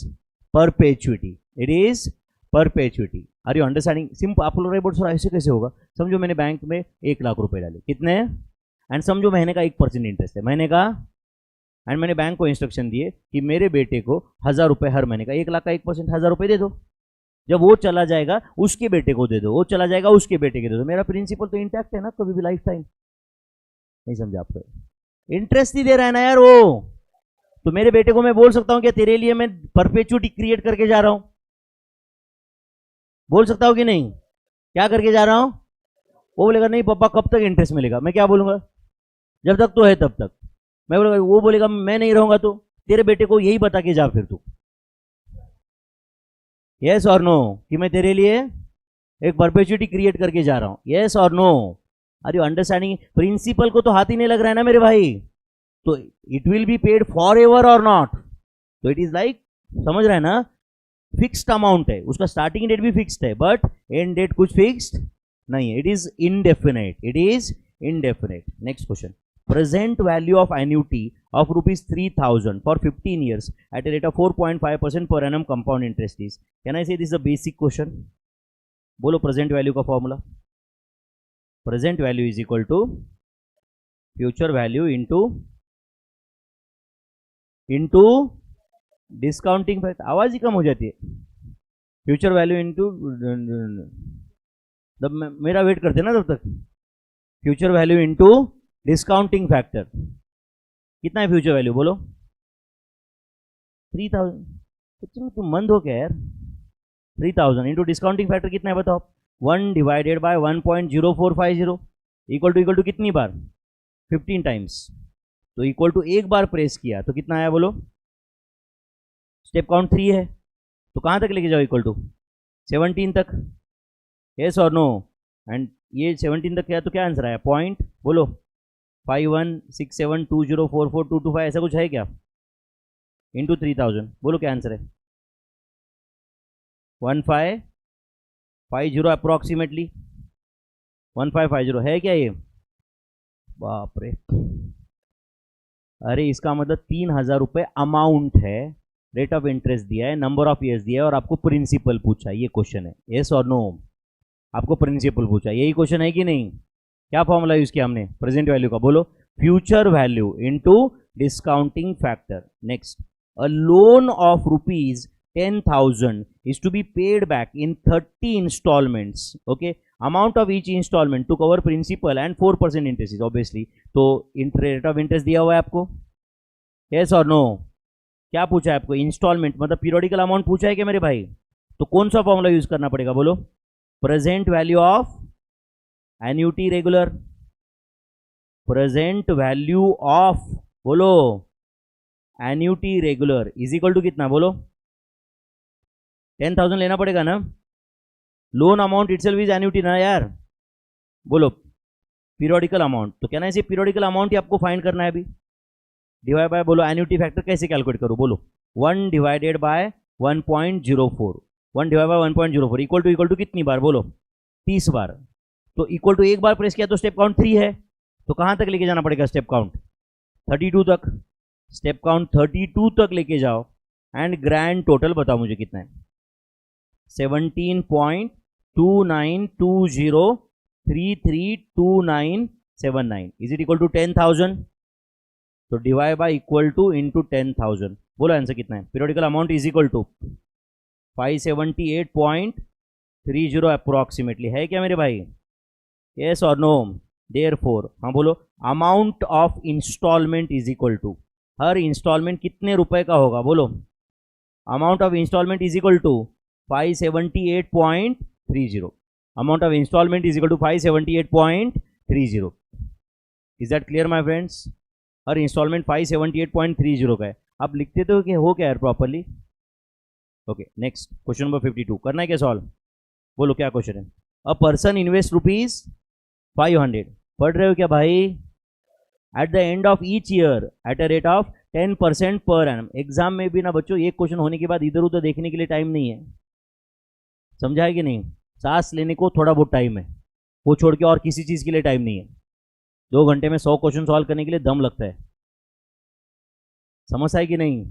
perpetuity, it is perpetuity. Are you understanding? Simple. आप लोग बोल सर ऐसे कैसे होगा? समझो मैंने बैंक में 1,00,000 रुपए डाले, कितने? एंड समझो महीने का 1% इंटरेस्ट है महीने का, एंड मैंने बैंक को इंस्ट्रक्शन दिए कि मेरे बेटे को 1,000 रुपए हर महीने का, 1,00,000 का 1% 1,000 रुपए दे दो। जब वो चला जाएगा उसके बेटे को दे दो, वो चला जाएगा उसके बेटे को दे दो। मेरा प्रिंसिपल तो इंटैक्ट है ना, कभी भी लाइफ टाइम। नहीं समझा आपको? इंटरेस्ट ही दे रहा है ना यार वो। तो मेरे बेटे को मैं बोल सकता हूं कि तेरे लिए मैं परपेचुइटी क्रिएट करके जा रहा हूं? बोल सकता हूं कि नहीं? क्या करके जा रहा हूं? वो बोलेगा नहीं पापा कब तक इंटरेस्ट मिलेगा। मैं क्या बोलूंगा? जब तक तो है तब तक। मैं बोलूंगा, वो बोलेगा मैं नहीं रहूंगा तो तेरे बेटे को यही बता के जा फिर तू। यस और नो? कि मैं तेरे लिए एक परपेचुइटी क्रिएट करके जा रहा हूं। यस और no? Are you understanding? Principal को तो हाथ ही नहीं लग रहा है ना मेरे भाई। तो it will be paid for ever और नॉट? तो इट इज लाइक, समझ रहे हैं ना, फिक्स्ड अमाउंट है, उसका स्टार्टिंग डेट भी फिक्स्ड है बट एंड डेट कुछ फिक्स्ड नहीं है। It is indefinite, it is indefinite. Next question, present value of annuity of rupees 3,000 for 15 years at a rate of 4.5% per annum compound interest is, can I say this is a basic question? बोलो present value का formula। present value is equal to future value into discounting factor। आवाज ही कम हो जाती है। future value into मेरा wait करते ना तब तक। future value into discounting factor कितना है? फ्यूचर वैल्यू बोलो 3,000। तुम मंद हो क्या यार? 3,000 इंटू डिस्काउंटिंग फैक्टर कितना है बताओ? 1 डिवाइडेड बाय 1.0450 इक्वल टू कितनी बार? 15 टाइम्स। तो इक्वल टू एक बार प्रेस किया तो कितना आया बोलो? स्टेप काउंट 3 है तो कहां तक लेके जाओ? इक्वल टू 17 तक। यस और नो? एंड ये 17 तक क्या? तो क्या आंसर आया? पॉइंट बोलो 516720442225 ऐसा कुछ है क्या? इंटू 3,000 बोलो क्या आंसर है? 1550 अप्रोक्सीमेटली 1550 है क्या ये? बाप रे, अरे इसका मतलब 3,000 रुपए अमाउंट है, रेट ऑफ इंटरेस्ट दिया है, नंबर ऑफ ईयर्स दिया है और आपको प्रिंसिपल पूछा है। ये क्वेश्चन है। यस और नो? आपको प्रिंसिपल पूछा, यही क्वेश्चन है कि नहीं? क्या फॉर्मूला यूज किया हमने प्रेजेंट वैल्यू का? बोलो future value into discounting factor. Next, a loan of rupees 10,000 is to be paid back in 30 installments. Okay, amount of each installment to cover principal and 4% interest is obviously। तो rate of interest दिया हुआ है आपको। Yes और no? क्या पूछा है आपको? इंस्टॉलमेंट मतलब पीरियोडिकल अमाउंट पूछा है क्या मेरे भाई? तो कौन सा फॉर्मूला यूज करना पड़ेगा बोलो? Present value of annuity regular, present value of बोलो annuity regular is equal to कितना बोलो? 10,000 लेना पड़ेगा ना। Loan amount itself is annuity ना यार। बोलो पीरियोडिकल अमाउंट, तो क्या ना इसे पीरियोडिकल अमाउंट ही आपको फाइंड करना है अभी। डिवाइड बाय बोलो एन्यूटी फैक्टर कैसे कैलकुलेट करो? बोलो 1 divided by 1.04, 1 divide by 1.04 equal to कितनी बार बोलो? 30 बार। तो इक्वल टू एक बार प्रेस किया तो स्टेप काउंट 3 है, तो कहां तक लेके जाना पड़ेगा? स्टेप काउंट 32 तक। स्टेप काउंट 32 तक लेके जाओ एंड ग्रैंड टोटल बताओ मुझे कितना है? 17.2920332979 इज इट इक्वल टू 10,000? तो divide by equal to into 10,000 बोलो आंसर कितना है? Periodical amount is equal to 578.30 approximately. है क्या मेरे भाई? यस और नो? देयरफॉर हाँ बोलो amount of installment is equal to, हर इंस्टॉलमेंट कितने रुपए का होगा बोलो? Amount of installment is equal to 578.30। Amount of installment is equal to 578.30। Is that clear my friends? हर इंस्टॉलमेंट 578.30 का है। आप लिखते तो कि हो क्या यार properly? Okay next, question number 52 करना है क्या सॉल्व? बोलो क्या क्वेश्चन है? अ पर्सन इन्वेस्ट रुपीज 500, पढ़ रहे हो क्या भाई? Eight the end of each year at a rate of 10% per annum. Exam में भी ना बच्चों एक क्वेश्चन होने के बाद इधर उधर देखने के लिए टाइम नहीं है, समझा है कि नहीं? सांस लेने को थोड़ा बहुत टाइम है, वो छोड़ के और किसी चीज के लिए टाइम नहीं है। 2 घंटे में 100 क्वेश्चन सॉल्व करने के लिए दम लगता है, समझ है कि नहीं?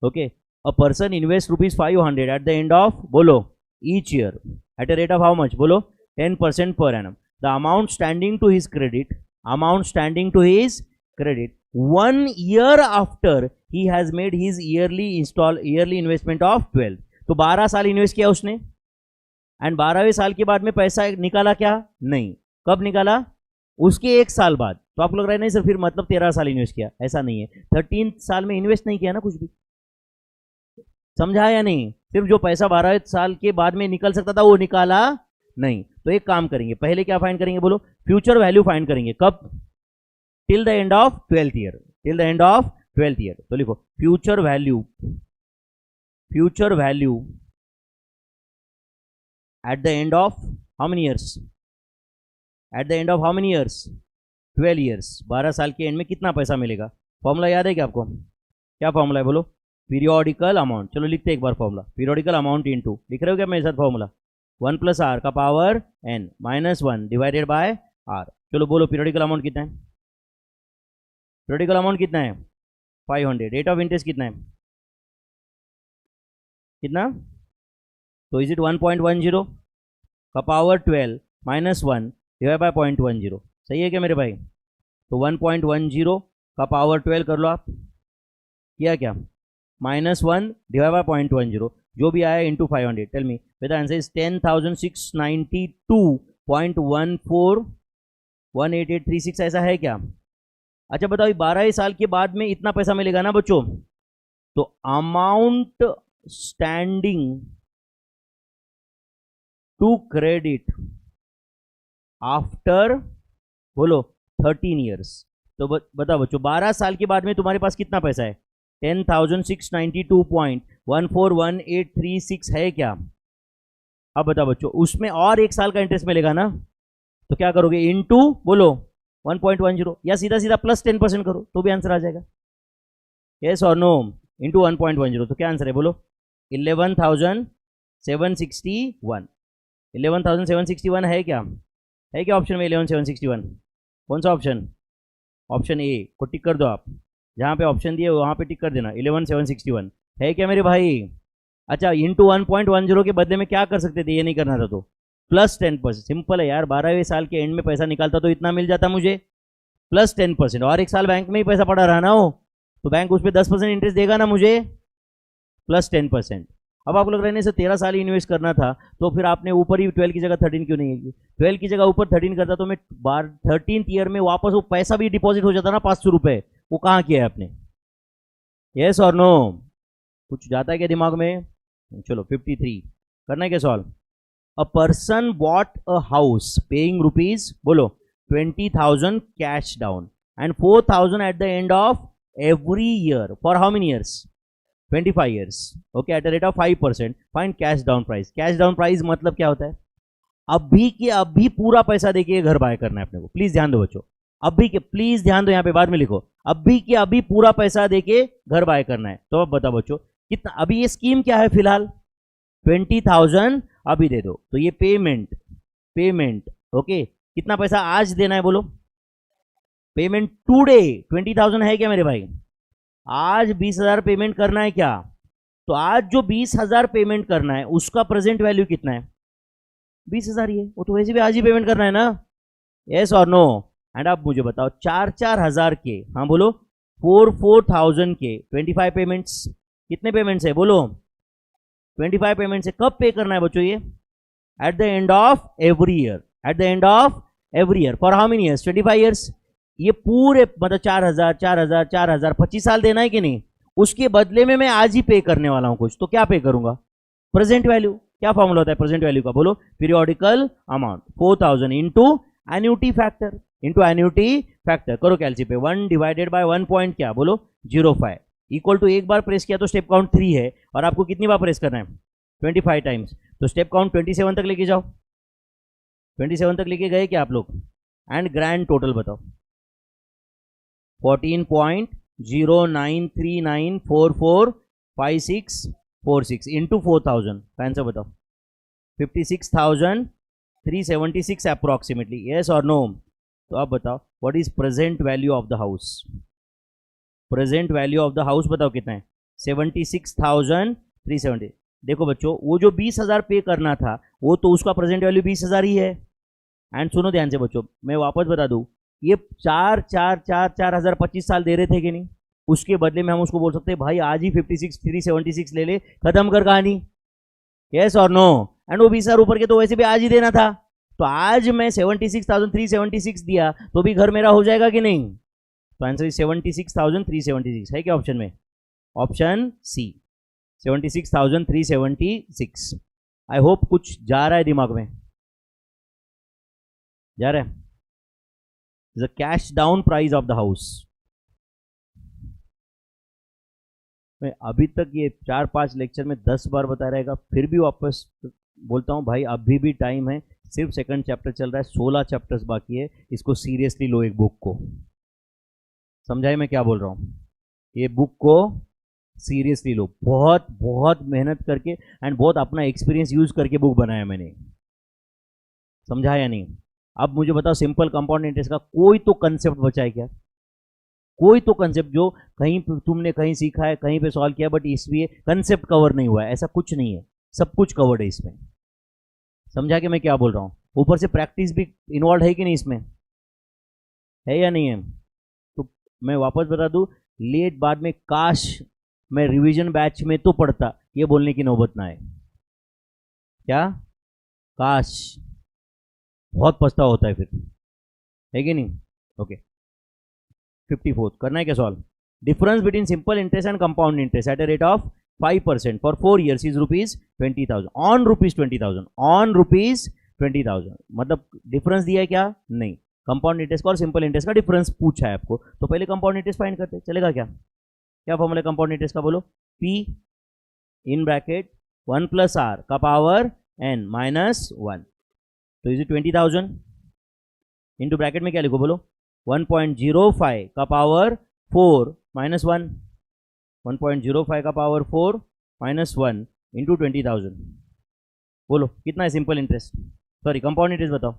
Okay a person invest ₹500 at the end of, बोलो, each year at a rate of how much, बोलो 10% per annum. The amount standing to his credit, 1 year after he has made his yearly investment of 12. तो 12 साल invest किया उसने, and 12वें साल के बाद में पैसा निकाला क्या? नहीं. कब निकाला? उसके 1 साल बाद. तो आपको लग रहा है नहीं सर फिर मतलब 13 साल इन्वेस्ट किया, ऐसा नहीं है. 13 साल में इन्वेस्ट नहीं किया ना कुछ भी. समझा या नहीं? सिर्फ जो पैसा 12 साल के बाद में निकल सकता था वो निकाला नहीं. तो एक काम करेंगे, पहले क्या फाइंड करेंगे, बोलो, फ्यूचर वैल्यू फाइंड करेंगे. कब? Till the end of 12th year. Till the end of 12th year. तो लिखो future value eight the end of how many years? At the end of how many years? 12 years. 12 साल के end में कितना पैसा मिलेगा? फॉर्मूला याद है क्या आपको? क्या फॉर्मूला है, बोलो? Periodical amount. चलो लिखते एक बार फॉर्मूला. पीरियोडिकल अमाउंट इनटू, लिख रहे हो क्या मेरे साथ फॉर्मूला? 1 + r का power n -1 divided by r. चलो बोलो पीरियोडिकल अमाउंट कितना है? पीरियोडिकल अमाउंट कितना है? 500. रेट ऑफ इंटरेस्ट कितना है? कितना? तो इज इट 1.10 का पावर 12 -1 डिवाइड बाय 0.10. सही है क्या मेरे भाई? तो 1.10 का पावर 12 कर लो आप. किया क्या? -1 डिवाइड बाय 0.10, जो भी आया into 500. Tell me the answer is 10,692.18836. ऐसा है क्या? अच्छा बताओ, 12 साल के बाद में इतना पैसा मिलेगा ना बच्चों. तो amount standing to credit after, बोलो, 13 ईयर्स. तो बताओ बच्चों, 12 साल के बाद में तुम्हारे पास कितना पैसा है? 10,692.141836 है क्या? अब बताओ बच्चों, उसमें और 1 साल का इंटरेस्ट मिलेगा ना. तो क्या करोगे? इनटू, बोलो, 1.10 या सीधा सीधा प्लस 10% करो तो भी आंसर आ जाएगा. यस और नो? इंटू 1.10. तो क्या आंसर है, बोलो? 11,761. 11,761 है क्या? है क्या ऑप्शन में 11,761? कौन सा ऑप्शन? ऑप्शन ए को टिक कर दो आप. जहाँ पे ऑप्शन दिए वहाँ पे टिक कर देना. 11,761 है क्या मेरे भाई? अच्छा, इंटू 1.10 के बदले में क्या कर सकते थे? ये नहीं करना था तो प्लस 10%. सिंपल है यार, 12वें साल के एंड में पैसा निकालता तो इतना मिल जाता मुझे, प्लस 10%. और 1 साल बैंक में ही पैसा पड़ा रहा ना हो, तो बैंक उस पर 10% इंटरेस्ट देगा ना मुझे, प्लस 10%. अब आपको लग रहा है नहीं सर 13 साल ही इन्वेस्ट करना था, तो फिर आपने ऊपर ही 12 की जगह 13 क्यों नहीं है? 12 की जगह ऊपर 13 करता तो मैं 13th ईयर में वापस वो पैसा भी डिपॉजिट हो जाता ना, 500 रुपये. वो कहाँ किया है आपने? यस और नो? कुछ जाता है क्या दिमाग में? चलो 53 करना है क्या solve. A person bought a house paying rupees, बोलो, 20,000 cash down and 4,000 eight the end of every year for how many years? 25 years. Okay, at the rate of 5%. Find cash down price. Cash down price मतलब क्या होता है? अभी के अभी पूरा पैसा देके घर बाय करना है अपने को. प्लीज ध्यान दो बच्चों, अभी के, प्लीज ध्यान दो, यहाँ पे बाद में लिखो, अभी के अभी पूरा पैसा देके घर बाय करना है. तो अब बताओ बच्चों कितना, अभी ये स्कीम क्या है फिलहाल? 20,000 अभी दे दो. तो ये पेमेंट ओके. कितना पैसा आज देना है, बोलो? पेमेंट टुडे 20,000 है क्या मेरे भाई? आज 20,000 पेमेंट करना है क्या? तो आज जो 20,000 पेमेंट करना है उसका प्रेजेंट वैल्यू कितना है? 20,000 ही है. वो तो वैसे भी आज ही पेमेंट करना है ना. यस और नो? एंड आप मुझे बताओ 4,000 के, हाँ बोलो, 4,000 के 25 पेमेंट्स. कितने पेमेंट्स है, बोलो? 25 पेमेंट्स है. कब पे करना है बच्चों ये? Eight the end of every year. Eight the end of every year for how many years? 25 years. ये पूरे मतलब 4,000 4,000 4,000 25 साल देना है कि नहीं? उसके बदले में मैं आज ही पे करने वाला हूं कुछ, तो क्या पे करूंगा? Present value. क्या फॉर्मूला होता है प्रेजेंट वैल्यू का, बोलो? Periodical amount 4,000 into annuity factor. Into annuity factor करो कैलसी पे. 1 डिवाइडेड बाय 1 पॉइंट क्या, बोलो? 0.5 इक्वल टू. एक बार प्रेस किया तो स्टेप काउंट 3 है, और आपको कितनी बार प्रेस करना है? 25 टाइम्स. तो स्टेप काउंट 27 तक लेके जाओ. 27 तक लेके गए क्या आप लोग? एंड ग्रैंड टोटल बताओ. 14.0939445646 इंटू 4,000 का आंसर बताओ. 56,376 अप्रोक्सीमेटली. यस और नो? तो आप बताओ what is present value of the house? Present value of the house बताओ कितना है? 76,370। देखो बच्चों, वो जो 20,000 पे करना था वो तो उसका प्रेजेंट वैल्यू 20,000 ही है। एंड सुनो ध्यान से बच्चों, मैं वापस बता दूं, ये 4,000 25 साल दे रहे थे कि नहीं, उसके बदले में हम उसको बोल सकते हैं भाई आज ही 56,376 ले ले, खत्म कर कहानी। यस और नो? एंड वो 20,000 ऊपर के तो वैसे भी आज ही देना था, तो आज मैं 76,376 दिया तो भी घर मेरा हो जाएगा कि नहीं? तो आंसर इज 76,376 है क्या ऑप्शन में? Option C 76,376। आई होप कुछ जा रहा है दिमाग में, जा रहा है। The cash down price of the house. मैं अभी तक ये 4-5 लेक्चर में 10 बार बता रहेगा, फिर भी वापस बोलता हूँ भाई अभी भी टाइम है, सिर्फ सेकंड चैप्टर चल रहा है, 16 चैप्टर्स बाकी है, इसको सीरियसली लो। एक बुक को समझाए मैं क्या बोल रहा हूँ? ये बुक को सीरियसली लो, बहुत बहुत मेहनत करके एंड बहुत अपना एक्सपीरियंस यूज करके बुक बनाया मैंने, समझा या नहीं? अब मुझे बताओ, सिंपल कंपाउंड इंटरेस्ट का कोई तो कंसेप्ट बचा है क्या? कोई तो कंसेप्ट जो कहीं तुमने कहीं सीखा है, कहीं पे सॉल्व किया, बट इसलिए कंसेप्ट कवर नहीं हुआ है, ऐसा कुछ नहीं है, सब कुछ कवर्ड है इसमें। समझा कि मैं क्या बोल रहा हूँ? ऊपर से प्रैक्टिस भी इन्वॉल्व है कि नहीं इसमें, है या नहीं है? तो मैं वापस बता दूं, लेट बाद में काश मैं रिवीजन बैच में तो पढ़ता, ये बोलने की नौबत ना आए। क्या काश? बहुत पछतावा होता है फिर, है कि नहीं? ओके, 54 करना है क्या solve? Difference between simple interest and compound interest eight a rate of 5% for 4 years is ₹20,000 on ₹20,000 on ₹20,000। मतलब डिफरेंस दिया है क्या? नहीं। कंपाउंड इंटरेस्ट का और सिंपल इंटरेस्ट का डिफरेंस पूछा है आपको, तो पहले कंपाउंड इंटरेस्ट फाइंड करते हैं, चलेगा क्या? क्या फॉर्मूला कंपाउंड इंटरेस्ट का बोलो? P इन ब्रैकेट 1 + R का पावर n -1, तो इज 20,000 इंटू ब्रैकेट में क्या लिखो बोलो? 1.05 का पावर 4 -1, 1.05 का पावर 4 -1 इंटू 20,000। बोलो कितना है simple interest, sorry compound interest बताओ?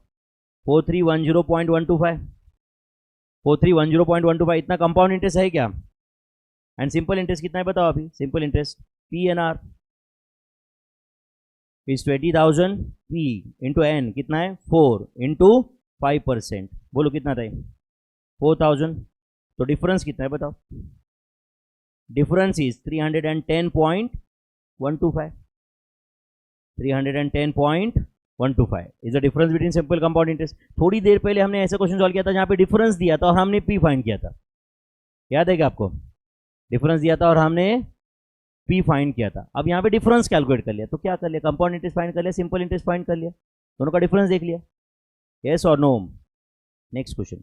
4310.125, 4310.125 इतना कंपाउंड इंटरेस्ट है क्या? एंड सिंपल इंटरेस्ट कितना है बताओ अभी? Simple interest PNR is 20,000, P into N कितना है? 4 इंटू 5%, बोलो कितना था? 4,000। तो डिफरेंस कितना है बताओ? Difference is 310.125, 310.125 is the difference between simple compound interest. थोड़ी देर पहले हमने ऐसा क्वेश्चन सॉल्व किया था जहां पे डिफरेंस दिया था और हमने P फाइंड किया था, याद है क्या आपको? डिफरेंस दिया था और हमने P फाइंड किया था। अब यहाँ पे डिफरेंस कैलकुलेट कर लिया, तो क्या कर लिया? कंपाउंड इंटरेस्ट फाइंड कर लिया, सिंपल इंटरेस्ट फाइंड कर लिया, दोनों का डिफरेंस देख लिया। यस और no? Next question,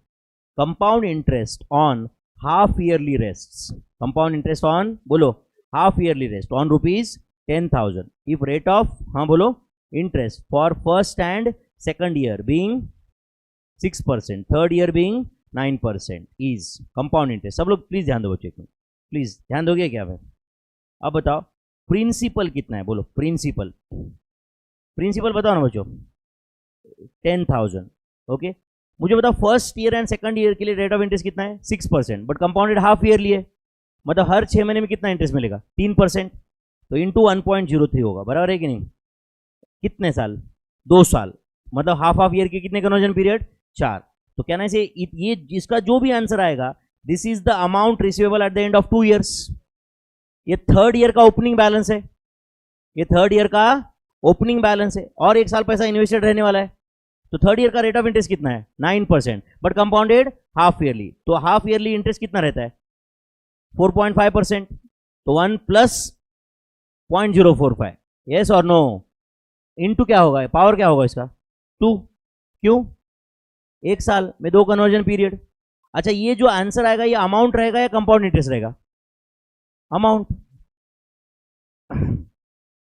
compound interest on half yearly rests. Compound interest on बोलो half yearly rest on ₹10,000 if rate of, हाँ बोलो, interest for first and second year being 6%, third year being 9% is compound interest. सब लोग please ध्यान दो बच्चे, please ध्यान दोगे क्या? मैं अब बताओ प्रिंसिपल कितना है, बोलो प्रिंसिपल, प्रिंसिपल बताओ ना बच्चों? 10,000। ओके, मुझे बताओ first year and second year के लिए रेट ऑफ इंटरेस्ट कितना है? 6%, बट कंपाउंडेड हाफ ईयरली है, मतलब हर 6 महीने में कितना इंटरेस्ट मिलेगा? 3%, तो इंटू 1.03 होगा, बराबर है कि नहीं? कितने साल? 2 साल, मतलब हाफ ईयर के कितने कन्वर्जन पीरियड? 4। तो कहना है ये जिसका जो भी आंसर आएगा, this is the amount receivable eight the end of 2 years। ये थर्ड ईयर का ओपनिंग बैलेंस है, ये थर्ड ईयर का ओपनिंग बैलेंस है, और 1 साल पैसा इन्वेस्टेड रहने वाला है, तो थर्ड ईयर का रेट ऑफ इंटरेस्ट कितना है? 9%, बट कंपाउंडेड हाफ ईयरली, तो हाफ ईयरली इंटरेस्ट कितना रहता है? 4.5%, तो 1 + 0.045, यस और नो? इनटू क्या होगा, पावर क्या होगा इसका? 2। क्यों? 1 साल में 2 कन्वर्जन पीरियड। अच्छा, ये जो आंसर आएगा ये अमाउंट रहेगा या कंपाउंड इंटरेस्ट रहेगा? अमाउंट,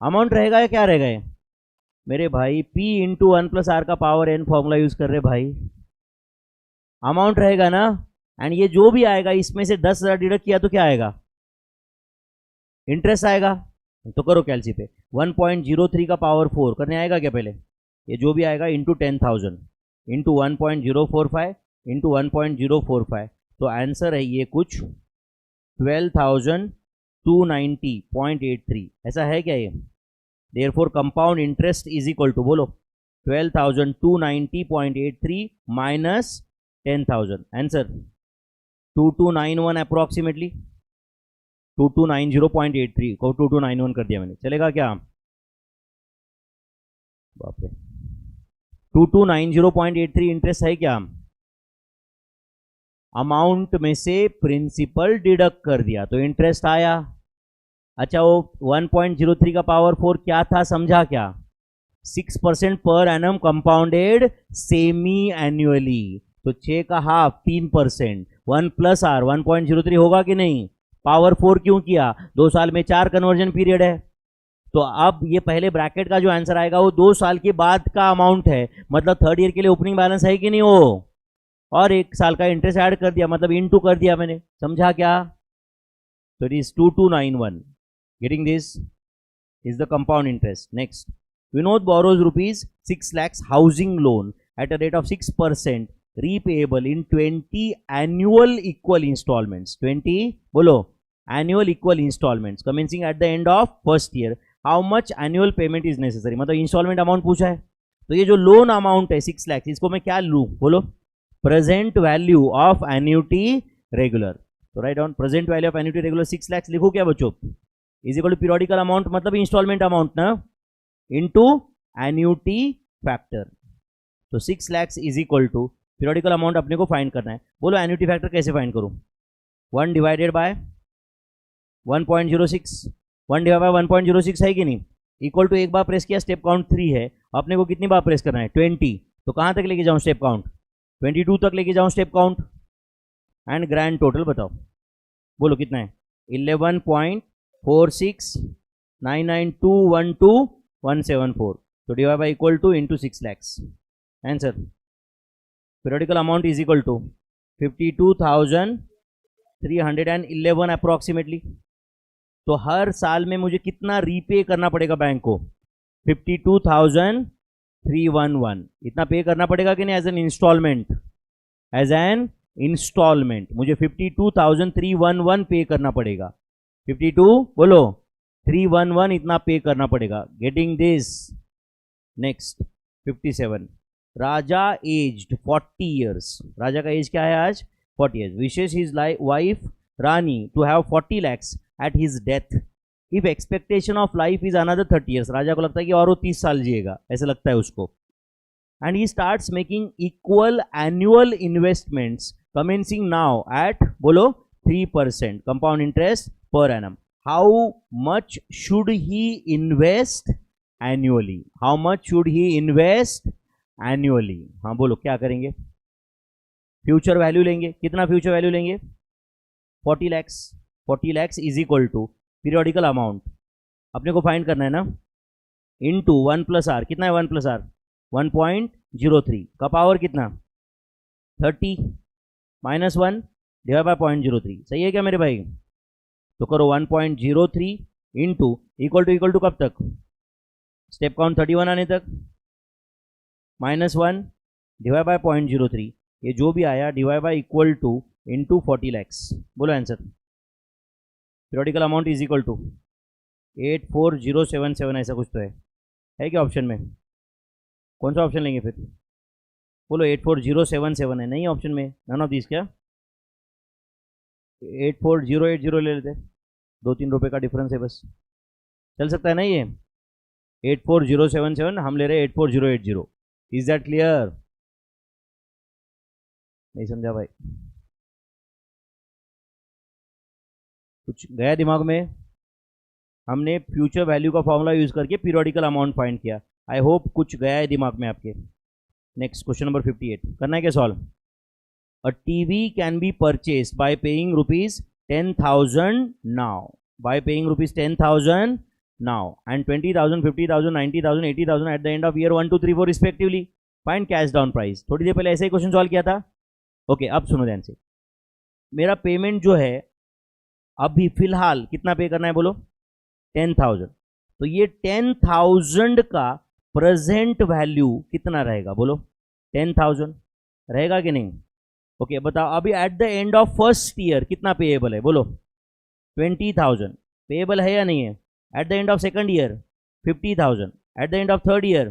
अमाउंट रहेगा या क्या रहेगा? ये मेरे भाई P इंटू 1 + R का पावर n फॉर्मूला यूज कर रहे भाई, अमाउंट रहेगा ना। एंड ये जो भी आएगा इसमें से 10,000 डिडक्ट किया तो क्या आएगा? इंटरेस्ट आएगा। तो करो कैलसी पे, 1.03 का पावर 4 करने आएगा क्या? पहले ये जो भी आएगा इंटू 10,000 इंटू 1.045 इंटू 1.045, तो आंसर है ये कुछ 12,000 290.83, ऐसा है क्या ये? Therefore compound interest is equal to, बोलो 12,290.83 माइनस 10,000, आंसर 2291 अप्रोक्सीमेटली, 2290.83 को 2291 कर दिया मैंने, चलेगा क्या? बाप रे, 2290.83 इंटरेस्ट है क्या? अमाउंट में से प्रिंसिपल डिडक्ट कर दिया तो इंटरेस्ट आया। अच्छा, वो 1.03 का पावर 4 क्या था, समझा क्या? 6% पर एनम कंपाउंडेड सेमी एनुअली, तो 6 का हाफ 3%, 1 प्लस आर 1.03 होगा कि नहीं? पावर 4 क्यों किया? 2 साल में 4 कन्वर्जन पीरियड है, तो अब ये पहले ब्रैकेट का जो आंसर आएगा वो 2 साल के बाद का अमाउंट है, मतलब थर्ड ईयर के लिए ओपनिंग बैलेंस है कि नहीं वो, और 1 साल का इंटरेस्ट ऐड कर दिया, मतलब इनटू कर दिया मैंने, समझा क्या? तो it is 2291, getting this is the compound interest. Next, Vinod borrows rupees 6 lakhs housing loan at a rate of 6%, repayable in 20 annual equal installments. 20 bolo annual equal installments commencing at the end of first year. How much annual payment is necessary? मतलब instalment amount पूछा है, तो ये जो loan amount है 6 lakhs, इसको मैं क्या लूँ, बोलो? Present value of annuity regular, तो write down present value of annuity regular 6 lakhs लिखो क्या बच्चों? Is equal to periodical amount मतलब इंस्टॉलमेंट अमाउंट ना, इनटू एन्यूटी फैक्टर, तो 6 lakhs is equal to periodical amount अपने को फाइंड करना है। बोलो एन्यूटी फैक्टर कैसे फाइंड करूं? 1 डिवाइडेड बाय 1.06, 1 डिवाइड बाय 1.06 है कि नहीं, इक्वल टू एक बार प्रेस किया, स्टेप काउंट 3 है, अपने को कितनी बार प्रेस करना है? 20, तो कहां तक लेके जाऊं स्टेप काउंट? 22 तक लेके जाऊं step count, and grand total बताओ, बोलो कितना है? 11.4699212174, तो divide by equal to into 6 lakhs, answer periodical amount is equal to 52,311 approximately. तो हर साल में मुझे कितना रीपे करना पड़ेगा बैंक को? 52,311, इतना पे करना पड़ेगा कि नहीं? As an installment, as an installment मुझे 52,311 पे करना पड़ेगा, 52 बोलो 311 इतना पे करना पड़ेगा, getting this. Next 57, Raja aged 40 years, Raja का एज क्या है आज? 40 years, wishes his wife Rani to have 40 lakhs at his death, if expectation of life is another 30 years, Raja को लगता है कि और वो 30 साल जिएगा, ऐसा लगता है उसको, and he starts making equal annual investments commencing now at bolo 3% compound interest per annum. How much should he invest annually? How much should he invest annually? हाँ बोलो क्या करेंगे? फ्यूचर वैल्यू लेंगे, कितना फ्यूचर वैल्यू लेंगे? 40 lakhs, 40 lakhs is equal to periodical amount अपने को find करना है ना, इनटू 1 प्लस आर, कितना है 1 प्लस आर? 1.03 का पावर कितना? 30 माइनस 1 डिवाइड बाय 0.03, सही है क्या मेरे भाई? तो करो 1.03 इंटू इक्वल टू कब तक? स्टेप काउंट 31 आने तक, माइनस 1 डिवाइड बाय 0.03, ये जो भी आया divide by equal to into 40 lakhs, बोलो answer. Periodical amount is equal to 84077, ऐसा कुछ तो है क्या ऑप्शन में? कौन सा ऑप्शन लेंगे फिर? बोलो 84077 है, नहीं ऑप्शन में, नन ऑफ दिस, क्या 84080 ले लेते, 2-3 रुपए का डिफरेंस है बस, चल सकता है ना ये? 84077 हम ले रहे 84080, इज दैट क्लियर? नहीं समझा भाई, कुछ गया दिमाग में? हमने फ्यूचर वैल्यू का फॉर्मूला यूज करके पीरियोडिकल अमाउंट फाइंड किया, आई होप कुछ गया है दिमाग में आपके। नेक्स्ट क्वेश्चन नंबर 58 करना है क्या solve? A TV can be purchase by paying ₹10,000 now, bye paying ₹10,000 now and 20,000, 50,000, 90,000, 80,000 eight the end of year 1, 2, 3, 4 respectively, find cash down price. थोड़ी देर पहले ऐसे ही क्वेश्चन सॉल्व किया था। ओके, अब सुनो ध्यान से, मेरा पेमेंट जो है अभी फिलहाल कितना पे करना है बोलो? 10,000, तो ये 10,000 का प्रेजेंट वैल्यू कितना रहेगा बोलो? 10,000 रहेगा कि नहीं? ओके बताओ, अभी eight the end of first year कितना पेएबल है बोलो? 20,000, पेएबल है या नहीं है? Eight the end of second year 50,000, eight the end of third year,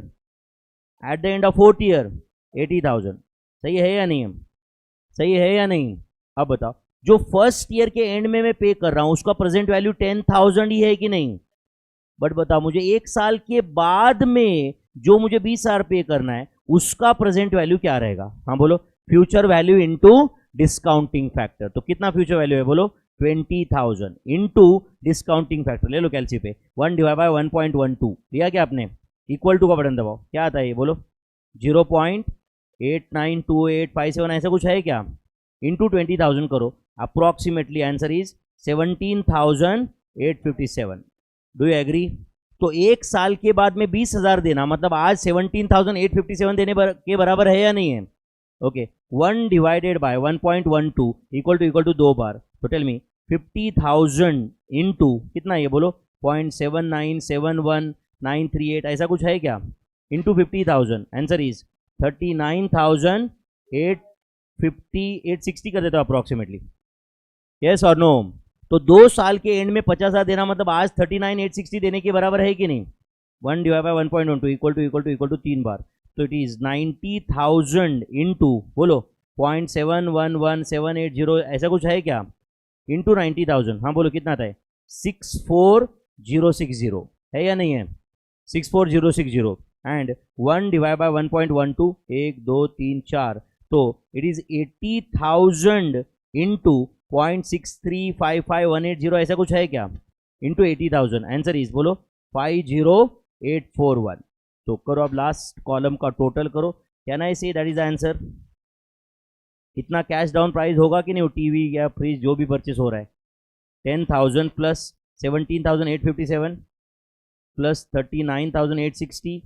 eight the end of fourth year 80,000। सही है या नहीं है? सही है या नहीं? अब बताओ, जो फर्स्ट ईयर के एंड में मैं पे कर रहा हूं उसका प्रेजेंट वैल्यू 10,000 ही है कि नहीं? बट बताओ मुझे एक साल के बाद में जो मुझे 20,000 पे करना है उसका प्रेजेंट वैल्यू क्या रहेगा? हाँ बोलो, future value into discounting factor. तो कितना फ्यूचर वैल्यू है? बोलो 20,000 इनटू डिस्काउंटिंग फैक्टर। ले लो कैलसी पे, 1 डिवाइड बाय 1.12 लिया क्या आपने? इक्वल टू का बटन दबाओ, क्या आता है ये बोलो? 0.892857 ऐसा कुछ है क्या? इंटू 20,000 करो, approximately answer is 17,857। Do you agree? तो एक साल के बाद में 20,000 देना मतलब आज 17,857 देने के बराबर है या नहीं है? Okay, 1 divided by 1.12 equal to 2 बार। तो टेल मी 50,000 इंटू कितना ये बोलो? 0.7971938 ऐसा कुछ है क्या? इंटू 50,000, आंसर इज 39,860 कर देते हो अप्रोक्सीमेटली। यस और नो? तो 2 साल के एंड में 50,000 देना मतलब आज 39,860 देने के बराबर है कि नहीं? 1 डिवाइड बाय 1.12 इक्वल टू 3 बार। तो इट इज 90,000 इंटू बोलो 0.711780 ऐसा कुछ है क्या? इंटू 90,000, हाँ बोलो कितना आता है? 64,060 है या नहीं है? 64,060 एंड 1 डिवाइड बाय 1.12 1 2 3 4, तो इट इज 80,000 इंटू 0.6355,180 ऐसा कुछ है क्या? इंटू 80,000, आंसर इज बोलो 50,841। तो करो अब लास्ट कॉलम का टोटल करो, can I say that is the answer? इतना कैश डाउन प्राइस होगा कि नहीं? टीवी या फ्रिज जो भी परचेस हो रहा है, 10,000 plus 17,857 plus 39,860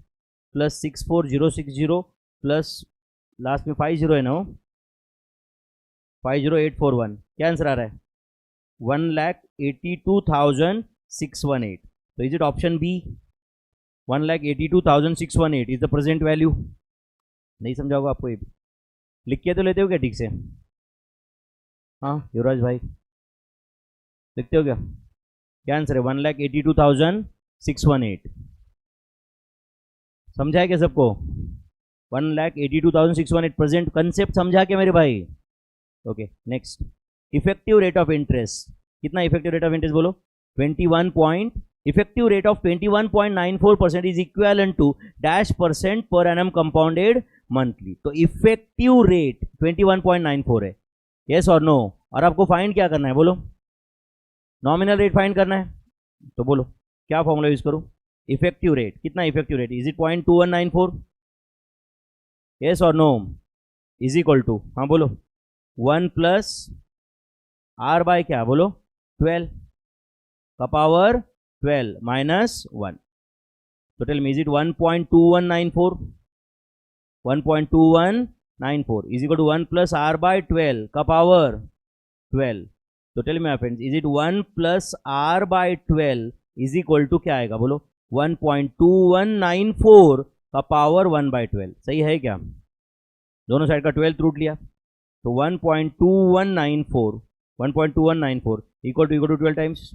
plus 64,060 plus last में 50 है ना, 50,841। क्या आंसर आ रहा है? 1,82,618। तो is it option B? 1,82,618 is the present value. नहीं समझा होगा आपको ये भी, लिख के तो लेते हो क्या ठीक से? हाँ युवराज भाई, लिखते हो क्या? क्या आंसर है? 1,82,618। समझा है क्या सबको? 1,82,618 प्रेजेंट कंसेप्ट समझा क्या मेरे भाई? Okay next, effective rate of interest. कितना इफेक्टिव रेट ऑफ इंटरेस्ट बोलो? 21 point, effective rate of 21.94% is equal to dash percent पर एनम कंपाउंडेड मंथली। तो इफेक्टिव रेट 21.94 है, यस और नो? और आपको फाइंड क्या करना है बोलो? नॉमिनल रेट फाइंड करना है। तो बोलो क्या फॉर्मूला यूज करूं? इफेक्टिव रेट, कितना effective rate? Is it 0.2194? Yes और नो? इज इक्वल टू, हाँ बोलो, 1 प्लस आर बाय क्या बोलो? 12 का पावर 12 माइनस 1। तो tell me is it 1.2194? 1.2194 is equal to 1 plus R by 12 का पावर 12। तो tell me my friends, is it 1 plus R by 12 is equal to क्या आएगा बोलो? 1.2194 का पावर 1 बाय 12। सही है क्या? दोनों साइड का 12 रूट लिया, तो 1.2194 equal to 12 times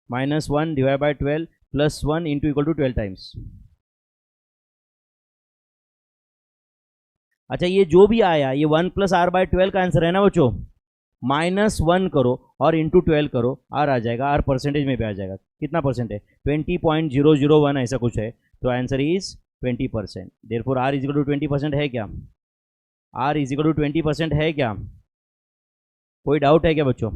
minus 1 divide by 12 plus 1 into equal to 12 times. अच्छा ये जो भी आया ये 1 प्लस आर बाय 12 का आंसर है ना बच्चों? माइनस 1 करो और इंटू 12 करो, आर आ जाएगा, आर परसेंटेज में भी आ जाएगा। कितना परसेंट है? 20.001 ऐसा कुछ है। तो answer is 20%। Therefore R is equal to 20% है क्या? आर इज इक्वल टू 20% है क्या? कोई डाउट है क्या बच्चों?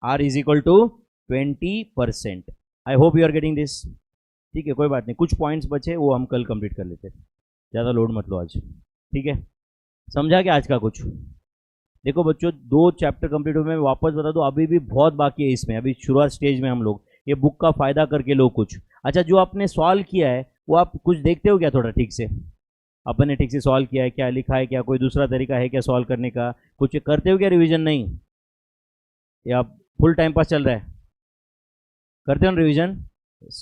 R is equal to 20%। I hope you are getting this. ठीक है, कोई बात नहीं, कुछ पॉइंट्स बचे वो हम कल कंप्लीट कर लेते, ज़्यादा लोड मत लो आज। ठीक है, समझा क्या आज का कुछ? देखो बच्चों 2 चैप्टर कंप्लीट हुए, मैं वापस बता दूं अभी भी बहुत बाकी है इसमें, अभी शुरुआत स्टेज में हम लोग। ये बुक का फ़ायदा करके लो कुछ। अच्छा जो आपने सॉल्व किया है वो आप कुछ देखते हो क्या थोड़ा ठीक से? अपन ने ठीक से सॉल्व किया है क्या? लिखा है क्या? कोई दूसरा तरीका है क्या सॉल्व करने का? कुछ करते हो क्या रिवीजन? नहीं, या फुल टाइम पास चल रहा है? करते हो ना रिवीजन?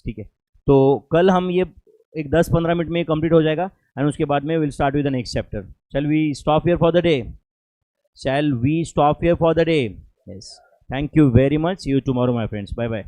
ठीक है, तो कल हम ये एक 10-15 मिनट में कंप्लीट हो जाएगा एंड उसके बाद में will start with the next chapter. Shall we stop here for the day? Shall we stop here for the day? Yes. Thank you very much. See you tomorrow, my friends. Bye bye.